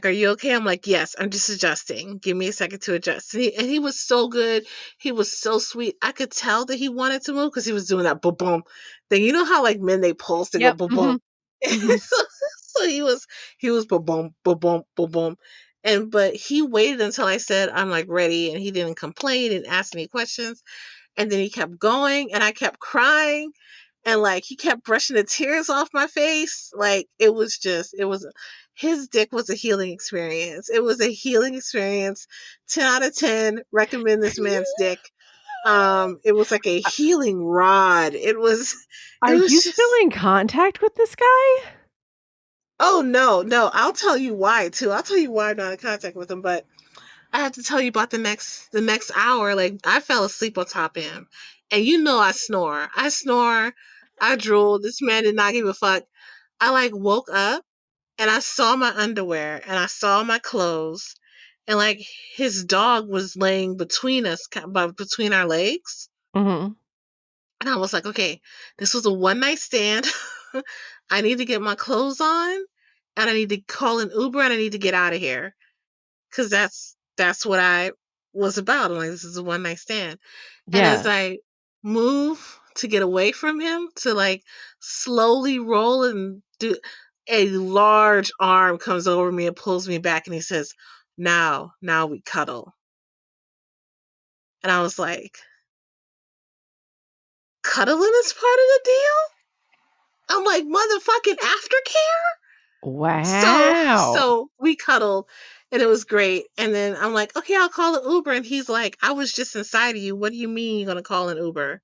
"Are you okay?" I'm like, "Yes, I'm just adjusting. Give me a second to adjust." And he was so good. He was so sweet. I could tell that he wanted to move because he was doing that boom boom thing. You know how like men they pulse, they go Yep. boom boom. Mhm. Mhm. so so he was boom boom boom boom boom boom. And but he waited until I said I'm like ready, and he didn't complain and ask any questions. And then he kept going, and I kept crying, and like he kept brushing the tears off my face. Like it was his dick was a healing experience. It was a healing experience. 10 out of 10. Recommend this man's dick. It was like a healing rod. It Are you was still just in contact with this guy? oh no, no. I'll tell you why too. I'll tell you why I'm not in contact with him, but I have to tell you about the next hour. Like I fell asleep on top of him. And you know I snore. I snore. I drool. This man did not give a fuck. I like woke up and I saw my underwear and I saw my clothes and like his dog was laying between us, between our legs. Mhm. And I was like, okay, this was a one night stand. I need to get my clothes on and I need to call an Uber and I need to get out of here. Cause that's what I was about. I'm like, this is a one night stand. And as Yeah. I move to get away from him, to like slowly roll and do, a large arm comes over me and pulls me back and he says, now we cuddle. And I was like, cuddling is part of the deal? I'm like, motherfucking aftercare? So Wow. so we cuddled and it was great. And then I'm like, okay, I'll call an Uber. And he's like, I was just inside of you. What do you mean you're gonna call an Uber?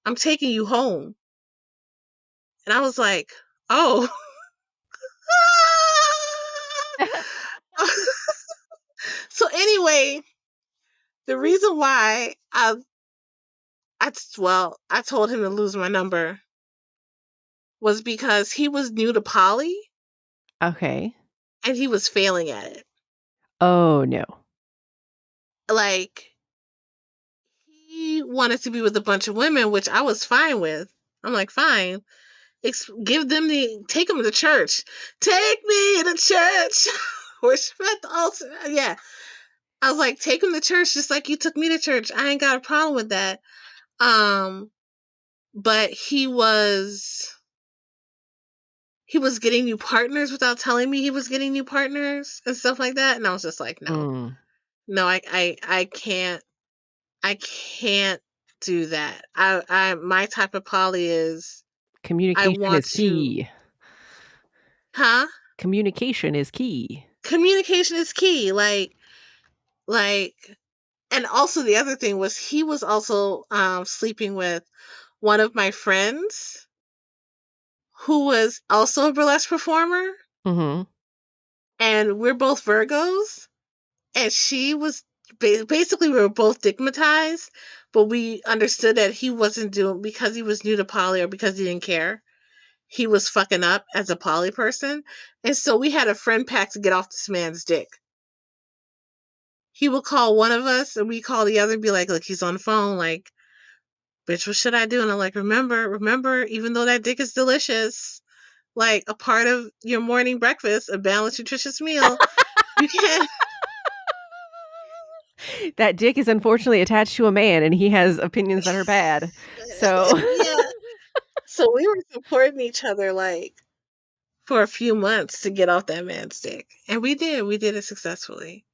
I'm taking you home. And I was like, oh. So anyway, the reason why I told him to lose my number was because he was new to poly Okay. and he was failing at it. Oh, no. Like he wanted to be with a bunch of women, which I was fine with. I'm like, fine. Take them to church. Take me to church. Worship at the altar. Yeah. I was like, take them to church just like you took me to church. I ain't got a problem with that. Um, but he was getting new partners without telling me he was getting new partners and stuff like that. And I was just like, no, Mm. no, I can't do that. My type of poly is I Communication want is to, key. huh? Communication is key. Communication is key. Like, and also the other thing was he was also sleeping with one of my friends who was also a burlesque performer, Mhm. and we're both Virgos, and she was basically we were both stigmatized, but we understood that he wasn't doing because he was new to poly or because he didn't care. He was fucking up as a poly person, and so we had a friend pack to get off this man's dick. He would call one of us, and we call the other, and be like, "Look, he's on the phone. Like, bitch, what should I do?" And I'm like, remember, even though that dick is delicious, like a part of your morning breakfast, a balanced, nutritious meal, you can't. That dick is unfortunately attached to a man, and he has opinions that are bad. So Yeah. So we were supporting each other, like, for a few months to get off that man's dick. And we did it successfully.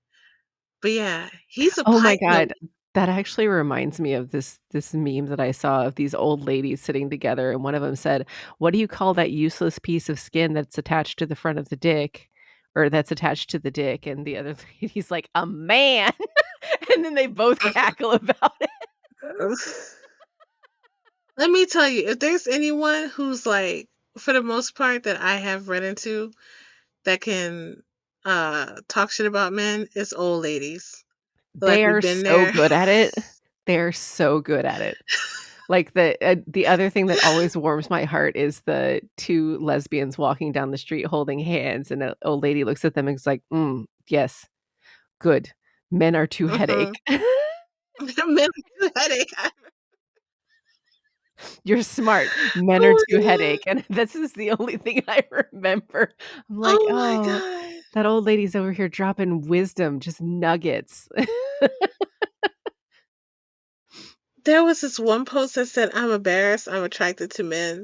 But yeah, he's a Oh my pipe no. god, that actually reminds me of this meme that I saw of these old ladies sitting together, and one of them said, "What do you call that useless piece of skin that's attached to the front of the dick, or that's attached to the dick?" And the other lady's like, "A man." And then they both cackle about it. Let me tell you, if there's anyone who's like, for the most part, that I have run into that can talk shit about men, it's old ladies. Like They we've are been so there. good at it. They're so good at it. Like, the other thing that always warms my heart is the 2 lesbians walking down the street holding hands, and a old lady looks at them and is like, "Mm, yes, good. Men are too Hmm. headache." Men with a headache. "You're smart. Men are Oh too my god. headache." And this is the only thing I remember. I'm like, Oh my "Oh, god. that old lady's over here dropping wisdom, just nuggets." There was this one post that said, "I'm embarrassed. I'm attracted to men."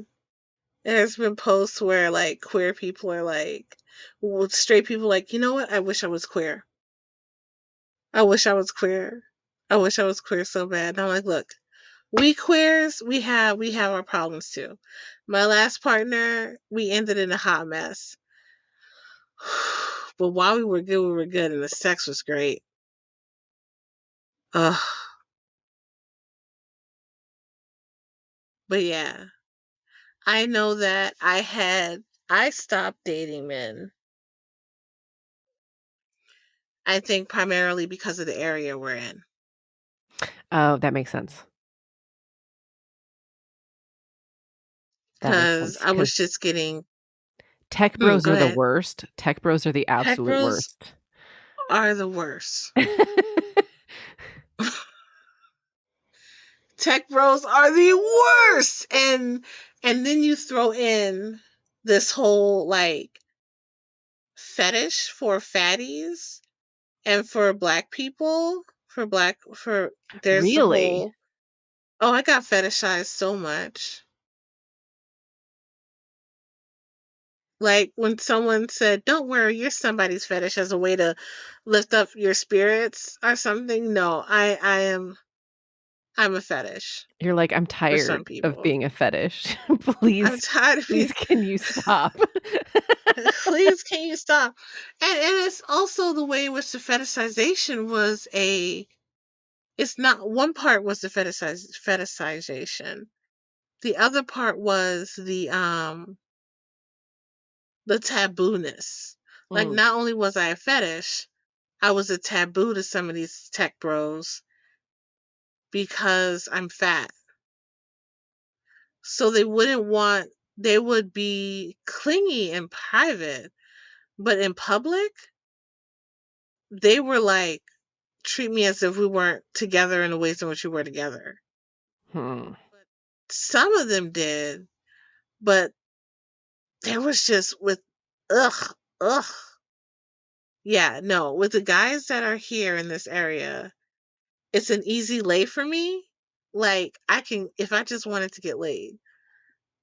And there's been posts where like queer people are like, well, straight people like, you know what? I wish I was queer. I wish I was queer. I wish I was queer so bad. And I'm like, look, we queers, we have our problems too. My last partner, we ended in a hot mess. But while we were good, and the sex was great. Ugh. But yeah, I know that I stopped dating men. I think primarily because of the area we're in. Oh, that makes sense. That makes Because sense I was 'cause just getting, tech bros go are the ahead. worst. Tech bros are the Tech absolute bros worst. are the worst. Tech bros are the worst. And then you throw in this whole like fetish for fatties and for black people, for there's the Really? whole, oh, I got fetishized so much. Like when someone said, "Don't worry, you're somebody's fetish," as a way to lift up your spirits or something. No, I'm a fetish You're like, "I'm for some tired of people. being a fetish. I'm Please, tired of being. please can you stop?" Please, can you stop? And it's also the way in which the fetishization was a. It's not, one part was the fetishization. The other part was the tabooness. Like Mm, not only was I a fetish, I was a taboo to some of these tech bros because I'm fat. So they would be clingy in private, but in public, they were like, treat me as if we weren't together in the ways in which we were together. hmm. But some of them did, but there was just with, ugh, ugh. Yeah, no, with the guys that are here in this area, it's an easy lay for me. Like, I can, if I just wanted to get laid,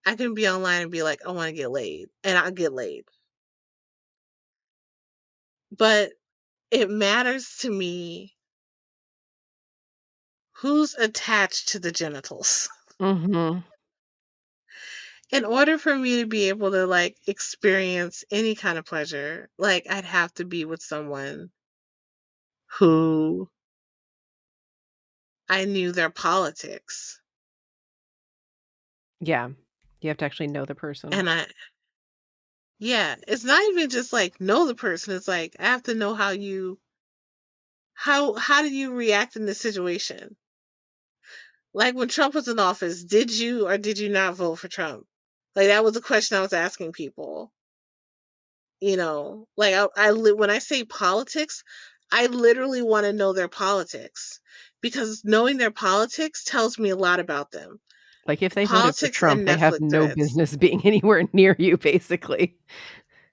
I can be online and be like, I want to get laid, and I'll get laid. But it matters to me who's attached to the genitals. Mhm. In order for me to be able to like experience any kind of pleasure, like I'd have to be with someone who I knew their politics. Yeah. You have to actually know the person. And yeah, it's not even just like know the person. It's like I have to know how did you react in this situation? Like when Trump was in office, did you or did you not vote for Trump? Like that was the question I was asking people. Like when I say politics, I literally want to know their politics because knowing their politics tells me a lot about them. Like, if they voted for Politics Trump, and they have Netflix no threads. business being anywhere near you, basically.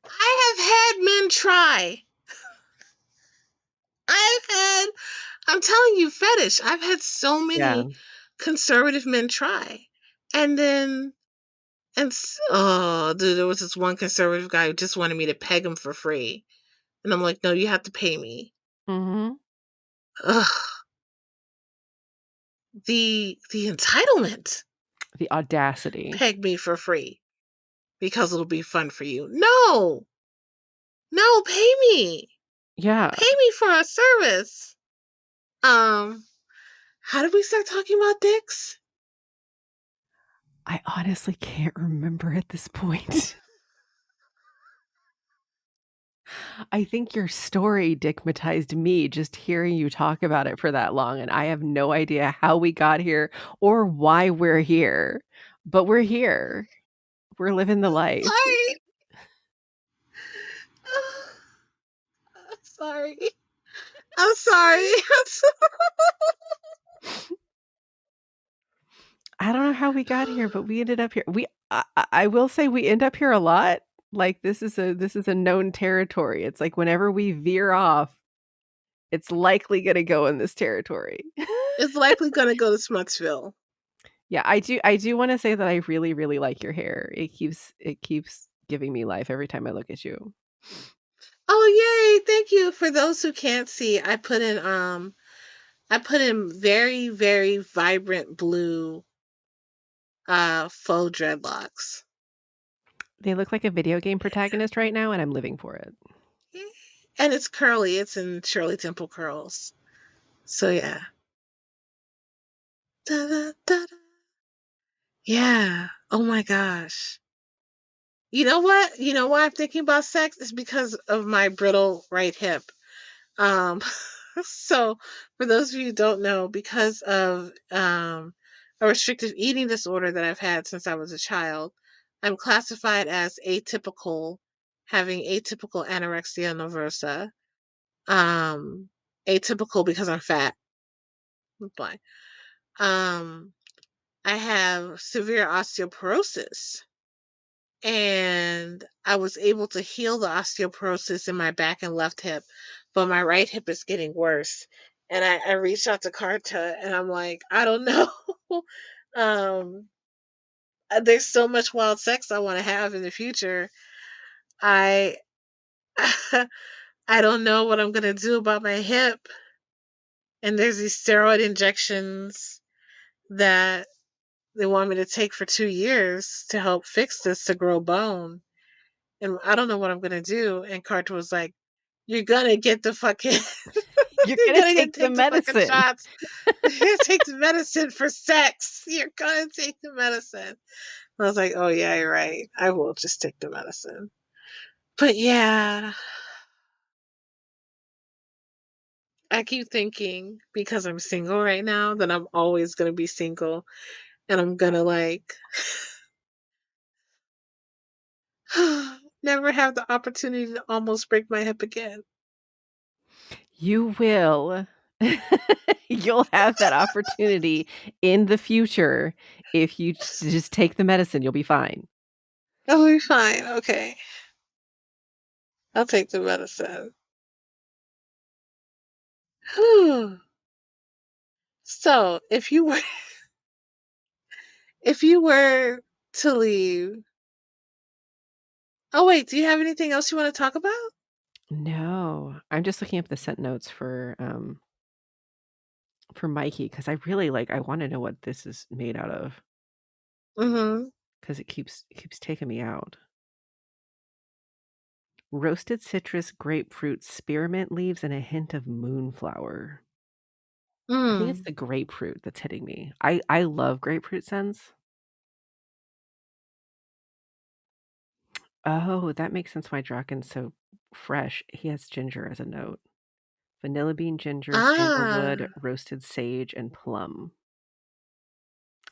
I have had men try. I've had, I'm telling you, fetish. I've had so Yeah. many conservative men try. And then And oh, dude, there was this one conservative guy who just wanted me to peg him for free, and I'm like, no, you have to pay me. Mhm. Ugh, the entitlement. The audacity. Peg me for free because it'll be fun for you. No, no, pay me. Yeah. Pay me for a service. Um, how did we start talking about dicks? I honestly can't remember at this point. I think your story dickmatized me just hearing you talk about it for that long, and I have no idea how we got here or why we're here, but we're here. We're living the life. Sorry. I'm sorry. I'm sorry. I'm sorry. I don't know how we got here, but we ended up here. I will say we end up here a lot. Like this is a known territory. It's like whenever we veer off, it's likely gonna go in this territory. It's likely gonna go to Smutsville. Yeah, I do wanna say that I really, really like your hair. It keeps giving me life every time I look at you. Oh yay! Thank you. For those who can't see, I put in very, very vibrant blue faux dreadlocks. They look like a video game protagonist right now, and I'm living for it. And it's curly. It's in Shirley Temple curls. So yeah. Da, da, da. Yeah. Oh my gosh. You know what? You know why I'm thinking about sex? It's because of my brittle right hip. Um, so for those of you who don't know, because of a restrictive eating disorder that I've had since I was a child, I'm classified as atypical, having atypical anorexia nervosa. Um, Atypical because I'm fat. But I have severe osteoporosis, and I was able to heal the osteoporosis in my back and left hip, but my right hip is getting worse. And I reached out to Carta, and I'm like, I don't know. um, there's so much wild sex I want to have in the future. I I don't know what I'm gonna do about my hip. And there's these steroid injections that they want me to take for 2 years to help fix this to grow bone. And I don't know what I'm gonna do. And Carter was like, "You're gonna get the fucking, You're you're gonna gonna take get the take the fucking medicine. shots. You're gonna take the medicine for sex. You're gonna take the medicine." I was like, "Oh yeah, you're right. I will just take the medicine." But yeah, I keep thinking because I'm single right now that I'm always gonna be single, and I'm gonna like never have the opportunity to almost break my hip again. You will. You'll have that opportunity in the future if you just take the medicine, you'll be fine. I'll be fine. Okay, I'll take the medicine. So, if you were to leave, oh wait, do you have anything else you want to talk about? No, I'm just looking up the scent notes for Mikey because I really I wanna know what this is made out of Mm-hmm. because it keeps taking me out. Roasted citrus, grapefruit, spearmint leaves, and a hint of moonflower. I think it's Mm. the grapefruit that's hitting me. I love grapefruit scents. Oh, that makes sense why Draken's so fresh. He has ginger as a note. Vanilla bean, ginger, sandalwood, Ah, roasted sage, and plum.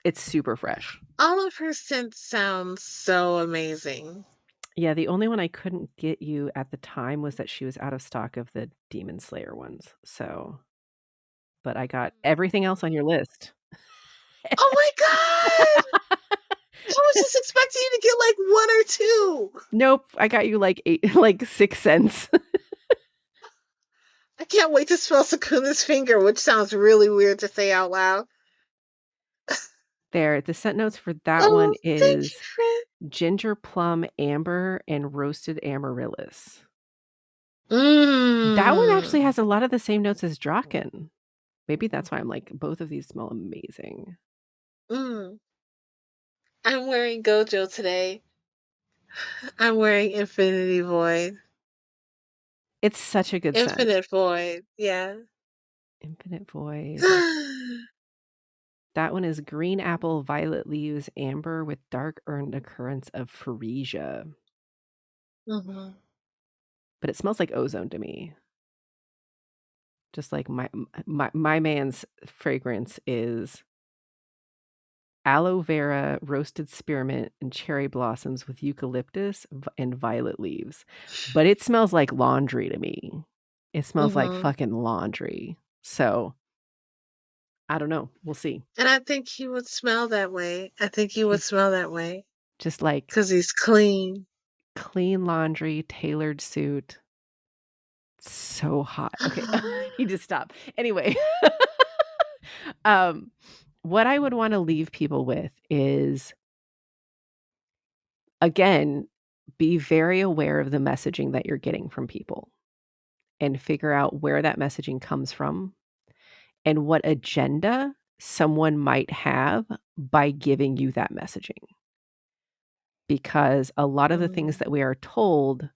It's super fresh. all of her scents sound so amazing. Yeah, the only one I couldn't get you at the time was that she was out of stock of the Demon Slayer ones. So, but I got everything else on your list. Oh my god! I was just expecting you to get like one or two. Nope, I got you like 8 like 6 cents. I can't wait to smell Sakuna's finger, which sounds really weird to say out loud. There, the scent notes for that one Oh, thank you, is friend. ginger, plum, amber, and roasted amaryllis. That one actually Mmm. has a lot of the same notes as Draken. Maybe that's why I'm like, both of these smell amazing. Mm. I'm wearing Gojo today. I'm wearing Infinity Void. It's such a good scent. Infinite Void. Yeah. Infinite Void. That one is green apple, violet leaves, amber with dark undercurrents of freesia. hmm But it smells like ozone to me. Just like my man's fragrance is aloe vera, roasted spearmint, and cherry blossoms with eucalyptus and violet leaves. But it smells like laundry to me. It smells like hmm fucking laundry. So I don't know. We'll see. And I think he would smell that way. I think he would He smell that way just like because he's clean. clean laundry, tailored suit. So hot. Okay, I need to stop. Anyway, um, what I would want to leave people with is, again, be very aware of the messaging that you're getting from people and figure out where that messaging comes from and what agenda someone might have by giving you that messaging. Because a lot of the things Mhm, that we are told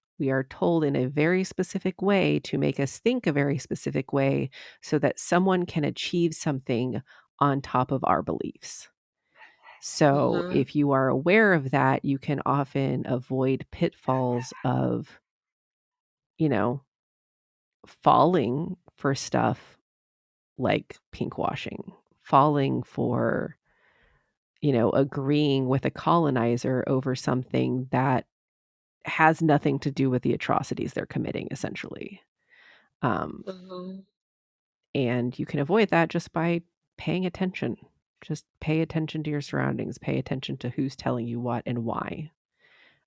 in a very specific way to make us think a very specific way so that someone can achieve something on top of our beliefs. So, mhm, if you are aware of that, you can often avoid pitfalls of, you know, falling for stuff like pinkwashing, falling for, agreeing with a colonizer over something that has nothing to do with the atrocities they're committing, essentially. Um, mhm. and you can avoid that just by paying attention. Just pay attention to your surroundings, pay attention to who's telling you what and why.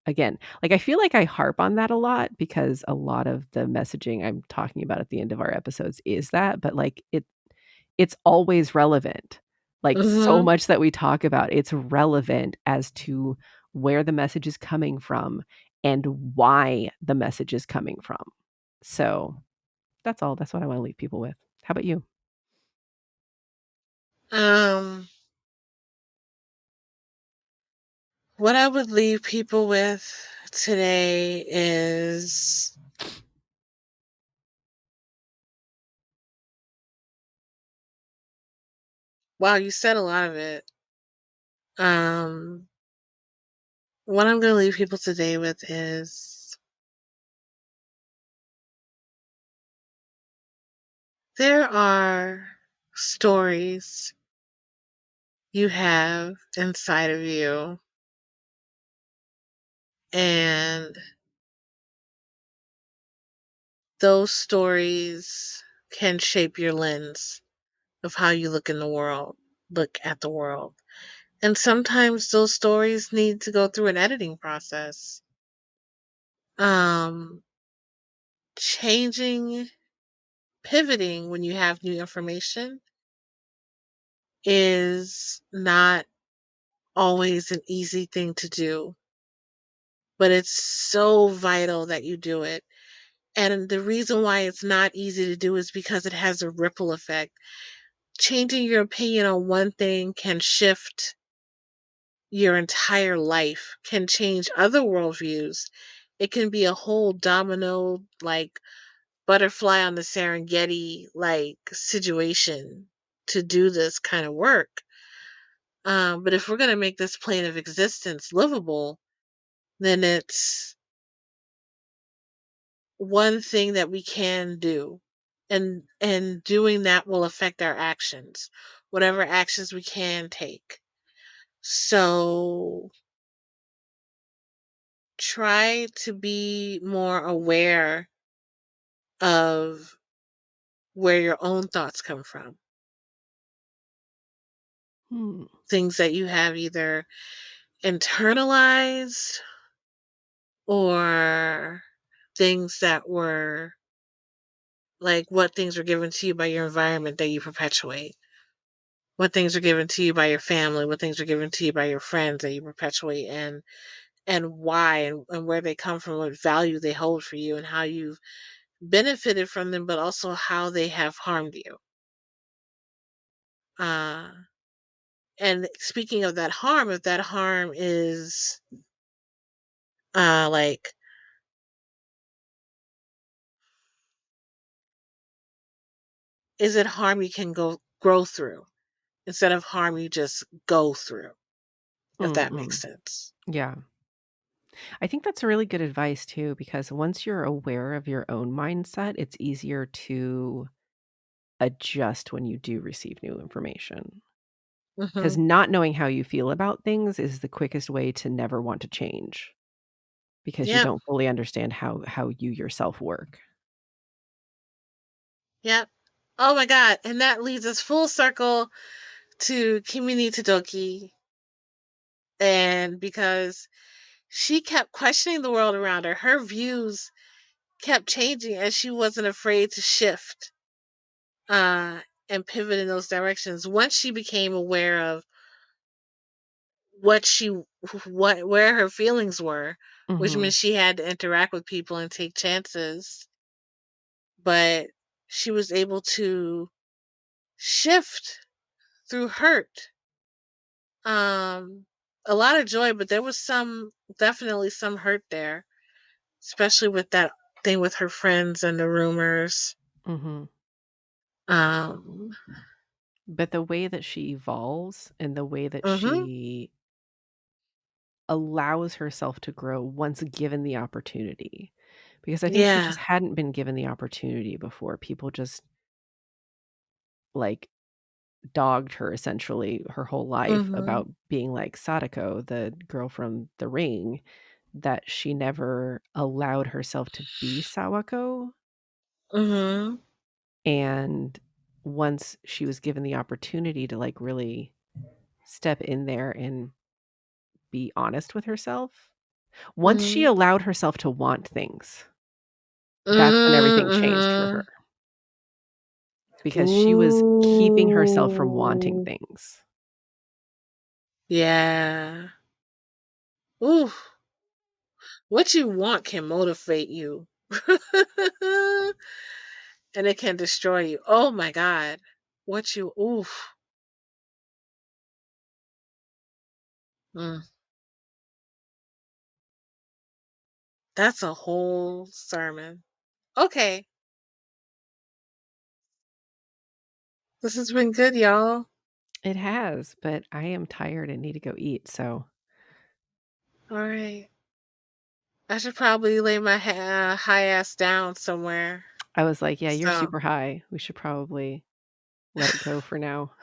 Again, like I feel like I harp on that a lot because a lot of the messaging I'm talking about at the end of our episodes is that, but like it's always relevant. Like so Mhm. much that we talk about, it's relevant as to where the message is coming from and why the message is coming from. So that's all. That's what I want to leave people with. How about you? Um, what I would leave people with today is, wow, you said a lot of it. Um, what I'm going to leave people today with is there are stories you have inside of you, and those stories can shape your lens of how you look at the world. And sometimes those stories need to go through an editing process. Um, changing, pivoting when you have new information is not always an easy thing to do, but it's so vital that you do it. And the reason why it's not easy to do is because it has a ripple effect. Changing your opinion on one thing can shift your entire life, can change other worldviews. It can be a whole domino, like butterfly on the Serengeti, like situation to do this kind of work. But if we're going to make this plane of existence livable, then it's one thing that we can do. And doing that will affect our actions, whatever actions we can take. So try to be more aware of where your own thoughts come from. Hmm. Things that you have either internalized or things that were like what things were given to you by your environment that you perpetuate. what things are given to you by your family, what things are given to you by your friends that you perpetuate, and why, and where they come from, what value they hold for you, and how you've benefited from them, but also how they have harmed you. Uh, and speaking of that harm, if that harm is like, is it harm you can go grow through instead of harm you just go through, if that makes Mm-mm. sense. Yeah. I think that's really good advice too, because once you're aware of your own mindset, it's easier to adjust when you do receive new information. Because Mhm. not knowing how you feel about things is the quickest way to never want to change because you Yep. don't fully understand how you yourself work. Yep. Oh my god, and that leads us full circle to Kimi Tadoki, and because she kept questioning the world around her, her views kept changing, and she wasn't afraid to shift uh and pivot in those directions once she became aware of what she what where her feelings were, which Mhm. meant she had to interact with people and take chances, but she was able to shift through hurt. um a lot of joy, but there was some, definitely some hurt there, especially with that thing with her friends and the rumors. Mhm. um But the way that she evolves and the way that mhm. she allows herself to grow once given the opportunity, because I think she Yeah. just hadn't been given the opportunity before. People just, like, dogged her essentially her whole life Mhm. about being like Sadako, the girl from The Ring, that she never allowed herself to be Sawako, Mhm. and once she was given the opportunity to, like, really step in there and be honest with herself, once she Mhm. allowed herself to want things, that's when Mhm. everything changed for her, Mhm. because she was keeping herself from wanting Ooh. things. Yeah. Ooh. What you want can motivate you. And it can destroy you. Oh my god. What you oof. Mm, that's a whole sermon. Okay. This has been good, y'all. It has, but I am tired and need to go eat, so All right. I should probably lay my high ass down somewhere. I was like, "Yeah, you're So, super high. We should probably let it go for now."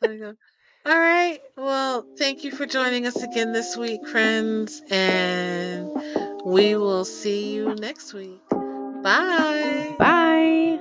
there you go. All right. Well, thank you for joining us again this week, friends. And we will see you next week. Bye. Bye.